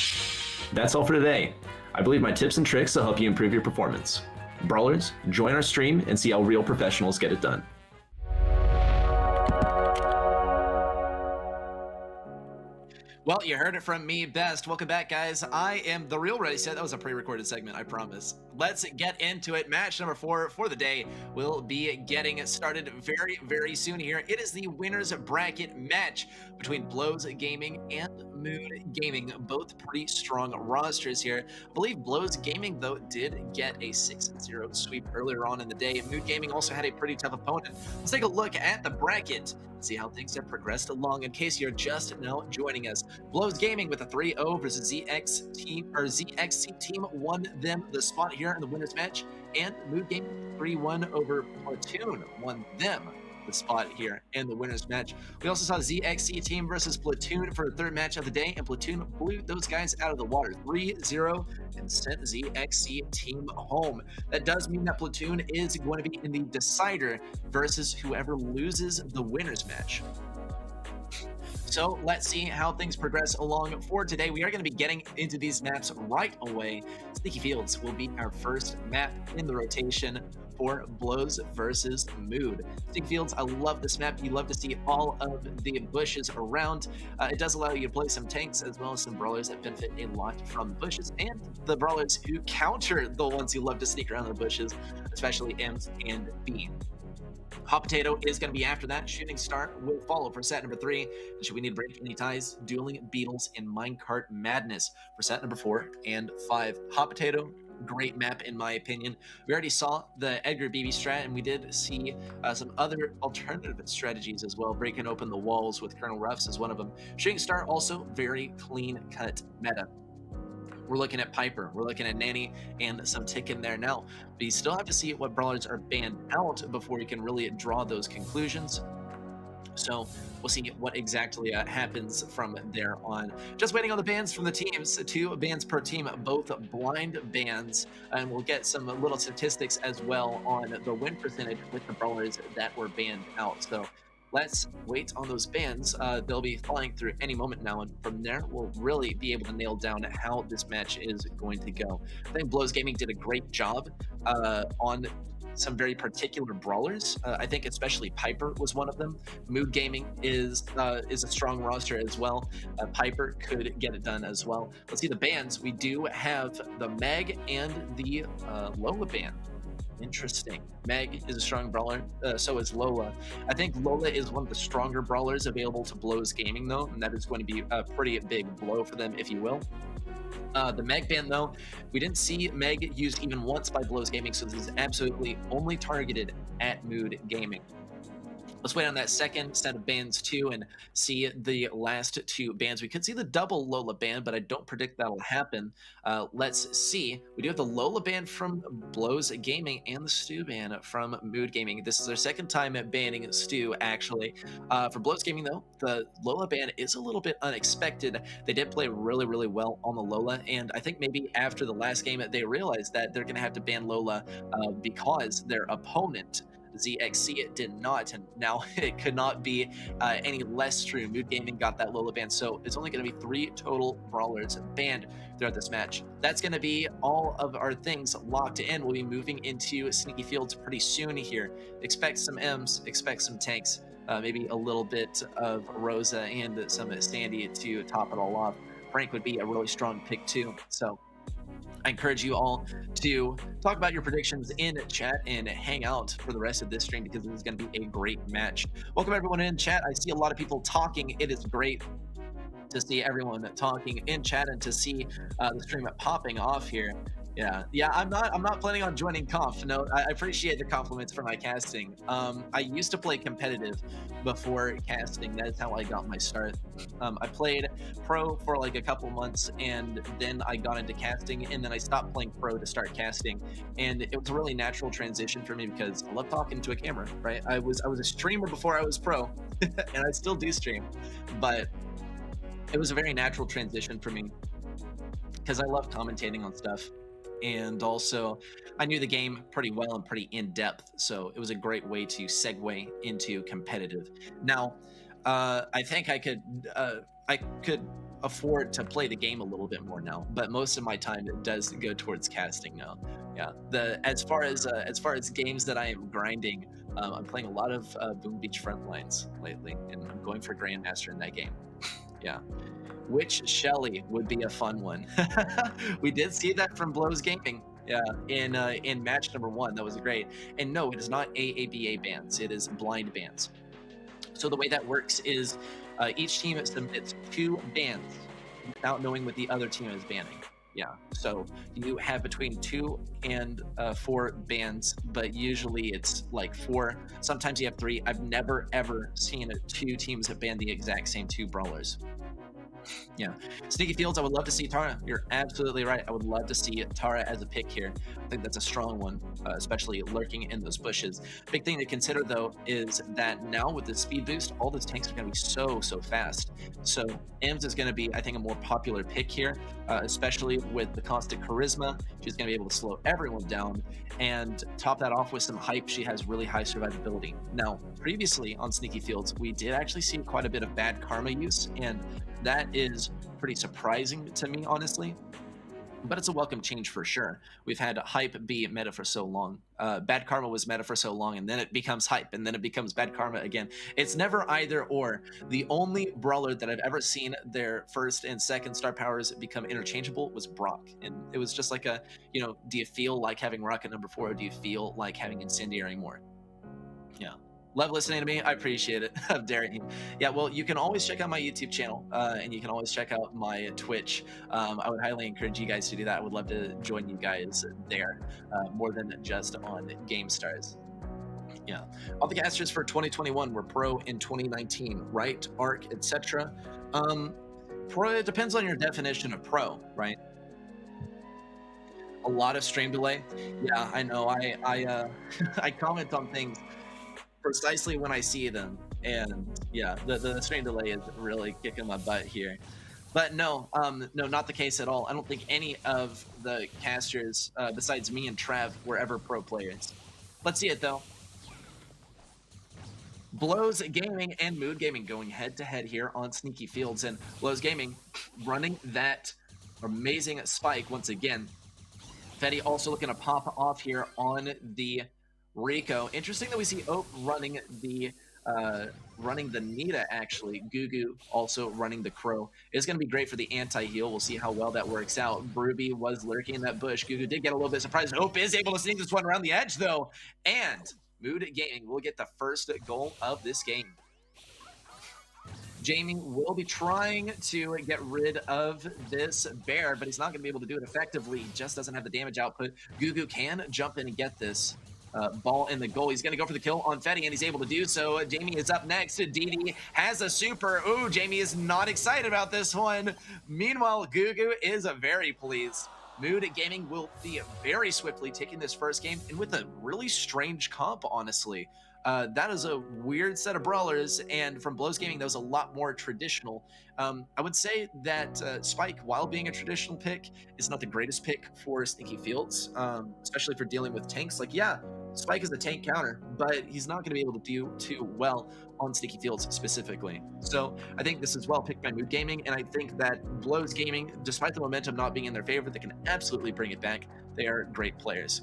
That's all for today. I believe my tips and tricks will help you improve your performance. Brawlers, join our stream and see how real professionals get it done. Well, you heard it from me best. Welcome back, guys. I am the real Ready Set. That was a pre-recorded segment, I promise. Let's get into it. Match number 4 for the day will be getting started very, very soon here. It is the winner's bracket match between Blows Gaming and Mood Gaming. Both pretty strong rosters here. I believe Blows Gaming, though, did get a 6-0 sweep earlier on in the day. Mood Gaming also had a pretty tough opponent. Let's take a look at the bracket and see how things have progressed along. In case you're just now joining us, Blows Gaming with a 3-0 versus ZXC team won them the spot here in the winners match, and Mood Gaming 3-1 over Platoon won them the spot here in the winners match. We also saw ZXC team versus Platoon for the 3rd match of the day, and Platoon blew those guys out of the water 3-0 and sent ZXC team home. That does mean that Platoon is going to be in the decider versus whoever loses the winners match. So let's see how things progress along for today. We are going to be getting into these maps right away. Sneaky Fields will be our first map in the rotation for Blows versus Mood. Sneaky Fields, I love this map. You love to see all of the bushes around. It does allow you to play some tanks as well as some brawlers that benefit a lot from bushes, and the brawlers who counter the ones who love to sneak around the bushes, especially M's and B. Hot Potato is going to be after that. Shooting Star will follow for set number 3. And should we need to break any ties, Dueling Beetles and Minecart Madness for set number 4 and 5. Hot Potato, great map in my opinion. We already saw the Edgar BB strat, and we did see some other alternative strategies as well. Breaking open the walls with Colonel Ruffs is one of them. Shooting Star also very clean cut meta. We're looking at Piper, we're looking at Nanny, and some tick in there now. But you still have to see what brawlers are banned out before you can really draw those conclusions. So we'll see what exactly happens from there on. Just waiting on the bans from the teams. 2 bans per team, both blind bans. And we'll get some little statistics as well on the win percentage with the brawlers that were banned out. So let's wait on those bans. They'll be flying through any moment now, and from there we'll really be able to nail down how this match is going to go. I think Blows Gaming did a great job on some very particular brawlers. I think especially Piper was one of them. Mood Gaming is a strong roster as well. Piper could get it done as well. Let's see the bans. We do have the Meg and the Lola ban. Interesting. Meg is a strong brawler, so is Lola. I think Lola is one of the stronger brawlers available to Blows Gaming, though, and that is going to be a pretty big blow for them, if you will. The Meg ban, though, we didn't see Meg used even once by Blows Gaming, so this is absolutely only targeted at Mood Gaming. Let's wait on that second set of bans too and see the last 2 bans. We could see the double Lola ban, but I don't predict that'll happen. Let's see. We do have the Lola ban from Blows Gaming and the Stu ban from Mood Gaming. This is their 2nd time at banning Stu, actually. For Blows Gaming, though, the Lola ban is a little bit unexpected. They did play really, really well on the Lola, and I think maybe after the last game, they realized that they're going to have to ban Lola because their opponent ZXC did not, and now it could not be any less true. Mood Gaming got that Lola ban, so it's only going to be 3 total brawlers banned throughout this match. That's going to be all of our things locked in. We'll be moving into Sneaky Fields pretty soon here. Expect some M's, expect some tanks, maybe a little bit of Rosa and some Sandy to top it all off. Frank would be a really strong pick too. So I encourage you all to talk about your predictions in chat and hang out for the rest of this stream because this is going to be a great match. Welcome everyone in chat. I see a lot of people talking. It is great to see everyone talking in chat and to see the stream popping off here. Yeah, I'm not planning on joining conf. No, I appreciate the compliments for my casting. I used to play competitive before casting. That is how I got my start. I played pro for like a couple months, and then I got into casting, and then I stopped playing pro to start casting. And it was a really natural transition for me because I love talking to a camera, right? I was a streamer before I was pro, and I still do stream, but it was a very natural transition for me because I love commentating on stuff. And also, I knew the game pretty well and pretty in depth, so it was a great way to segue into competitive. Now, I think I could afford to play the game a little bit more now, but most of my time it does go towards casting now. Yeah, as far as games that I am grinding, I'm playing a lot of Boom Beach Frontlines lately, and I'm going for Grandmaster in that game. Yeah. Which Shelly would be a fun one. We did see that from Blows Gaming, yeah, in match number 1. That was great. And no, it is not AABA bans. It is blind bans. So the way that works is each team submits 2 bans without knowing what the other team is banning. Yeah, so you have between 2 and 4 bans, but usually it's like 4. Sometimes you have 3. I've never ever seen 2 teams that ban the exact same 2 brawlers. Yeah, Sneaky Fields, I would love to see Tara. You're absolutely right. I would love to see Tara as a pick here. I think that's a strong one, especially lurking in those bushes. Big thing to consider though is that now with the speed boost, all those tanks are going to be so fast. So Ems is going to be, I think, a more popular pick here, especially with the constant charisma. She's going to be able to slow everyone down and top that off with some hype. She has really high survivability. Now, previously on Sneaky Fields, we did actually see quite a bit of bad karma use, and that is pretty surprising to me, honestly, but it's a welcome change for sure. We've had hype be meta for so long. Bad karma was meta for so long, and then it becomes hype, and then it becomes bad karma again. It's never either or. The only brawler that I've ever seen their first and second star powers become interchangeable was Brock, and it was just like a, you know, do you feel like having Rocket number 4, or do you feel like having Incendiary more? Yeah. Love listening to me. I appreciate it. I'm daring you. Yeah, well, you can always check out my YouTube channel, and you can always check out my Twitch. I would highly encourage you guys to do that. I would love to join you guys there, more than just on GameStars. Yeah. All the casters for 2021 were pro in 2019, right? Arc, etc. Pro, it depends on your definition of pro, right? A lot of stream delay. Yeah, I know. I comment on things precisely when I see them, and yeah, the stream delay is really kicking my butt here. But no, not the case at all. I don't think any of the casters besides me and Trav were ever pro players. Let's see it though. Blows Gaming and Mood Gaming going head to head here on Sneaky Fields, and Blows Gaming running that amazing spike once again. Fetty also looking to pop off here on the Rico. Interesting that we see Oak running the Nita, actually. Gugu also running the Crow. It's going to be great for the anti-heal. We'll see how well that works out. Bruby was lurking in that bush. Gugu did get a little bit surprised. Oak is able to sneak this one around the edge, though. And Mood Gaming will get the first goal of this game. Jamie will be trying to get rid of this bear, but he's not going to be able to do it effectively. He just doesn't have the damage output. Gugu can jump in and get this ball in the goal. He's going to go for the kill on Fetty, and he's able to do so. Jamie is up next. DD has a super. Ooh, Jamie is not excited about this one. Meanwhile, Gugu is very pleased. Mood Gaming will be very swiftly taking this first game, and with a really strange comp, honestly. That is a weird set of brawlers, and from Blows Gaming, that was a lot more traditional. I would say that Spike, while being a traditional pick, is not the greatest pick for Sneaky Fields, especially for dealing with tanks. Like, yeah, Spike is a tank counter, but he's not going to be able to do too well on sticky fields specifically. So I think this is well picked by Mood Gaming, and I think that Blows Gaming, despite the momentum not being in their favor, they can absolutely bring it back. They are great players.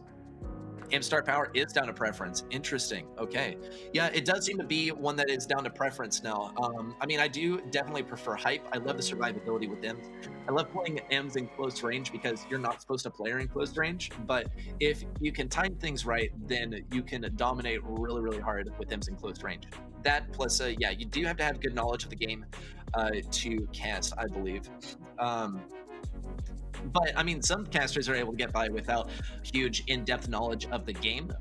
Star Power is down to preference. Interesting. Okay. Yeah, it does seem to be one that is down to preference now. I mean, I do definitely prefer Hype. I love the survivability with them. I love playing M's in close range because you're not supposed to play her in close range. But if you can time things right, then you can dominate really, really hard with M's in close range. That plus, yeah, you do have to have good knowledge of the game to cast, I believe. But I mean, some casters are able to get by without huge in-depth knowledge of the game,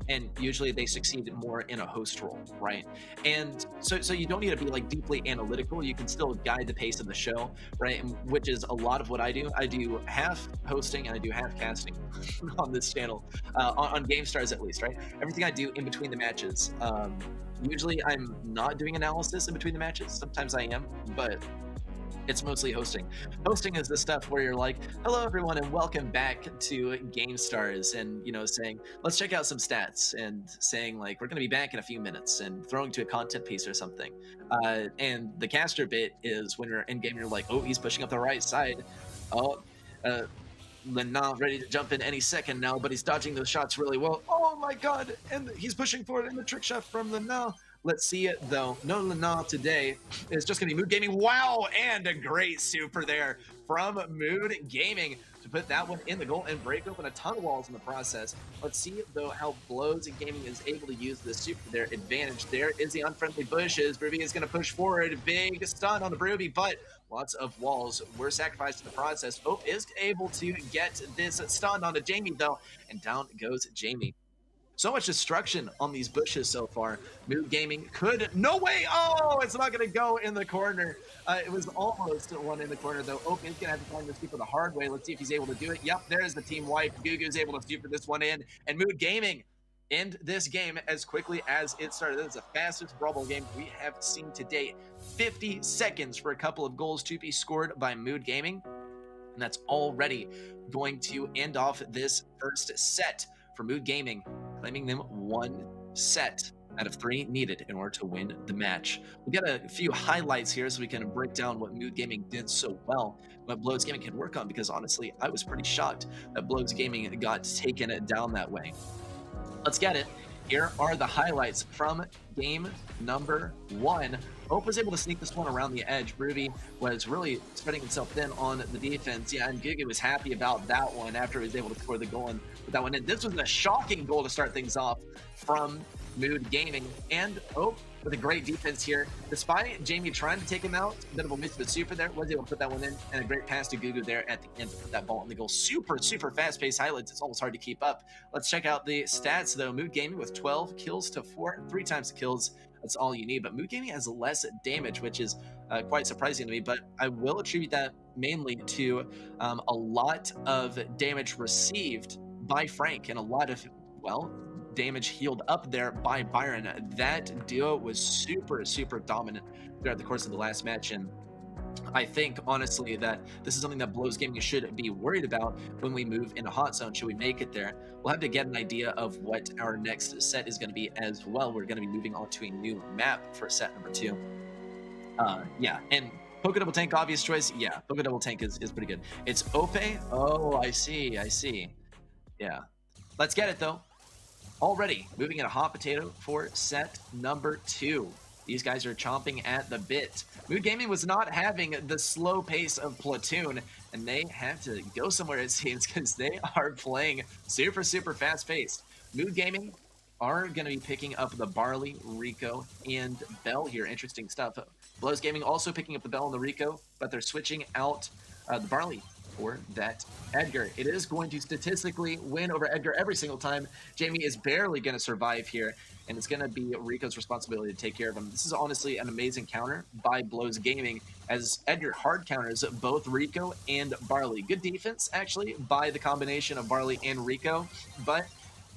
and usually they succeed more in a host role, right? And so you don't need to be like deeply analytical. You can still guide the pace of the show, right? And which is a lot of what I do. I do half hosting and I do half casting on this channel, on GameStars at least, right? Everything I do in between the matches. Usually I'm not doing analysis in between the matches. Sometimes I am, but it's mostly hosting. Hosting is the stuff where you're like, hello everyone and welcome back to GameStars, and saying, let's check out some stats, and saying like, we're gonna be back in a few minutes, and throwing to a content piece or something. And the caster bit is when you're in game, you're like, oh, he's pushing up the right side. Oh, Lena ready to jump in any second now, but he's dodging those shots really well. Oh my god, and he's pushing forward in the trick shot from Lena. Let's see it though. No Lena today. It's just gonna be Mood Gaming. Wow, and a great super there from Mood Gaming to put that one in the goal and break open a ton of walls in the process. Let's see though how Blows Gaming is able to use the super to their advantage. There is the unfriendly bushes. Bruvy is gonna push forward. Big stun on the Bruvy, but lots of walls were sacrificed in the process. Hope is able to get this stun onto Jamie though, and down goes Jamie. So much destruction on these bushes so far. Mood Gaming could, no way, oh, it's not gonna go in the corner. It was almost one in the corner though. Oak is gonna have to find this super the hard way. Let's see if he's able to do it. Yep, there's the team wipe. Gugu's able to super this one in, and Mood Gaming end this game as quickly as it started. This is the fastest Brawl Ball game we have seen to date. 50 seconds for a couple of goals to be scored by Mood Gaming, and that's already going to end off this first set for Mood Gaming, claiming them 1 set out of 3 needed in order to win the match. We got a few highlights here so we can break down what Mood Gaming did so well, what Blows Gaming can work on, because honestly, I was pretty shocked that Blows Gaming got taken down that way. Let's get it. Here are the highlights from game number 1. Hope was able to sneak this one around the edge. Bruvy was really spreading himself thin on the defense. Yeah, and Gugu was happy about that one after he was able to score the goal and put that one in. This was a shocking goal to start things off from Mood Gaming. And Hope with a great defense here. Despite Jamie trying to take him out, a bit of a miss with super there, was able to put that one in, and a great pass to Gugu there at the end to put that ball in the goal. Super, super fast-paced highlights. It's almost hard to keep up. Let's check out the stats, though. Mood Gaming with 12 kills to 4, 3 times the kills. That's all you need, but Mood Gaming has less damage, which is quite surprising to me, but I will attribute that mainly to a lot of damage received by Frank and a lot of, well, damage healed up there by Byron. That duo was super, super dominant throughout the course of the last match, and I think, honestly, that this is something that Blows Gaming should be worried about when we move into Hot Zone. Should we make it there? We'll have to get an idea of what our next set is going to be as well. We're going to be moving on to a new map for set number 2. Yeah, and Poké Double Tank, obvious choice. Yeah, Poké Double Tank is pretty good. It's Ope. Oh, I see. Yeah. Let's get it, though. Already moving into Hot Potato for set number 2. These guys are chomping at the bit. Mood Gaming was not having the slow pace of Platoon, and they had to go somewhere, it seems, because they are playing super, super fast-paced. Mood Gaming are going to be picking up the Barley, Rico, and Bell here. Interesting stuff. Blows Gaming also picking up the Bell and the Rico, but they're switching out the Barley for that Edgar. It is going to statistically win over Edgar every single time. Jamie is barely going to survive here, and it's going to be Rico's responsibility to take care of him. This is honestly an amazing counter by Blows Gaming, as Edgar hard counters both Rico and Barley. Good defense, actually, by the combination of Barley and Rico, but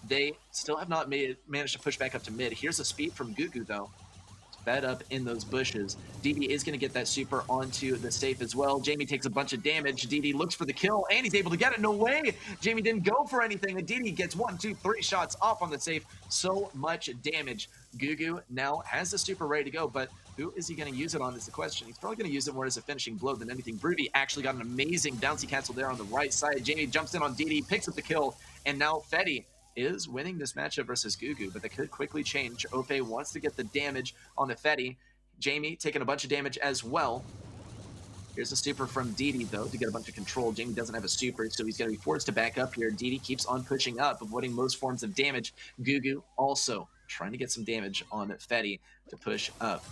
they still have not managed to push back up to mid. Here's the speed from Gugu, though. fed up in those bushes. DD is going to get that super onto the safe as well. Jamie takes a bunch of damage. DD looks for the kill, and he's able to get it. No way! Jamie didn't go for anything, and DD gets 1, 2, 3 shots off on the safe. So much damage. Gugu now has the super ready to go, but who is he going to use it on is the question. He's probably going to use it more as a finishing blow than anything. Broody actually got an amazing bouncy cancel there on the right side. Jamie jumps in on DD, picks up the kill, and now Fetty is winning this matchup versus Gugu, but that could quickly change. Ope wants to get the damage on the Fetty. Jamie taking a bunch of damage as well. Here's a super from DD, though, to get a bunch of control. Jamie doesn't have a super, so he's going to be forced to back up here. DD keeps on pushing up, avoiding most forms of damage. Gugu also trying to get some damage on Fetty to push up.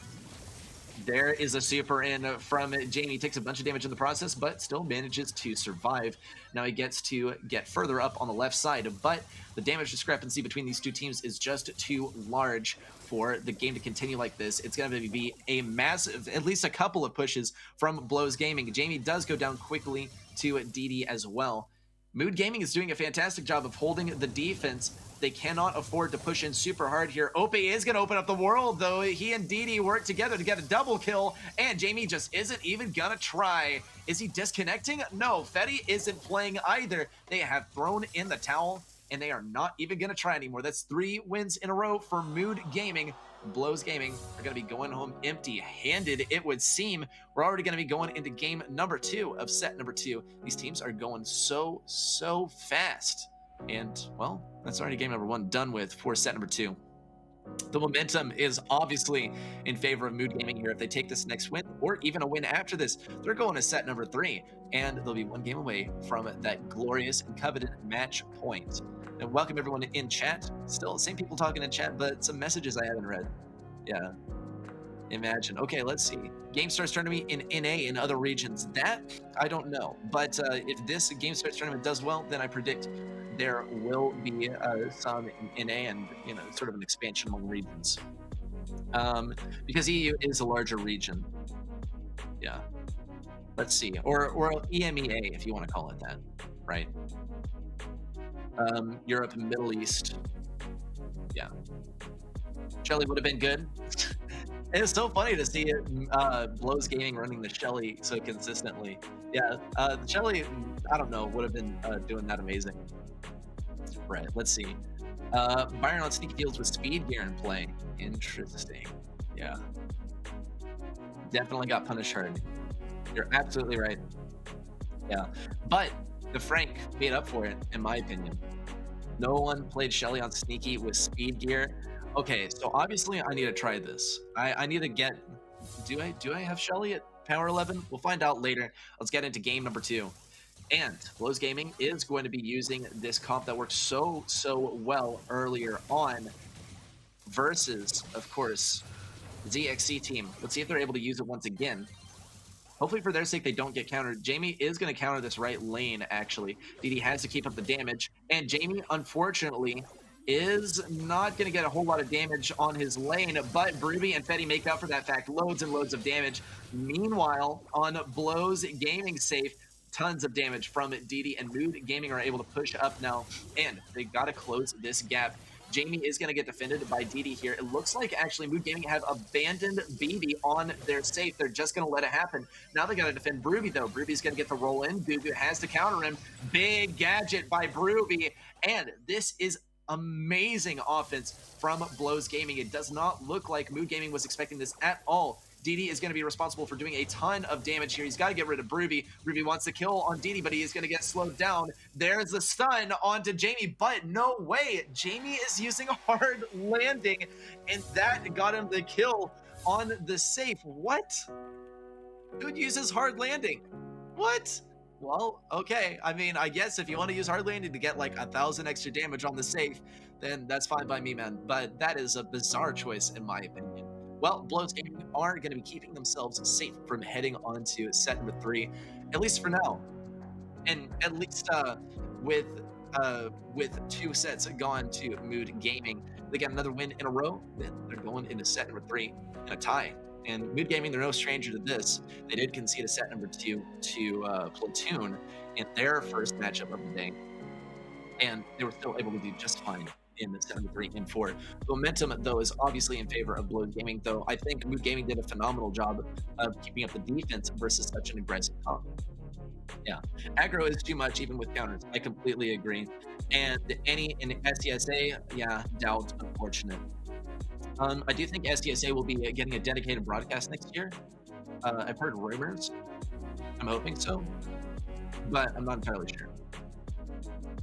There is a super in from Jamie. Takes a bunch of damage in the process, but still manages to survive. Now he gets to get further up on the left side, but the damage discrepancy between these two teams is just too large for the game to continue like this. It's going to be a massive, at least a couple of pushes from Blows Gaming. Jamie does go down quickly to DD as well. Mood Gaming is doing a fantastic job of holding the defense. They cannot afford to push in super hard here. Ope is going to open up the world, though. He and DD work together to get a double kill, and Jamie just isn't even going to try. Is he disconnecting? No, Fetty isn't playing either. They have thrown in the towel, and they are not even going to try anymore. That's 3 wins in a row for Mood Gaming. Blows Gaming are going to be going home empty-handed, it would seem. We're already going to be going into game number 2 of set number 2. These teams are going so fast. And, well, that's already game number 1 done with for set number 2. The momentum is obviously in favor of Mood Gaming here. If they take this next win, or even a win after this, they're going to set number 3, and they'll be 1 game away from that glorious and coveted match point. And welcome everyone in chat. Still the same people talking in chat, but some messages I haven't read. Yeah. Imagine. Okay, let's see. GameStars tournament in NA in other regions. That, I don't know. But if this GameStars tournament does well, then I predict there will be some in NA and, you know, sort of an expansion among regions. Because EU is a larger region. Yeah. Let's see. Or EMEA, if you want to call it that. Right. Europe and Middle East. Yeah. Shelly would have been good. It's so funny to see it, Blows Gaming running the Shelly so consistently. Yeah, the Shelly, I don't know, would have been doing that amazing. Right, let's see. Byron on Sneaky Deals with speed gear in play. Interesting. Yeah. Definitely got punished hard. You're absolutely right. Yeah. But the Frank made up for it, in my opinion. No one played Shelly on Sneaky with speed gear. Okay, so obviously I need to try this. I need to get... Do I have Shelly at Power 11? We'll find out later. Let's get into game number 2. And Blows Gaming is going to be using this comp that worked so well earlier on versus, of course, the ZXC team. Let's see if they're able to use it once again. Hopefully for their sake they don't get countered. Jamie is going to counter this right lane, actually. DD has to keep up the damage. And Jamie, unfortunately, is not going to get a whole lot of damage on his lane, but Broody and Fetty make up for that fact. Loads and loads of damage. Meanwhile, on Blows Gaming safe, tons of damage from DD, and Mood Gaming are able to push up now, and they got to close this gap. Jamie is going to get defended by DD here. It looks like actually Mood Gaming have abandoned BB on their safe. They're just going to let it happen. Now they got to defend Broody, though. Broody's going to get the roll in. Gugu has to counter him. Big gadget by Broody, and this is amazing offense from Blows Gaming. It does not look like Mood Gaming was expecting this at all. DD is going to be responsible for doing a ton of damage here. He's got to get rid of Broody. Broody wants to kill on DD, but he is going to get slowed down. There's the stun onto Jamie, but no way. Jamie is using a hard landing, and that got him the kill on the safe. What? Who uses hard landing? What? Well, okay. I mean, I guess if you want to use hard landing to get like 1,000 extra damage on the safe, then that's fine by me, man. But that is a bizarre choice in my opinion. Well, Blows Gaming are going to be keeping themselves safe from heading on to set number 3, at least for now. And at least with 2 sets gone to Mood Gaming, they got another win in a row. Then they're going into set number 3 in a tie. And Mood Gaming, they're no stranger to this. They did concede a set number 2 to Platoon in their first matchup of the day, and they were still able to do just fine in the 7-3 and 4. Momentum, though, is obviously in favor of Blows Gaming, though I think Mood Gaming did a phenomenal job of keeping up the defense versus such an aggressive comp. Yeah, aggro is too much even with counters. I completely agree. And any in SCSA, yeah, doubt, unfortunate. I do think SCSA will be getting a dedicated broadcast next year. I've heard rumors. I'm hoping so, but I'm not entirely sure.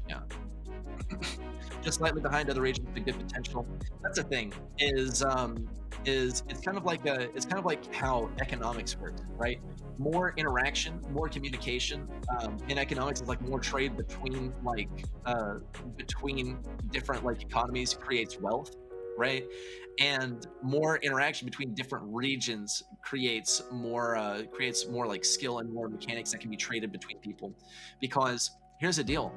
Yeah. Just slightly behind other regions with good potential. That's the thing. Is it's kind of like how economics work, right? More interaction, more communication. In economics, it's like more trade between different like economies creates wealth, right? And more interaction between different regions creates more like skill and more mechanics that can be traded between people. Because here's the deal: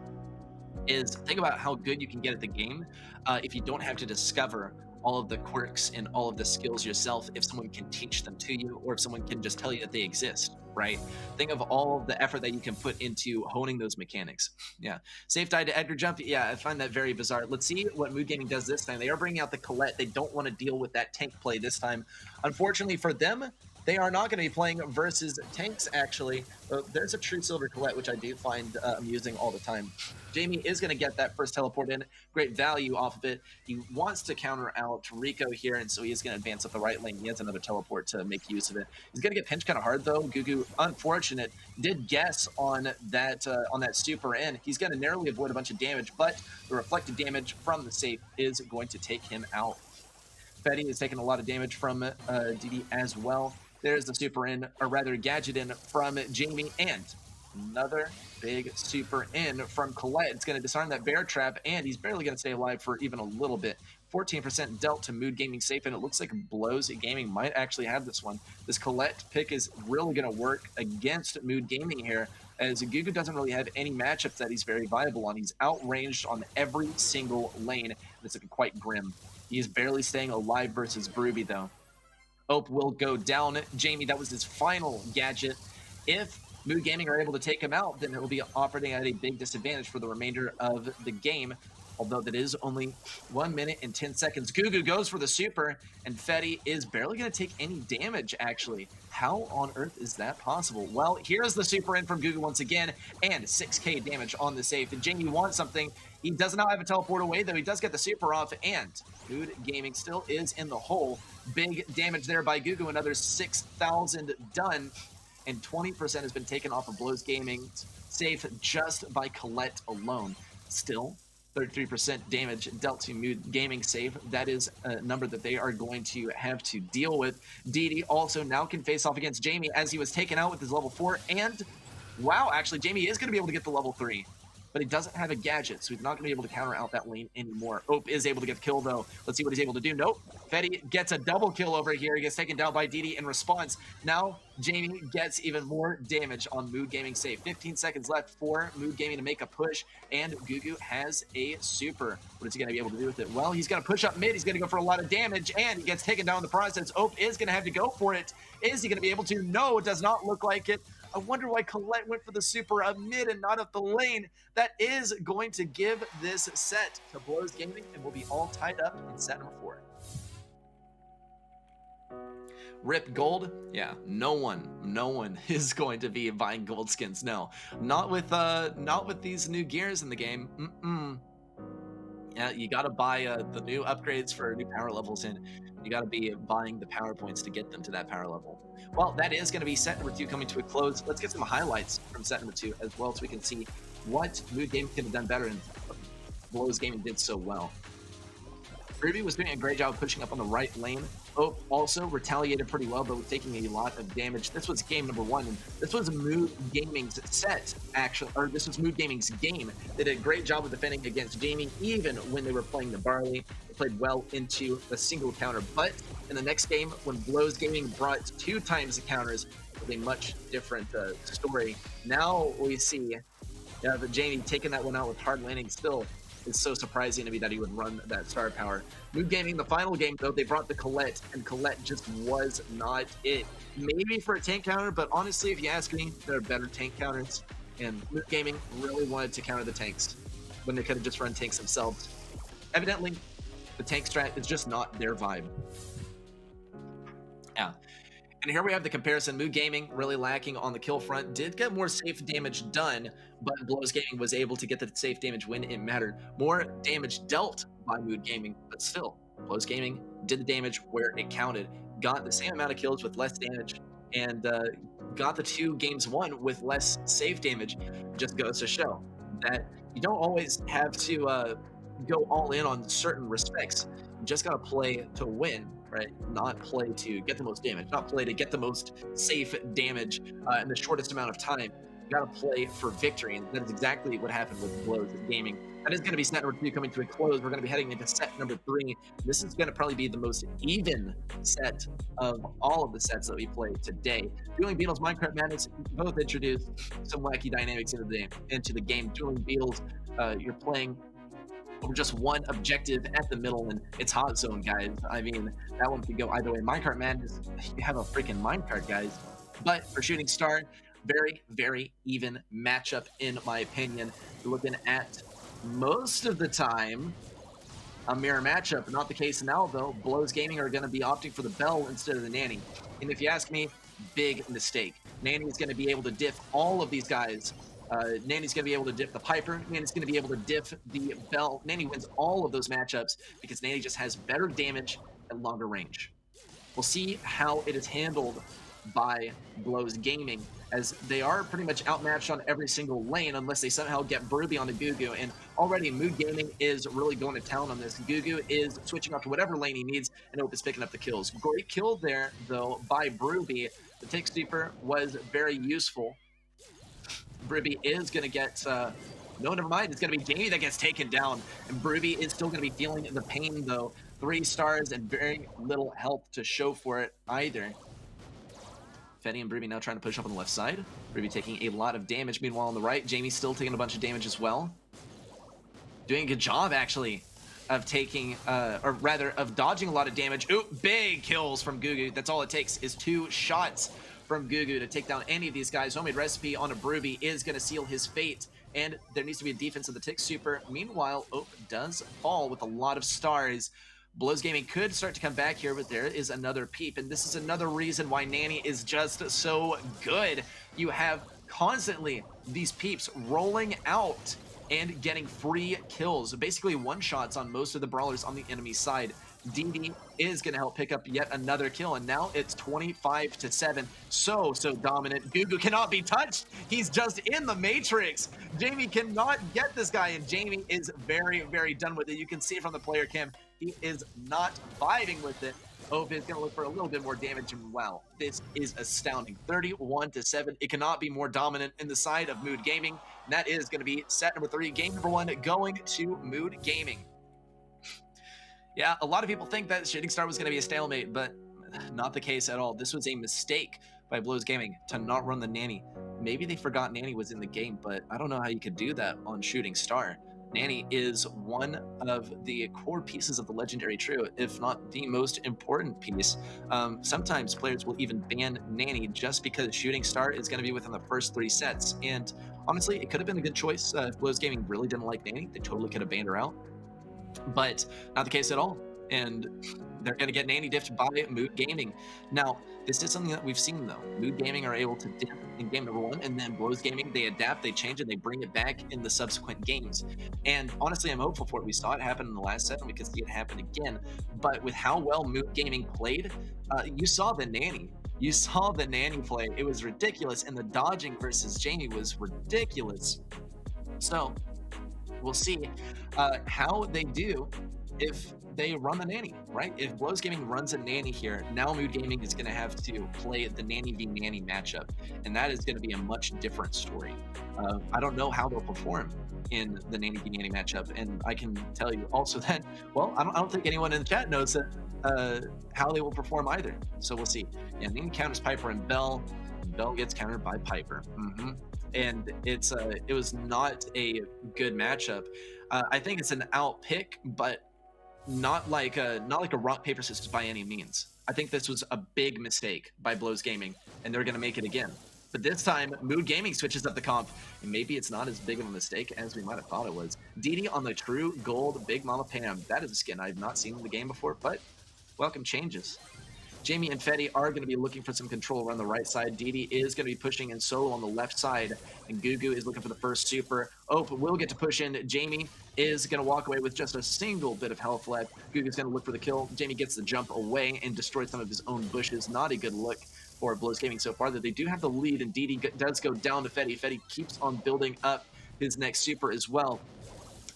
is think about how good you can get at the game if you don't have to discover all of the quirks and all of the skills yourself, if someone can teach them to you, or if someone can just tell you that they exist, right? Think of all of the effort that you can put into honing those mechanics. Yeah. Safe died to Edgar Jump. Yeah, I find that very bizarre. Let's see what Mood Gaming does this time. They are bringing out the Colette. They don't want to deal with that tank play this time. Unfortunately for them, they are not going to be playing versus tanks, actually. There's a true silver Colette, which I do find amusing all the time. Jamie is going to get that first teleport in. Great value off of it. He wants to counter out Rico here, and so he is going to advance up the right lane. He has another teleport to make use of it. He's going to get pinched kind of hard, though. Gugu, unfortunate, did guess on that super in. He's going to narrowly avoid a bunch of damage, but the reflected damage from the safe is going to take him out. Fetty is taking a lot of damage from DD as well. There's the super in, or rather gadget in from Jamie, and another big super in from Colette. It's going to disarm that bear trap, and he's barely going to stay alive for even a little bit. 14% dealt to Mood Gaming safe, and it looks like Blows Gaming might actually have this one. This Colette pick is really going to work against Mood Gaming here, as Gugu doesn't really have any matchups that he's very viable on. He's outranged on every single lane, and it's looking quite grim. He's barely staying alive versus Brooby, though. Ope will go down. Jamie, that was his final gadget. If Mood Gaming are able to take him out, then it will be operating at a big disadvantage for the remainder of the game. Although that is only 1 minute and 10 seconds. Gugu goes for the super, and Fetty is barely going to take any damage, actually. How on earth is that possible? Well, here's the super in from Gugu once again, and 6k damage on the safe. And Jamie wants something. He does not have a teleport away, though he does get the super off, and Mood Gaming still is in the hole. Big damage there by Gugu, another 6,000 done, and 20% has been taken off of Blows Gaming safe just by Colette alone. Still, 33% damage dealt to Mood Gaming safe. That is a number that they are going to have to deal with. DD also now can face off against Jamie as he was taken out with his level 4. And wow, actually, Jamie is going to be able to get the level 3. But he doesn't have a gadget, so he's not going to be able to counter out that lane anymore. Ope is able to get the kill, though. Let's see what he's able to do. Nope. Fetty gets a double kill over here. He gets taken down by DD in response. Now, Jamie gets even more damage on Mood Gaming safe. 15 seconds left for Mood Gaming to make a push, and Gugu has a super. What is he going to be able to do with it? Well, he's going to push up mid. He's going to go for a lot of damage, and he gets taken down in the process. Ope is going to have to go for it. Is he going to be able to? No, it does not look like it. I wonder why Colette went for the super up mid and not up the lane. That is going to give this set to Blows Gaming, and we'll be all tied up in set number 4. Rip gold? Yeah, no one is going to be buying gold skins. No, not with these new gears in the game. Yeah, you gotta buy the new upgrades for new power levels, and you gotta be buying the power points to get them to that power level. Well, that is gonna be set number 2 coming to a close. Let's get some highlights from set number 2 as well, so we can see what Mood Gaming could have done better and Blows Gaming did so well. Ruby was doing a great job pushing up on the right lane. Ope also retaliated pretty well, but was taking a lot of damage. This was game number 1, and this was Mood Gaming's set, actually, or this was Mood Gaming's game. They did a great job of defending against Jamie, even when they were playing the Barley. They played well into the single counter, but in the next game, when Blows Gaming brought 2 times the counters, it was a much different story. Now we see that Jamie taking that one out with hard landing still. It's so surprising to me that he would run that star power. Mood Gaming, the final game, though, they brought the Colette, and Colette just was not it. Maybe for a tank counter, but honestly, if you ask me, there are better tank counters, and Mood Gaming really wanted to counter the tanks when they could have just run tanks themselves. evidently, the tank strat is just not their vibe. Yeah. And here we have the comparison. Mood Gaming really lacking on the kill front, did get more safe damage done, but Blows Gaming was able to get the safe damage when it mattered. More damage dealt by Mood Gaming, but still, Blows Gaming did the damage where it counted, got the same amount of kills with less damage, and got the 2 games won with less safe damage. Just goes to show that you don't always have to go all in on certain respects. You just got to play to win, right? Not play to get the most damage, not play to get the most safe damage in the shortest amount of time. You got to play for victory, and that is exactly what happened with Blows Gaming. That is going to be set number 2 coming to a close. We're going to be heading into set number 3. This is going to probably be the most even set of all of the sets that we play today. Dueling Beetles, Minecraft Madness both introduced some wacky dynamics into the game. Dueling Beetles, you're playing over just one objective at the middle, and it's hot zone, guys. I mean, that one could go either way. Minecart Madness, you have a freaking minecart, guys. But for Shooting Star, very, very even matchup, in my opinion. You're looking at, most of the time, a mirror matchup. Not the case now, though. Blows Gaming are going to be opting for the Bell instead of the Nanny. And if you ask me, big mistake. Nanny is going to be able to diff all of these guys. Nanny's going to be able to diff the Piper. Nanny's going to be able to diff the Bell. Nanny wins all of those matchups because Nanny just has better damage at longer range. We'll see how it is handled by Blows Gaming, as they are pretty much outmatched on every single lane unless they somehow get Brooby on the Gugu. And already Mood Gaming is really going to town on this. Gugu is switching up to whatever lane he needs, and Ope is picking up the kills. Great kill there, though, by Brooby. The Tick Sweeper was very useful. Brooby is going to get... no, never mind. It's going to be Jamie that gets taken down. And Brooby is still going to be feeling the pain, though. 3 stars and very little health to show for it either. Fetty and Brooby now trying to push up on the left side. Brooby taking a lot of damage. Meanwhile, on the right, Jamie still taking a bunch of damage as well. Doing a good job, actually, of taking, or rather, of dodging a lot of damage. Ooh, big kills from Gugu. That's all it takes is 2 shots from Gugu to take down any of these guys. Homemade Recipe on a Brooby is going to seal his fate, and there needs to be a defense of the Tick Super. Meanwhile, Ope does fall with a lot of stars. Blows Gaming could start to come back here, but there is another peep, and this is another reason why Nanny is just so good. You have constantly these peeps rolling out and getting free kills, basically one-shots on most of the brawlers on the enemy side. DD is going to help pick up yet another kill, and now it's 25-7. So dominant. Gugu cannot be touched. He's just in the Matrix. Jamie cannot get this guy, and Jamie is very, very done with it. You can see it from the player cam. He is not vibing with it. Ope is going to look for a little bit more damage, and wow, this is astounding. 31-7. It cannot be more dominant in the side of Mood Gaming. And that is going to be set number 3, game number 1, going to Mood Gaming. Yeah, a lot of people think that Shooting Star was going to be a stalemate, but not the case at all. This was a mistake by Blows Gaming to not run the Nanny. Maybe they forgot Nanny was in the game, but I don't know how you could do that on Shooting Star. Nanny is one of the core pieces of the Legendary Trio, if not the most important piece. Sometimes players will even ban Nanny just because Shooting Star is going to be within the first 3 sets. And honestly, it could have been a good choice. If Blows Gaming really didn't like Nanny, they totally could have banned her out. But not the case at all. And they're going to get Nanny diffed by Mood Gaming. Now, this is something that we've seen, though. Mood Gaming are able to diff in game number 1, and then Blows Gaming, they adapt, they change it, they bring it back in the subsequent games. And honestly, I'm hopeful for it. We saw it happen in the last set, and we could see it happen again. But with how well Mood Gaming played, you saw the Nanny. You saw the Nanny play. It was ridiculous, and the dodging versus Jamie was ridiculous. So, we'll see how they do if they run the Nanny, right? If Blows Gaming runs a Nanny here, now Mood Gaming is going to have to play the Nanny v Nanny matchup, and that is going to be a much different story. I don't know how they'll perform in the Nanny v Nanny matchup, and I can tell you also that, well, I don't think anyone in the chat knows that how they will perform either. So we'll see. Yeah, Nanny counters Piper and Bell. Bell gets countered by Piper. And it was not a good matchup. I think it's an out pick, but not like a rock paper scissors by any means. I think this was a big mistake by Blows Gaming, and they're going to make it again. But this time, Mood Gaming switches up the comp, and maybe it's not as big of a mistake as we might have thought it was. Didi on the true gold Big Mama Pam. That is a skin I've not seen in the game before, but welcome changes. Jamie and Fetty are going to be looking for some control around the right side. Didi is going to be pushing in solo on the left side, and Gugu is looking for the first super. Ope will get to push in. Jamie is going to walk away with just a single bit of health left. Gugu's going to look for the kill. Jamie gets the jump away and destroys some of his own bushes. Not a good look for Blows Gaming so far, that they do have the lead, and Didi does go down to Fetty. Fetty keeps on building up his next super as well,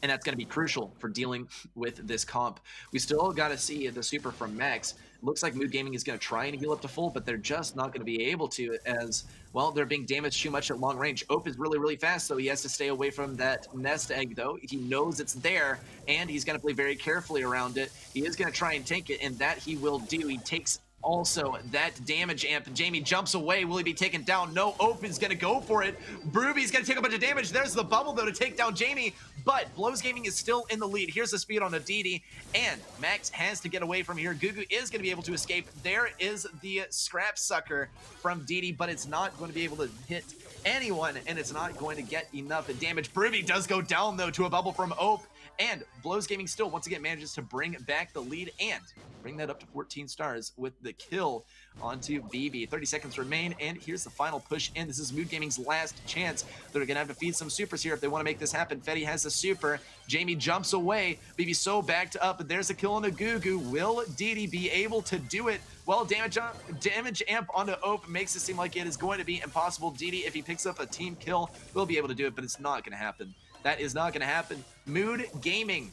and that's going to be crucial for dealing with this comp. We still got to see the super from Max. Looks like Mood Gaming is going to try and heal up to full, but they're just not going to be able to, as, well, they're being damaged too much at long range. Ope is really, really fast, so he has to stay away from that nest egg, though. He knows it's there, and he's going to play very carefully around it. He is going to try and take it, and that he will do. He takes also that damage amp. Jamie jumps away. Will he be taken down? No. Ope is going to go for it. Brooby's going to take a bunch of damage. There's the bubble, though, to take down Jamie, but Blows Gaming is still in the lead. Here's the speed on a Didi, and Max has to get away from here. Gugu is going to be able to escape. There is the scrap sucker from Didi, but it's not going to be able to hit anyone, and it's not going to get enough damage. Brooby does go down, though, to a bubble from Ope, and Blows Gaming still once again manages to bring back the lead and bring that up to 14 stars with the kill onto BB. 30 seconds remain, and here's the final push in. This is Mood Gaming's last chance. They're gonna have to feed some supers here if they want to make this happen. Fetty has the super. Jamie jumps away. BB so backed up. There's a kill on the Gugu. Will Didi be able to do it? Well, damage amp onto Ope makes it seem like it is going to be impossible. Didi, if he picks up a team kill, will be able to do it, but it's not gonna happen. That is not going to happen. Mood Gaming,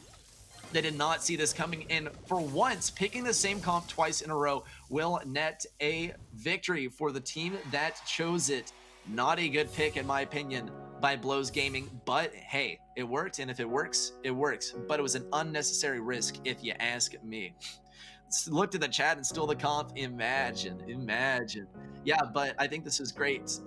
they did not see this coming in. For once, picking the same comp twice in a row will net a victory for the team that chose it. Not a good pick, in my opinion, by Blows Gaming, but hey, it worked, and if it works, it works. But it was an unnecessary risk, if you ask me. Looked at the chat and still the comp. Imagine. Yeah, but I think this is great.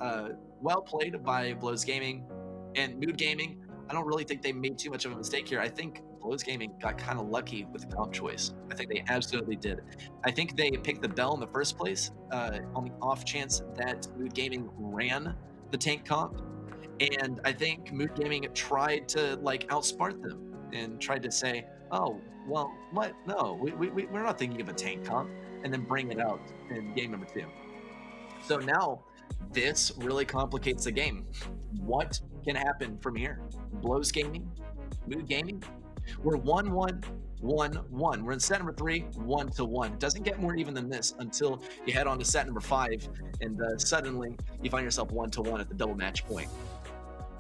Well played by Blows Gaming and Mood Gaming. I don't really think they made too much of a mistake here. I think Blows Gaming got kind of lucky with the comp choice. I think they absolutely did. I think they picked the Bell in the first place on the off chance that Mood Gaming ran the tank comp. And I think Mood Gaming tried to like outsmart them and tried to say, oh, well, what? No, we're not thinking of a tank comp, and then bring it out in game number 2. So now this really complicates the game. What can happen from here? Blows Gaming, Mood Gaming. We're 1-1, 1-1. We're in set number 3, 1-1. It doesn't get more even than this until you head on to set number 5, and suddenly you find yourself 1-1 at the double match point.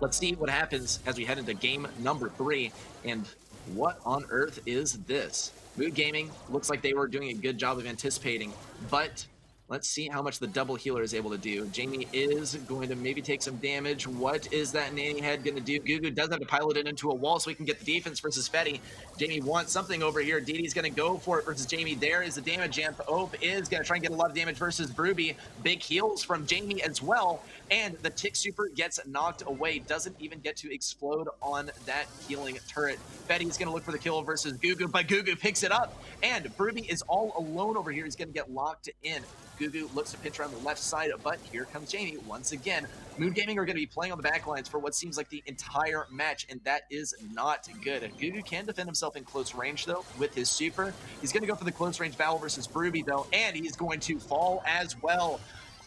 Let's see what happens as we head into game number 3, and what on earth is this? Mood Gaming looks like they were doing a good job of anticipating, but let's see how much the double healer is able to do. Jamie is going to maybe take some damage. What is that nanny head going to do? Gugu does have to pilot it into a wall so he can get the defense versus Fetty. Jamie wants something over here. Didi's going to go for it versus Jamie. There is the damage amp. Ope is going to try and get a lot of damage versus Brooby. Big heals from Jamie as well. And the tick super gets knocked away. Doesn't even get to explode on that healing turret. Fetty's going to look for the kill versus Gugu, but Gugu picks it up. And Brooby is all alone over here. He's going to get locked in. Gugu looks to pinch around the left side, but here comes Jamie once again. Mood Gaming are going to be playing on the back lines for what seems like the entire match, and that is not good. Gugu can defend himself in close range, though, with his super. He's going to go for the close range battle versus Brooby, though, and he's going to fall as well.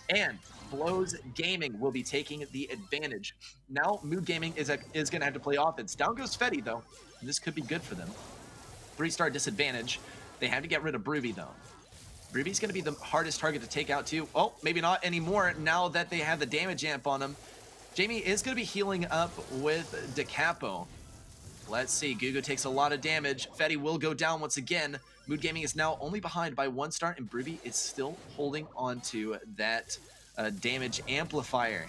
And Blows Gaming will be taking the advantage. Now, Mood Gaming is going to have to play offense. Down goes Fetty, though. This could be good for them. 3-star disadvantage. They have to get rid of Brooby, though. Brooby's going to be the hardest target to take out, too. Oh, maybe not anymore now that they have the damage amp on him. Jamie is going to be healing up with DeCapo. Let's see. Gugu takes a lot of damage. Fetty will go down once again. Mood Gaming is now only behind by 1 star, and Brooby is still holding on to that damage amplifier.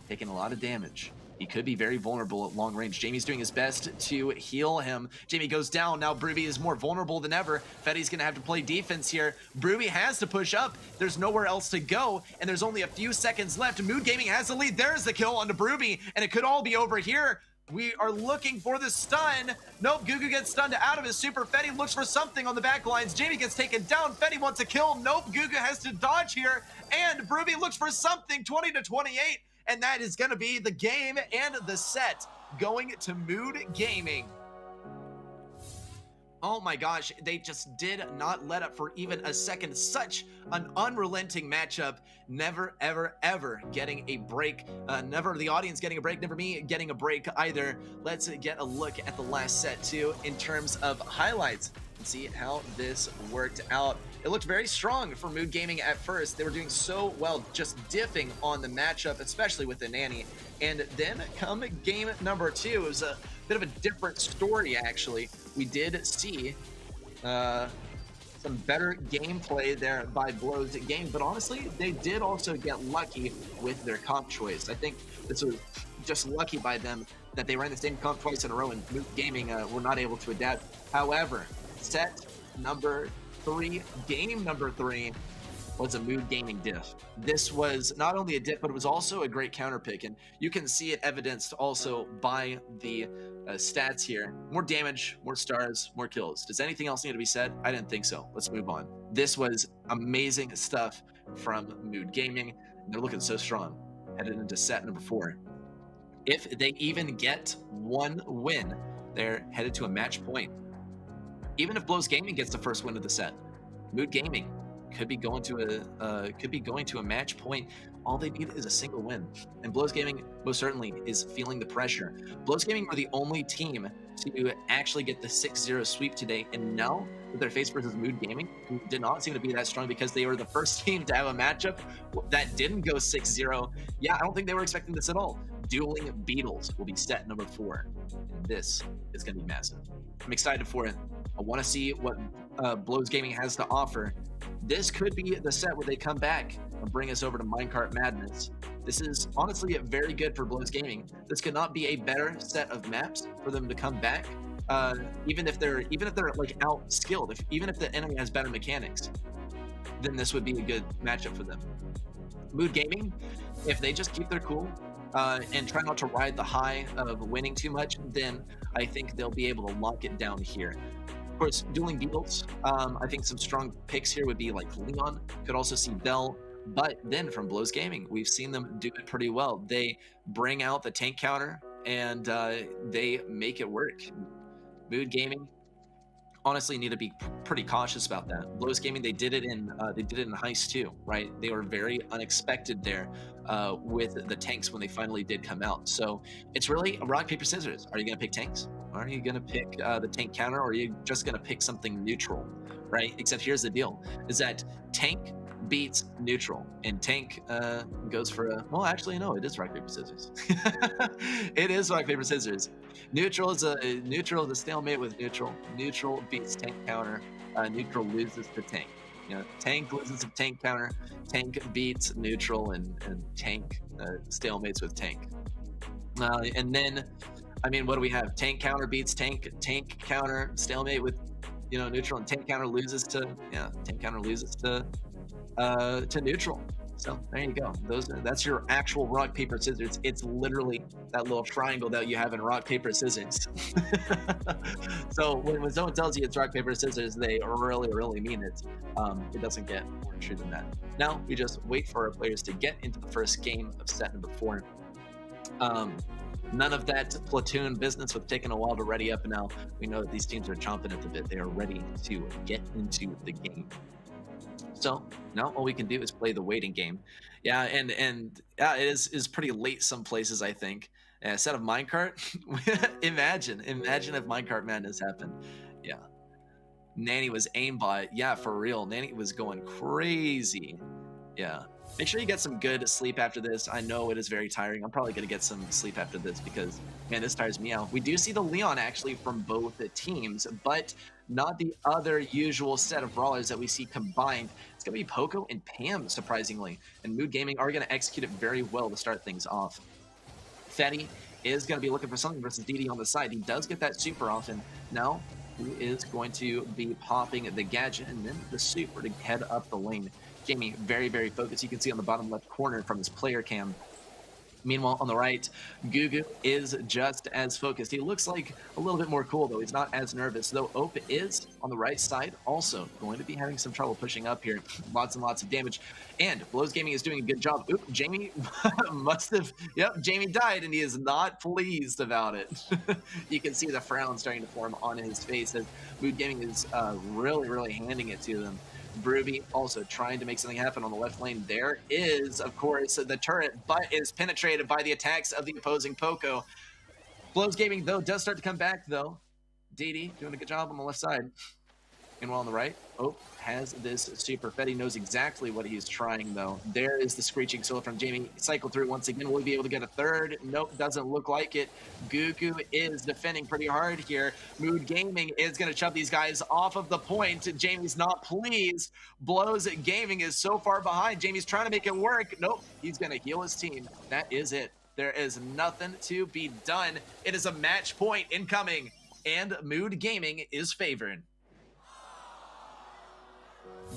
Taking a lot of damage. He could be very vulnerable at long range. Jamie's doing his best to heal him. Jamie goes down. Now Brooby is more vulnerable than ever. Fetty's going to have to play defense here. Brooby has to push up. There's nowhere else to go, and there's only a few seconds left. Mood Gaming has the lead. There's the kill onto Brooby, and it could all be over here. We are looking for the stun. Nope, Gugu gets stunned out of his super. Fetty looks for something on the back lines. Jamie gets taken down. Fetty wants a kill. Nope, Gugu has to dodge here. And Bruvy looks for something, 20-28. And that is gonna be the game and the set going to Mood Gaming. Oh my gosh, they just did not let up for even a second. Such an unrelenting matchup. Never, ever, ever getting a break. Never the audience getting a break, never me getting a break either. Let's get a look at the last set too in terms of highlights and see how this worked out. It looked very strong for Mood Gaming at first. They were doing so well, just diffing on the matchup, especially with the Nanny. And then come game number 2, it was a bit of a different story actually. We did see some better gameplay there by Blow's game, but honestly, they did also get lucky with their comp choice. I think this was just lucky by them that they ran the same comp twice in a row, and Mood Gaming were not able to adapt. However, set number 3, game number 3, was a Mood Gaming diff. This was not only a diff, but it was also a great counter pick, and you can see it evidenced also by the stats here. More damage, more stars, more kills. Does anything else need to be said? I didn't think so. Let's move on. This was amazing stuff from Mood Gaming. They're looking so strong headed into set number 4. If they even get one win, they're headed to a match point. Even if Blows Gaming gets the first win of the set, Mood Gaming could be going to a match point. All they need is a single win, and Blows Gaming most certainly is feeling the pressure. Blows Gaming were the only team to actually get the 6-0 sweep today, and now with their face versus Mood Gaming, who did not seem to be that strong because they were the first team to have a matchup that didn't go 6-0. Yeah, I don't think they were expecting this at all. Dueling Beetles will be set number 4, and this is going to be massive. I'm excited for it. I want to see what Blows Gaming has to offer. This could be the set where they come back and bring us over to Minecart Madness. This is honestly very good for Blows Gaming. This could not be a better set of maps for them to come back. Even if they're like out skilled, even if the enemy has better mechanics, then this would be a good matchup for them. Mood Gaming, if they just keep their cool and try not to ride the high of winning too much, then I think they'll be able to lock it down here. Of course, Dueling Beetles, I think some strong picks here would be like Leon, could also see Bell, but then from Blows Gaming, we've seen them do it pretty well. They bring out the tank counter and they make it work. Mood Gaming honestly need to be pretty cautious about that. Blows Gaming, they did it in Heist too, right? They were very unexpected there with the tanks when they finally did come out. So it's really a rock, paper, scissors. Are you going to pick tanks? Are you going to pick the tank counter, or are you just going to pick something neutral, right? Except here's the deal, is that tank beats neutral, and tank goes for a, well, actually, no, it is rock, paper, scissors. It is rock, paper, scissors. Neutral is a stalemate with neutral. Neutral beats tank counter. Neutral loses to tank. You know, tank loses to tank counter. Tank beats neutral, and tank stalemates with tank. And then, I mean, what do we have? Tank counter beats tank. Tank counter stalemate with, you know, neutral, and tank counter loses to, yeah, tank counter loses to neutral. So there you go. That's your actual rock, paper, scissors. It's literally that little triangle that you have in rock, paper, scissors. So when someone tells you it's rock, paper, scissors, they really mean it. It doesn't get more true than that. Now we just wait for our players to get into the first game of set number 4. None of that platoon business with taking a while to ready up. Now we know that these teams are chomping at the bit. They are ready to get into the game. So now all we can do is play the waiting game. Yeah, and yeah, it is pretty late some places, I think. Set of Minecart. imagine if Minecart Madness happened. Yeah. Nanny was aimbot. Yeah, for real. Nanny was going crazy. Yeah. Make sure you get some good sleep after this. I know it is very tiring. I'm probably going to get some sleep after this because, man, this tires me out. We do see the Leon actually from both the teams, but not the other usual set of brawlers that we see combined. It's going to be Poco and Pam, surprisingly. And Mood Gaming are going to execute it very well to start things off. Fetty is going to be looking for something versus DD on the side. He does get that super often. Now he is going to be popping the gadget and then the super to head up the lane. Jamie, very focused. You can see on the bottom left corner from his player cam. Meanwhile, on the right, Gugu is just as focused. He looks like a little bit more cool, though. He's not as nervous, though Ope is on the right side, also going to be having some trouble pushing up here. Lots and lots of damage. And Blows Gaming is doing a good job. Oop, Jamie must have... Yep, Jamie died, and he is not pleased about it. You can see the frown starting to form on his face as Mood Gaming is really, really handing it to them. Brooby also trying to make something happen on the left lane. There is, of course, the turret, but is penetrated by the attacks of the opposing Poco. Blows Gaming, though, does start to come back, though. DD doing a good job on the left side. Meanwhile, on the right, has this super. Fetty knows exactly what he's trying, though. There is the screeching solo from Jamie. Cycle through once again. Will he be able to get a third? Nope, doesn't look like it. Gugu is defending pretty hard here. Mood Gaming is going to shove these guys off of the point. Jamie's not pleased. Blows Gaming is so far behind. Jamie's trying to make it work. Nope, he's going to heal his team. That is it. There is nothing to be done. It is a match point incoming, and Mood Gaming is favored.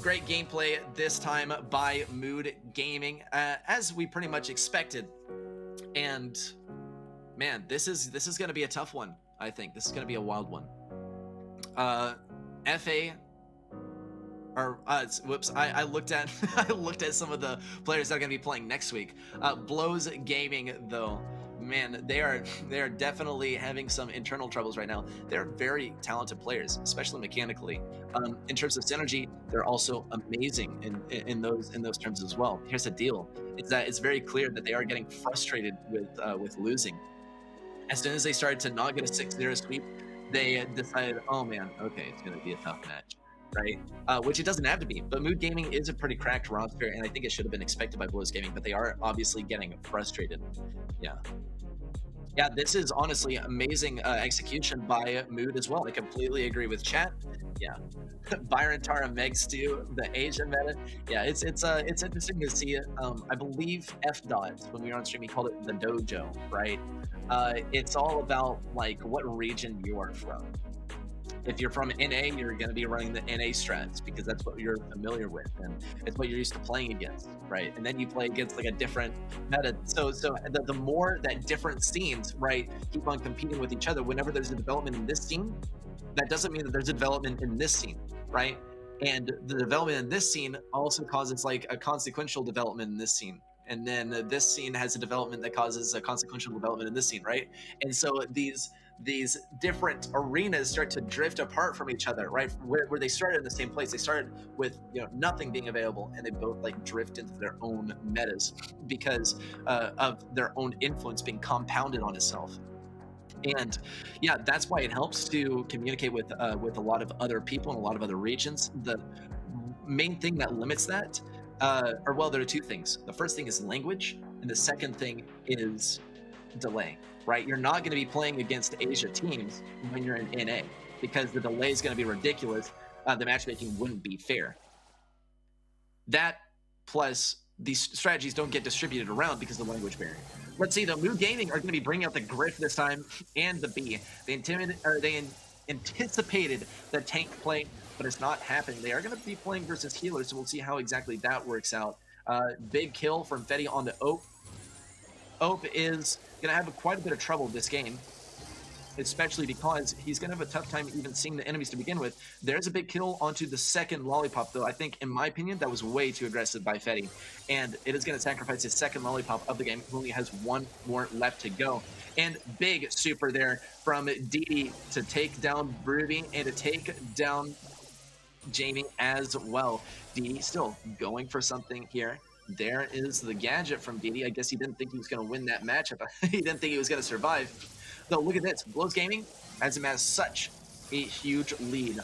Great gameplay this time by Mood Gaming, as we pretty much expected. And man, this is going to be a tough one. I think this is going to be a wild one. FA, or whoops, I looked at I looked at some of the players that are going to be playing next week. Blows Gaming, though. Man, they are definitely having some internal troubles right now. They're very talented players, especially mechanically. In terms of synergy, they're also amazing in those terms as well. Here's the deal: is that it's very clear that they are getting frustrated with losing. As soon as they started to not get a 6-0 sweep, they decided, oh man, okay, it's going to be a tough match. Right? Which it doesn't have to be, but Mood Gaming is a pretty cracked roster, and I think it should have been expected by Blows Gaming, but they are obviously getting frustrated. Yeah, this is honestly amazing execution by Mood as well. I completely agree with chat. Yeah, Byron Tara Meg Stew, the Asian meta. Yeah, it's interesting to see it. I believe FDOT, when we were on stream, he called it the dojo, right? It's all about like what region you are from. If you're from NA, you're going to be running the NA strats because that's what you're familiar with and it's what you're used to playing against, right? And then you play against like a different meta. So the more that different scenes, right, keep on competing with each other, whenever there's a development in this scene, that doesn't mean that there's a development in this scene, right? And the development in this scene also causes like a consequential development in this scene. And then this scene has a development that causes a consequential development in this scene, right? And so these different arenas start to drift apart from each other, right? Where they started in the same place. They started with nothing being available, and they both like drift into their own metas because of their own influence being compounded on itself. And yeah, that's why it helps to communicate with a lot of other people in a lot of other regions. The main thing that limits that, or well, there are two things. The first thing is language, and the second thing is delay. Right, you're not going to be playing against Asia teams when you're in NA because the delay is going to be ridiculous. The matchmaking wouldn't be fair. That plus these strategies don't get distributed around because of the language barrier. Let's see, the Mood Gaming are going to be bringing out the Griff this time and the B. They anticipated the tank play, but it's not happening. They are going to be playing versus healers, so we'll see how exactly that works out. Big kill from Fetty onto Ope. Ope is going to have quite a bit of trouble this game, especially because he's going to have a tough time even seeing the enemies to begin with. There's a big kill onto the second lollipop, though. I think, in my opinion, that was way too aggressive by Fetty, and it is going to sacrifice his second lollipop of the game. He only has one more left to go. And big super there from DD to take down Brooby and to take down Jamie as well. DD still going for something here. There is the gadget from DD. I guess he didn't think he was going to win that matchup. He didn't think he was going to survive. Though, look at this. Blows Gaming has him as such a huge lead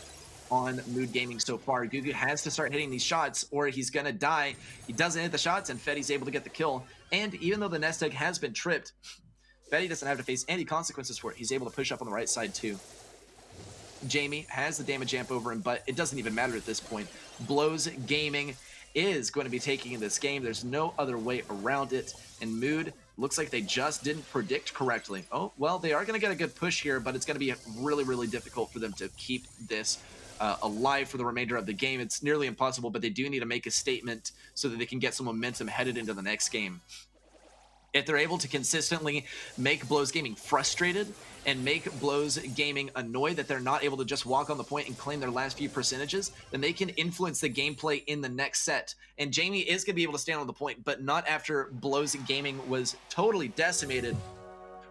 on Mood Gaming so far. Gugu has to start hitting these shots or he's going to die. He doesn't hit the shots, and Fetty's able to get the kill. And even though the nest egg has been tripped, Fetty doesn't have to face any consequences for it. He's able to push up on the right side, too. Jamie has the damage amp over him, but it doesn't even matter at this point. Blows Gaming is going to be taking in this game. There's no other way around it, and Mood looks like they just didn't predict correctly. Oh, well, they are going to get a good push here, but it's going to be really, really difficult for them to keep this alive for the remainder of the game. It's nearly impossible, but they do need to make a statement so that they can get some momentum headed into the next game. If they're able to consistently make Blows Gaming frustrated and make Blows Gaming annoyed that they're not able to just walk on the point and claim their last few percentages, then they can influence the gameplay in the next set. And Jamie is going to be able to stand on the point, but not after Blows Gaming was totally decimated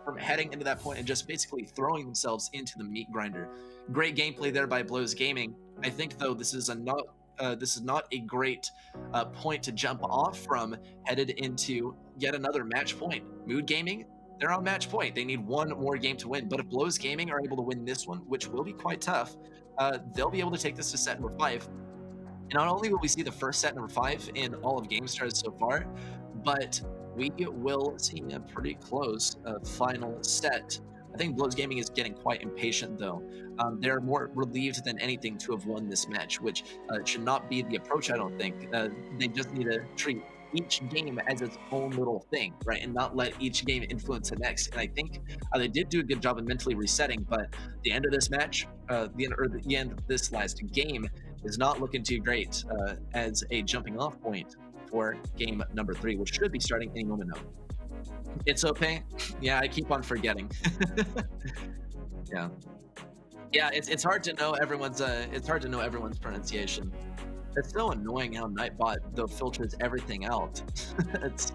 from heading into that point and just basically throwing themselves into the meat grinder. Great gameplay there by Blows Gaming. I think, though, this is not a great point to jump off from headed into yet another match point. Mood Gaming, they're on match point. They need one more game to win. But if Blows Gaming are able to win this one, which will be quite tough, they'll be able to take this to set number 5. And not only will we see the first set number 5 in all of GameStars so far, but we will see a pretty close final set. I think Blows Gaming is getting quite impatient, though. They're more relieved than anything to have won this match, which should not be the approach, I don't think. They just need to treat each game as its own little thing, right? And not let each game influence the next. And I think they did do a good job of mentally resetting, but the end of this match, the end of this last game is not looking too great as a jumping off point for game number 3, which should be starting any moment now. It's okay. Yeah, I keep on forgetting. Yeah, it's hard to know everyone's pronunciation. It's so annoying how Nightbot though filters everything out. It's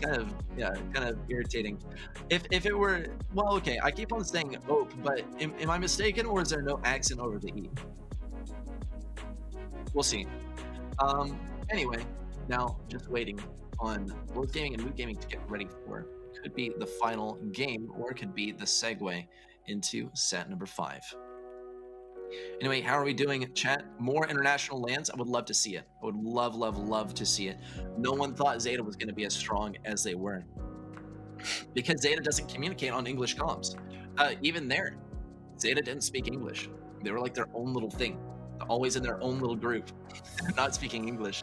kind of irritating. If it were, well, okay, I keep on saying ope, but am I mistaken, or is there no accent over the E? We'll see. Anyway, now just waiting on Blows Gaming and Mood Gaming to get ready for could be the final game, or it could be the segue into set number 5. Anyway, how are we doing, chat? More international lands? I would love to see it. I would love to see it. No one thought Zeta was going to be as strong as they were, because Zeta doesn't communicate on English comms. Even there, Zeta didn't speak English. They were like their own little thing. They're always in their own little group, not speaking English.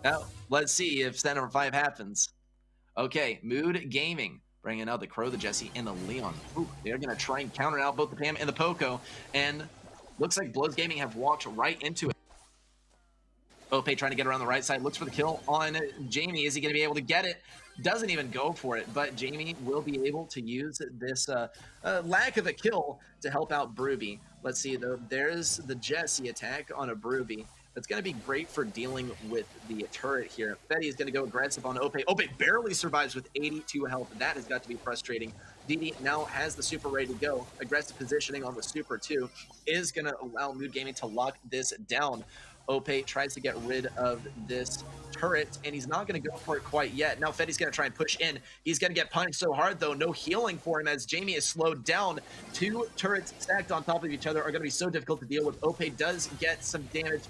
Now, let's see if set number 5 happens. Okay, Mood Gaming bringing out the Crow, the Jesse, and the Leon. Ooh, they're going to try and counter out both the Pam and the Poco, and looks like Blows Gaming have walked right into it. Ope trying to get around the right side, looks for the kill on Jamie. Is he going to be able to get it? Doesn't even go for it, but Jamie will be able to use this lack of a kill to help out Brooby. Let's see, though. There's the Jesse attack on a Brooby. That's going to be great for dealing with the turret here. Fetty is going to go aggressive on Ope. Ope barely survives with 82 health. That has got to be frustrating. Didi now has the super ready to go. Aggressive positioning on the super, too, is going to allow Mood Gaming to lock this down. Ope tries to get rid of this turret, and he's not going to go for it quite yet. Now Fetty's going to try and push in. He's going to get punished so hard, though. No healing for him as Jamie is slowed down. 2 turrets stacked on top of each other are going to be so difficult to deal with. Ope does get some damage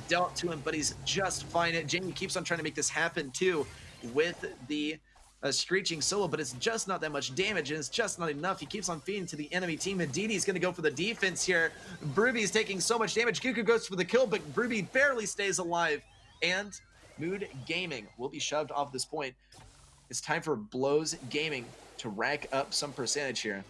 dealt to him, but he's just fine. Jamie keeps on trying to make this happen, too, with the screeching solo, but it's just not that much damage, and it's just not enough. He keeps on feeding to the enemy team, and Didi's going to go for the defense here. Brooby's taking so much damage. Cuckoo goes for the kill, but Brooby barely stays alive, and Mood Gaming will be shoved off this point. It's time for Blows Gaming to rack up some percentage here.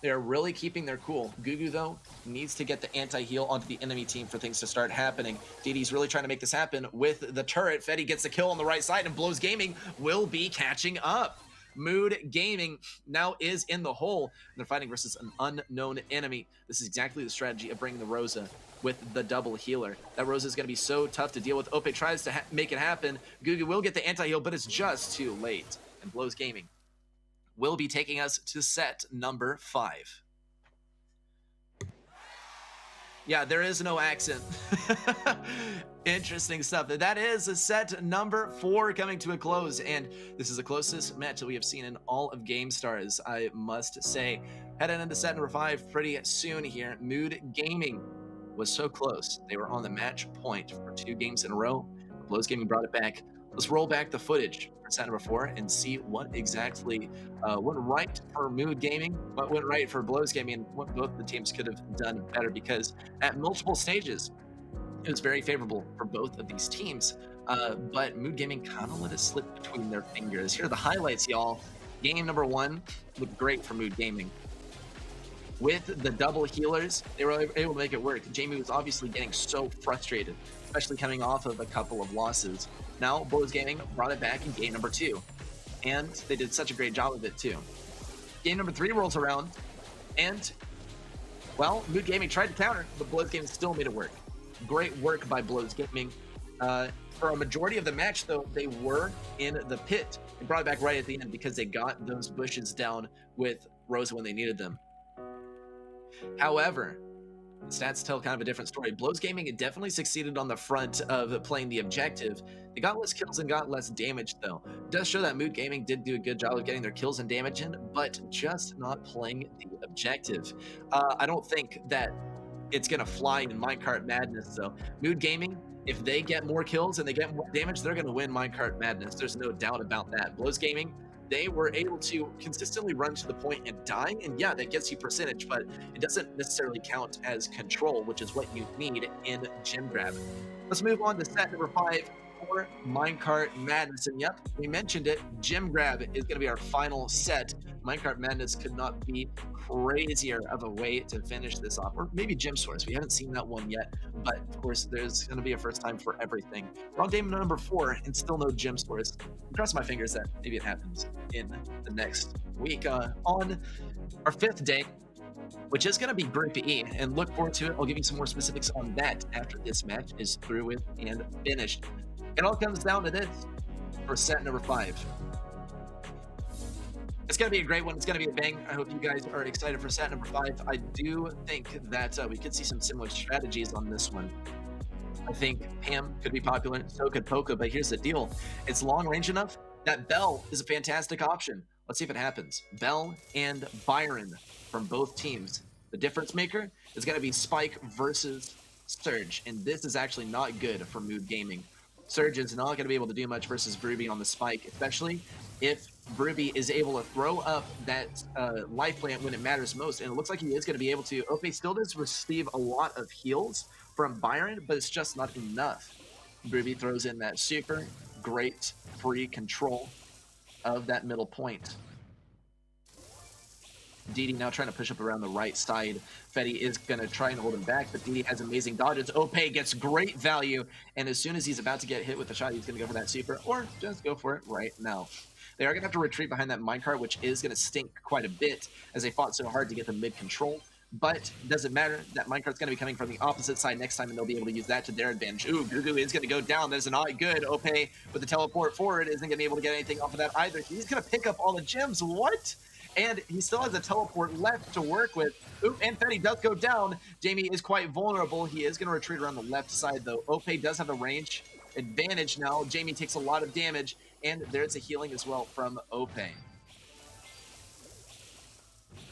They're really keeping their cool. Gugu, though, needs to get the anti-heal onto the enemy team for things to start happening. Didi's really trying to make this happen with the turret. Fetty gets the kill on the right side, and Blows Gaming will be catching up. Mood Gaming now is in the hole. They're fighting versus an unknown enemy. This is exactly the strategy of bringing the Rosa with the double healer. That Rosa is going to be so tough to deal with. Ope tries to make it happen. Gugu will get the anti-heal, but it's just too late. And Blows Gaming will be taking us to set number 5. Yeah, there is no accent. Interesting stuff. That is set number 4 coming to a close, and this is the closest match that we have seen in all of GameStars, I must say. Heading into set number 5 pretty soon here. Mood Gaming was so close. They were on the match point for 2 games in a row. Blows Gaming brought it back. Let's roll back the footage for set number 4 and see what exactly went right for Mood Gaming, what went right for Blows Gaming, and what both the teams could have done better, because at multiple stages, it was very favorable for both of these teams. But Mood Gaming kind of let it slip between their fingers. Here are the highlights, y'all. Game number 1 looked great for Mood Gaming. With the double healers, they were able to make it work. Jamie was obviously getting so frustrated, especially coming off of a couple of losses. Now, Blows Gaming brought it back in game number 2. and they did such a great job of it too. Game number 3 rolls around, and well, Mood Gaming tried to counter, but Blows Gaming still made it work. Great work by Blows Gaming. For a majority of the match, though, they were in the pit. They brought it back right at the end because they got those bushes down with Rosa when they needed them. However, the stats tell kind of a different story. Blows Gaming definitely succeeded on the front of playing the objective. They got less kills and got less damage, though. It does show that Mood Gaming did do a good job of getting their kills and damage in, but just not playing the objective. I don't think that it's going to fly in Minecart Madness, though. Mood Gaming, if they get more kills and they get more damage, they're going to win Minecart Madness. There's no doubt about that. Blows Gaming, they were able to consistently run to the point and die, and yeah, that gets you percentage, but it doesn't necessarily count as control, which is what you need in Gem Grab. Let's move on to set number 5 for Minecart Madness, and yep, we mentioned it, Gem Grab is going to be our final set. Minecart Madness could not be crazier of a way to finish this off, or maybe Gem Source. We haven't seen that one yet, but of course there's going to be a first time for everything. We're on game number 4 and still no Gem Source. Cross my fingers that maybe it happens in the next week. On our 5th day, which is going to be Group E, and look forward to it. I'll give you some more specifics on that after this match is through with and finished. It all comes down to this for set number 5. It's going to be a great one. It's going to be a bang. I hope you guys are excited for set number 5. I do think that we could see some similar strategies on this one. I think Pam could be popular, so could Poco, but here's the deal. It's long range enough that Bell is a fantastic option. Let's see if it happens. Bell and Byron from both teams. The difference maker is going to be Spike versus Surge, and this is actually not good for Mood Gaming. Surge is not going to be able to do much versus Ruby on the Spike, especially if Ruby is able to throw up that life plant when it matters most, and it looks like he is going to be able to. Ope still does receive a lot of heals from Byron, but it's just not enough. Ruby throws in that super great free control of that middle point. Didi now trying to push up around the right side. Fetty is going to try and hold him back, but Didi has amazing dodges. Ope gets great value, and as soon as he's about to get hit with a shot, he's going to go for that super, or just go for it right now. They are going to have to retreat behind that minecart, which is going to stink quite a bit as they fought so hard to get the mid control. But doesn't matter. That minecart's going to be coming from the opposite side next time, and they'll be able to use that to their advantage. Ooh, Gugu is going to go down. That is not good. Ope with the teleport forward isn't going to be able to get anything off of that either. He's going to pick up all the gems. What? And he still has a teleport left to work with. Ooh, and Fetty does go down. Jamie is quite vulnerable. He is going to retreat around the left side, though. Ope does have a range advantage now. Jamie takes a lot of damage, and there's a healing as well from Ope.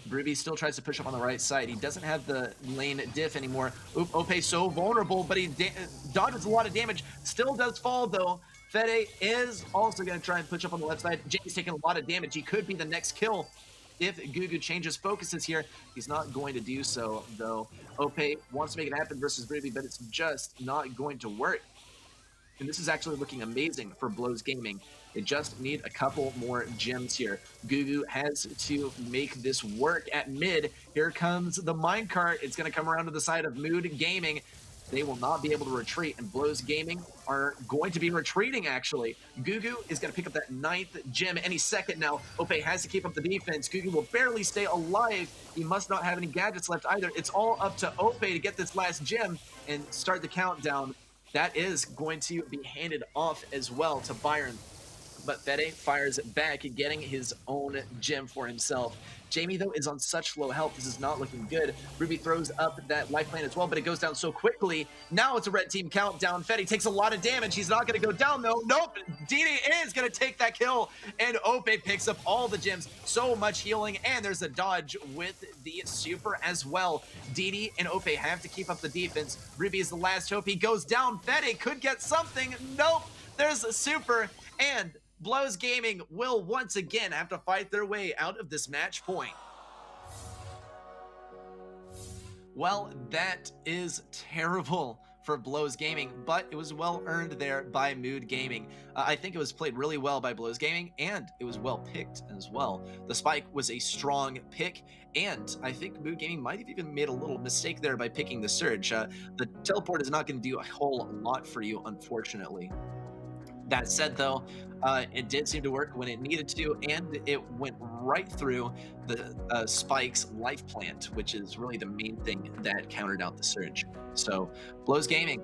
Ruby still tries to push up on the right side. He doesn't have the lane diff anymore. Oop, Ope so vulnerable, but he dodges a lot of damage. Still does fall, though. Fede is also going to try and push up on the left side. Jamie's taking a lot of damage. He could be the next kill if Gugu changes focuses here. He's not going to do so, though. Ope wants to make it happen versus Ruby, but it's just not going to work. And this is actually looking amazing for Blows Gaming. They just need a couple more gems here. Gugu has to make this work at mid. Here comes the minecart. It's going to come around to the side of Mood Gaming. They will not be able to retreat, and Blows Gaming are going to be retreating, actually. Gugu is going to pick up that 9th gem any second now. Ope has to keep up the defense. Gugu will barely stay alive. He must not have any gadgets left either. It's all up to Ope to get this last gem and start the countdown. That is going to be handed off as well to Byron. But Fede fires back, getting his own gem for himself. Jamie, though, is on such low health. This is not looking good. Ruby throws up that life plant as well, but it goes down so quickly. Now it's a red team countdown. Fede takes a lot of damage. He's not going to go down, though. Nope. Didi is going to take that kill, and Ope picks up all the gems. So much healing, and there's a dodge with the super as well. Didi and Ope have to keep up the defense. Ruby is the last hope. He goes down. Fede could get something. Nope. There's a super, and Blows Gaming will once again have to fight their way out of this match point. Well, that is terrible for Blows Gaming, but it was well earned there by Mood Gaming. I think it was played really well by Blows Gaming, and it was well picked as well. The spike was a strong pick, and I think Mood Gaming might have even made a little mistake there by picking the Surge. The teleport is not going to do a whole lot for you, unfortunately. That said, though, it did seem to work when it needed to, and it went right through the Spike's life plant, which is really the main thing that countered out the surge. So, Blows Gaming,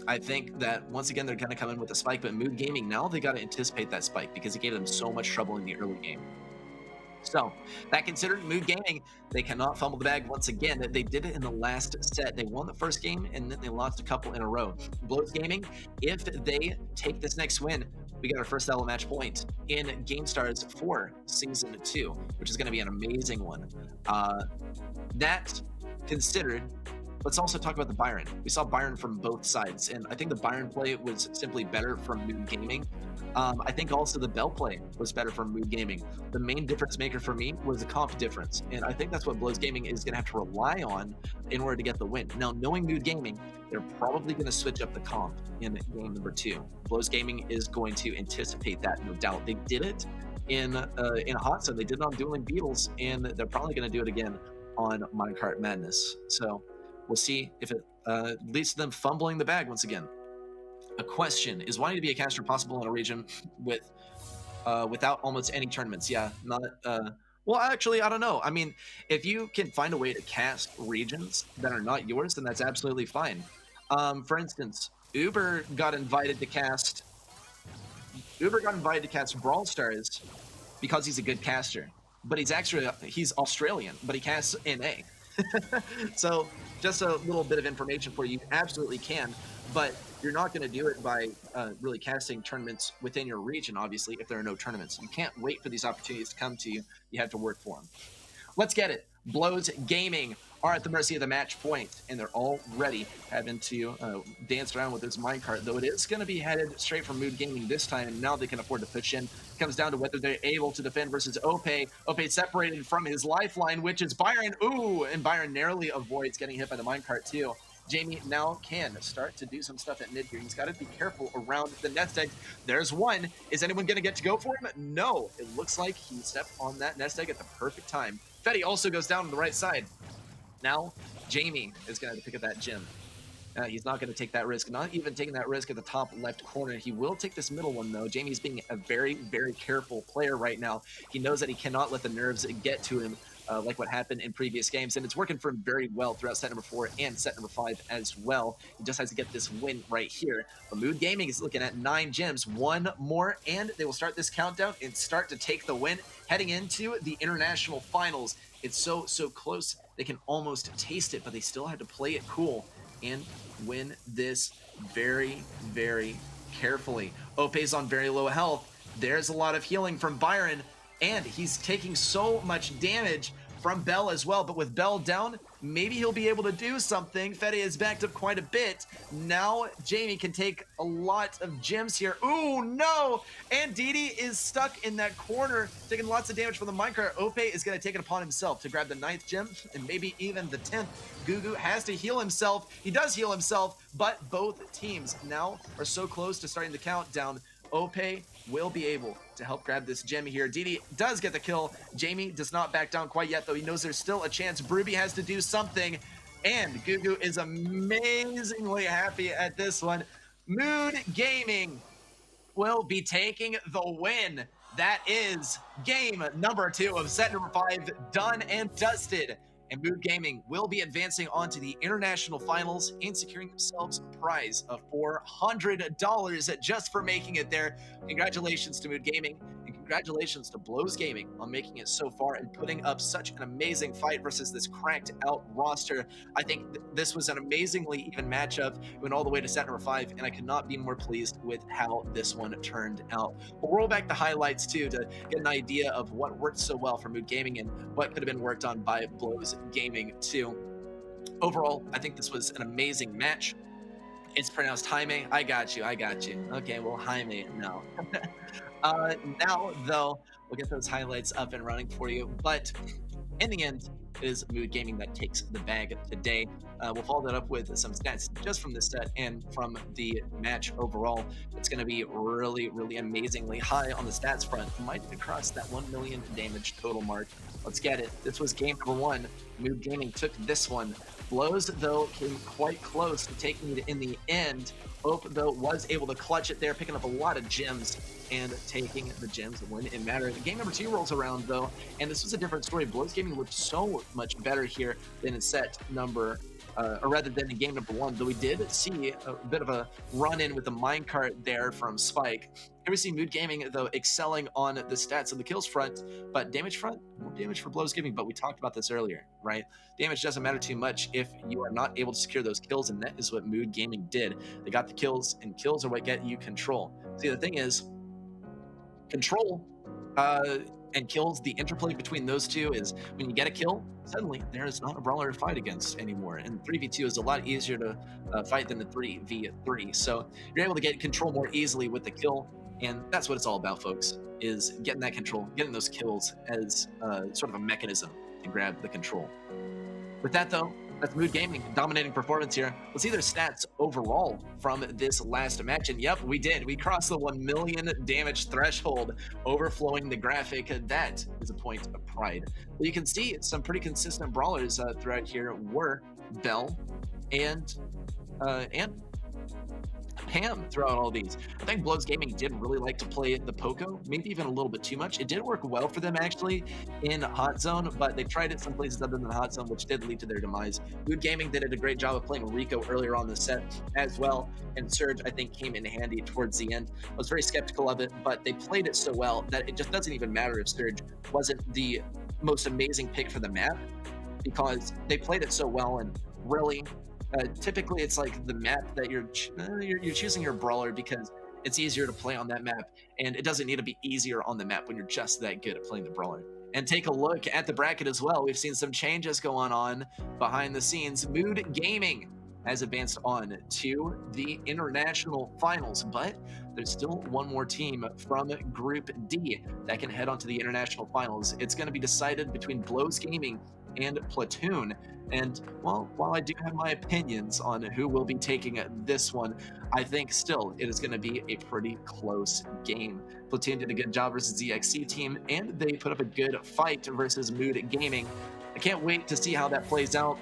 I think that once again they're going to come in with a spike, but Mood Gaming, now they got to anticipate that spike because it gave them so much trouble in the early game. So, that considered, Mood Gaming, they cannot fumble the bag once again. They did it in the last set. They won the first game, and then they lost a couple in a row. Blows Gaming, if they take this next win, we got our first title match point in GameStars 4 Season 2, which is going to be an amazing one. That considered, let's also talk about the Byron. We saw Byron from both sides, and I think the Byron play was simply better from Mood Gaming. I think also the Bell play was better from Mood Gaming. The main difference maker for me was the comp difference, and I think that's what Blows Gaming is going to have to rely on in order to get the win. Now, knowing Mood Gaming, they're probably going to switch up the comp in game number 2. Blows Gaming is going to anticipate that, no doubt. They did it in a hot zone. They did it on Dueling Beetles, and they're probably going to do it again on Minecart Madness. So we'll see if it leads to them fumbling the bag once again. A question: is wanting to be a caster possible in a region with without almost any tournaments? Yeah, not well, actually, I don't know. I mean, if you can find a way to cast regions that are not yours, then that's absolutely fine. For instance, Uber got invited to cast Brawl Stars because he's a good caster, but he's Australian, but he casts NA. So just a little bit of information for you. You absolutely can, but you're not going to do it by really casting tournaments within your region, obviously, if there are no tournaments. You can't wait for these opportunities to come to you. You have to work for them. Let's get it. Blows Gaming are at the mercy of the match point, and they're already having to dance around with this minecart, though it is going to be headed straight from Mood Gaming this time, and now they can afford to push in. It comes down to whether they're able to defend versus Ope. Ope separated from his lifeline, which is Byron. Ooh, and Byron narrowly avoids getting hit by the minecart too. Jamie now can start to do some stuff at mid here. He's got to be careful around the nest egg. There's one. Is anyone going to get to go for him? No. It looks like he stepped on that nest egg at the perfect time. Fetty also goes down on the right side. Now, Jamie is going to pick up that gem. He's not going to take that risk, not even taking that risk at the top left corner. He will take this middle one, though. Jamie's being a very, very careful player right now. He knows that he cannot let the nerves get to him like what happened in previous games, and it's working for him very well throughout set number 4 and set number 5 as well. He just has to get this win right here. But Mood Gaming is looking at 9 gems, 1 more, and they will start this countdown and start to take the win heading into the international finals. It's so close. They can almost taste it, but they still have to play it cool and win this very, very carefully. Ope's on very low health. There's a lot of healing from Byron, and he's taking so much damage from Bell as well, but with Bell down, maybe he'll be able to do something. Fede has backed up quite a bit. Now Jamie can take a lot of gems here. Ooh, no! And Didi is stuck in that corner, taking lots of damage from the minecart. Ope is going to take it upon himself to grab the 9th gem, and maybe even the 10th. Gugu has to heal himself. He does heal himself, but both teams now are so close to starting the countdown. Ope will be able to help grab this gem here. Didi does get the kill. Jamie does not back down quite yet, though. He knows there's still a chance. Bruby has to do something, and Gugu is amazingly happy at this one. Mood Gaming will be taking the win. That is game number 2 of set number 5 done and dusted. And Mood Gaming will be advancing on to the international finals and securing themselves a prize of $400 just for making it there. Congratulations to Mood Gaming, and congratulations to Blows Gaming on making it so far and putting up such an amazing fight versus this cracked out roster. I think this was an amazingly even matchup. It went all the way to set number 5, and I could not be more pleased with how this one turned out. We'll roll back the highlights too to get an idea of what worked so well for Mood Gaming and what could have been worked on by Blows Gaming too. Overall, I think this was an amazing match. It's pronounced Jaime. I got you. Okay, well, Jaime now. Now, though, we'll get those highlights up and running for you. But in the end, it is Mood Gaming that takes the bag today. We'll follow that up with some stats just from this set and from the match overall. It's going to be really, really amazingly high on the stats front. Might even cross that 1 million damage total mark. Let's get it. This was game number 1. Mood Gaming took this one. Blows, though, came quite close to taking it in the end. Hope, though, was able to clutch it there, picking up a lot of gems and taking the gems when it mattered. Game number 2 rolls around, though, and this was a different story. Blows Gaming looked so much better here than in set number, or rather than in game number 1, though we did see a bit of a run-in with the minecart there from Spike. Here we see Mood Gaming, though, excelling on the stats of the kills front, but damage front, more damage for Blows Gaming, but we talked about this earlier, right? Damage doesn't matter too much if you are not able to secure those kills, and that is what Mood Gaming did. They got the kills, and kills are what get you control. See, the thing is, control and kills, the interplay between those two is when you get a kill, suddenly there is not a brawler to fight against anymore. And 3v2 is a lot easier to fight than the 3v3. So you're able to get control more easily with the kill. And that's what it's all about, folks, is getting that control, getting those kills as sort of a mechanism to grab the control. With that, though, that's Mood Gaming, dominating performance here. Let's see their stats overall from this last match. And yep, we did. We crossed the 1 million damage threshold, overflowing the graphic. That is a point of pride. But you can see some pretty consistent brawlers throughout here were Bell and Pam throughout all these. I think Blows Gaming did really like to play the Poco, maybe even a little bit too much. It did work well for them actually in Hot Zone, but they tried it some places other than Hot Zone, which did lead to their demise. Mood Gaming did a great job of playing Rico earlier on the set as well, and Surge I think came in handy towards the end. I was very skeptical of it, but they played it so well that it just doesn't even matter if Surge wasn't the most amazing pick for the map, because they played it so well. And really, typically it's like the map that you're choosing your brawler because it's easier to play on that map, and it doesn't need to be easier on the map when you're just that good at playing the brawler. And take a look at the bracket as well. We've seen some changes going on behind the scenes. Mood Gaming has advanced on to the international finals, but there's still one more team from Group D that can head on to the international finals. It's going to be decided between Blows Gaming and Platoon. And well, while I do have my opinions on who will be taking this one, I think still it is going to be a pretty close game. Platoon did a good job versus the ZXC team, and they put up a good fight versus Mood Gaming. I can't wait to see how that plays out.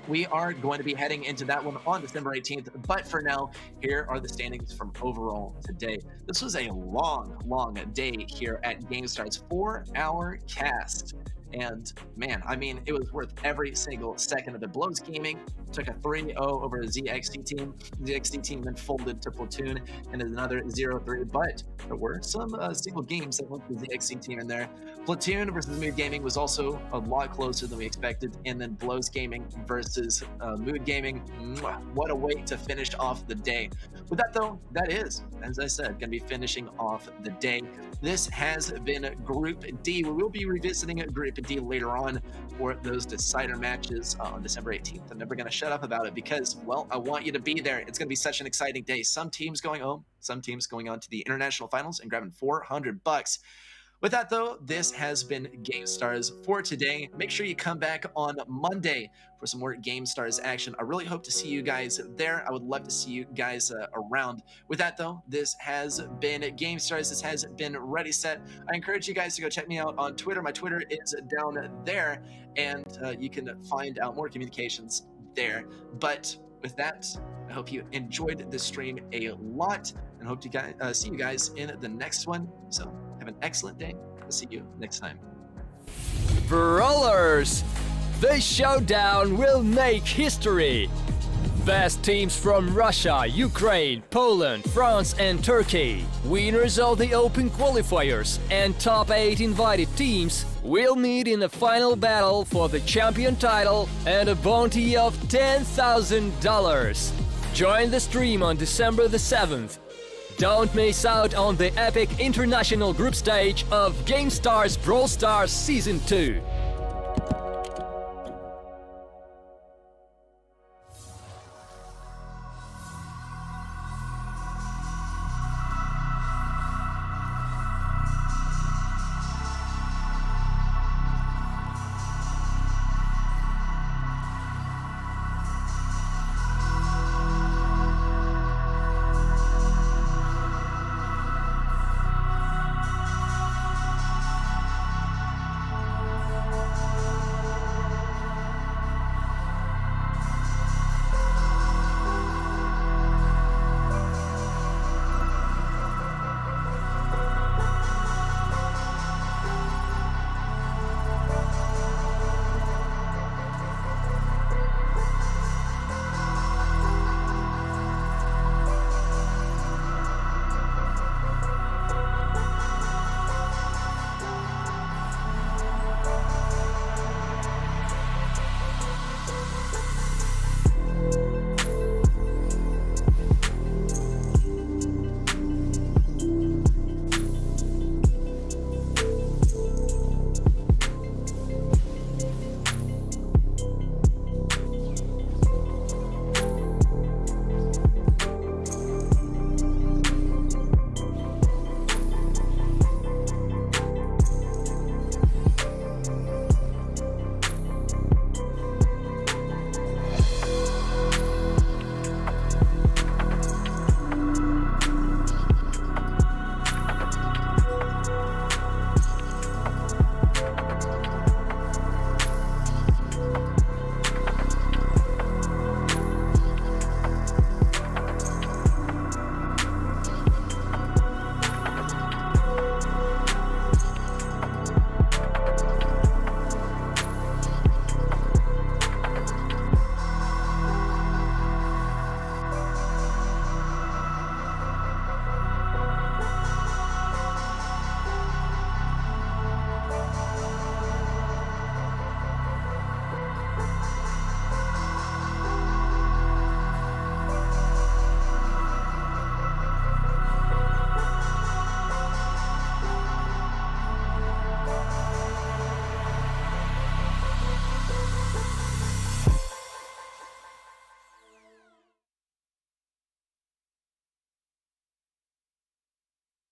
We are going to be heading into that one on December 18th, but for now, here are the standings from overall today. This was a long day here at GameStars, 4-hour cast. And man, I mean, it was worth every single second of it. Blows Gaming took a 3-0 over the ZXC team. The ZXC team then folded to Platoon and another 0-3, but there were some single games that went to the ZXC team in there. Platoon versus Mood Gaming was also a lot closer than we expected, and then Blows Gaming versus Mood Gaming. What a way to finish off the day. With that though, that is, as I said, going to be finishing off the day. This has been Group D. We will be revisiting Group D later on for those decider matches on December 18th. I'm never going to shut up about it because, well, I want you to be there. It's going to be such an exciting day. Some teams going home, some teams going on to the international finals and grabbing $400. With that, though, this has been GameStars for today. Make sure you come back on Monday for some more GameStars action. I really hope to see you guys there. I would love to see you guys around. With that, though, this has been GameStars. This has been Ready Set. I encourage you guys to go check me out on Twitter. My Twitter is down there, and you can find out more communications there. But with that, I hope you enjoyed this stream a lot, and hope to see you guys in the next one. So have an excellent day. I'll see you next time. Brawlers! The showdown will make history! Best teams from Russia, Ukraine, Poland, France and Turkey. Winners of the Open qualifiers and top 8 invited teams will meet in a final battle for the champion title and a bounty of $10,000. Join the stream on December the 7th. Don't miss out on the epic international group stage of GameStars Brawl Stars Season 2.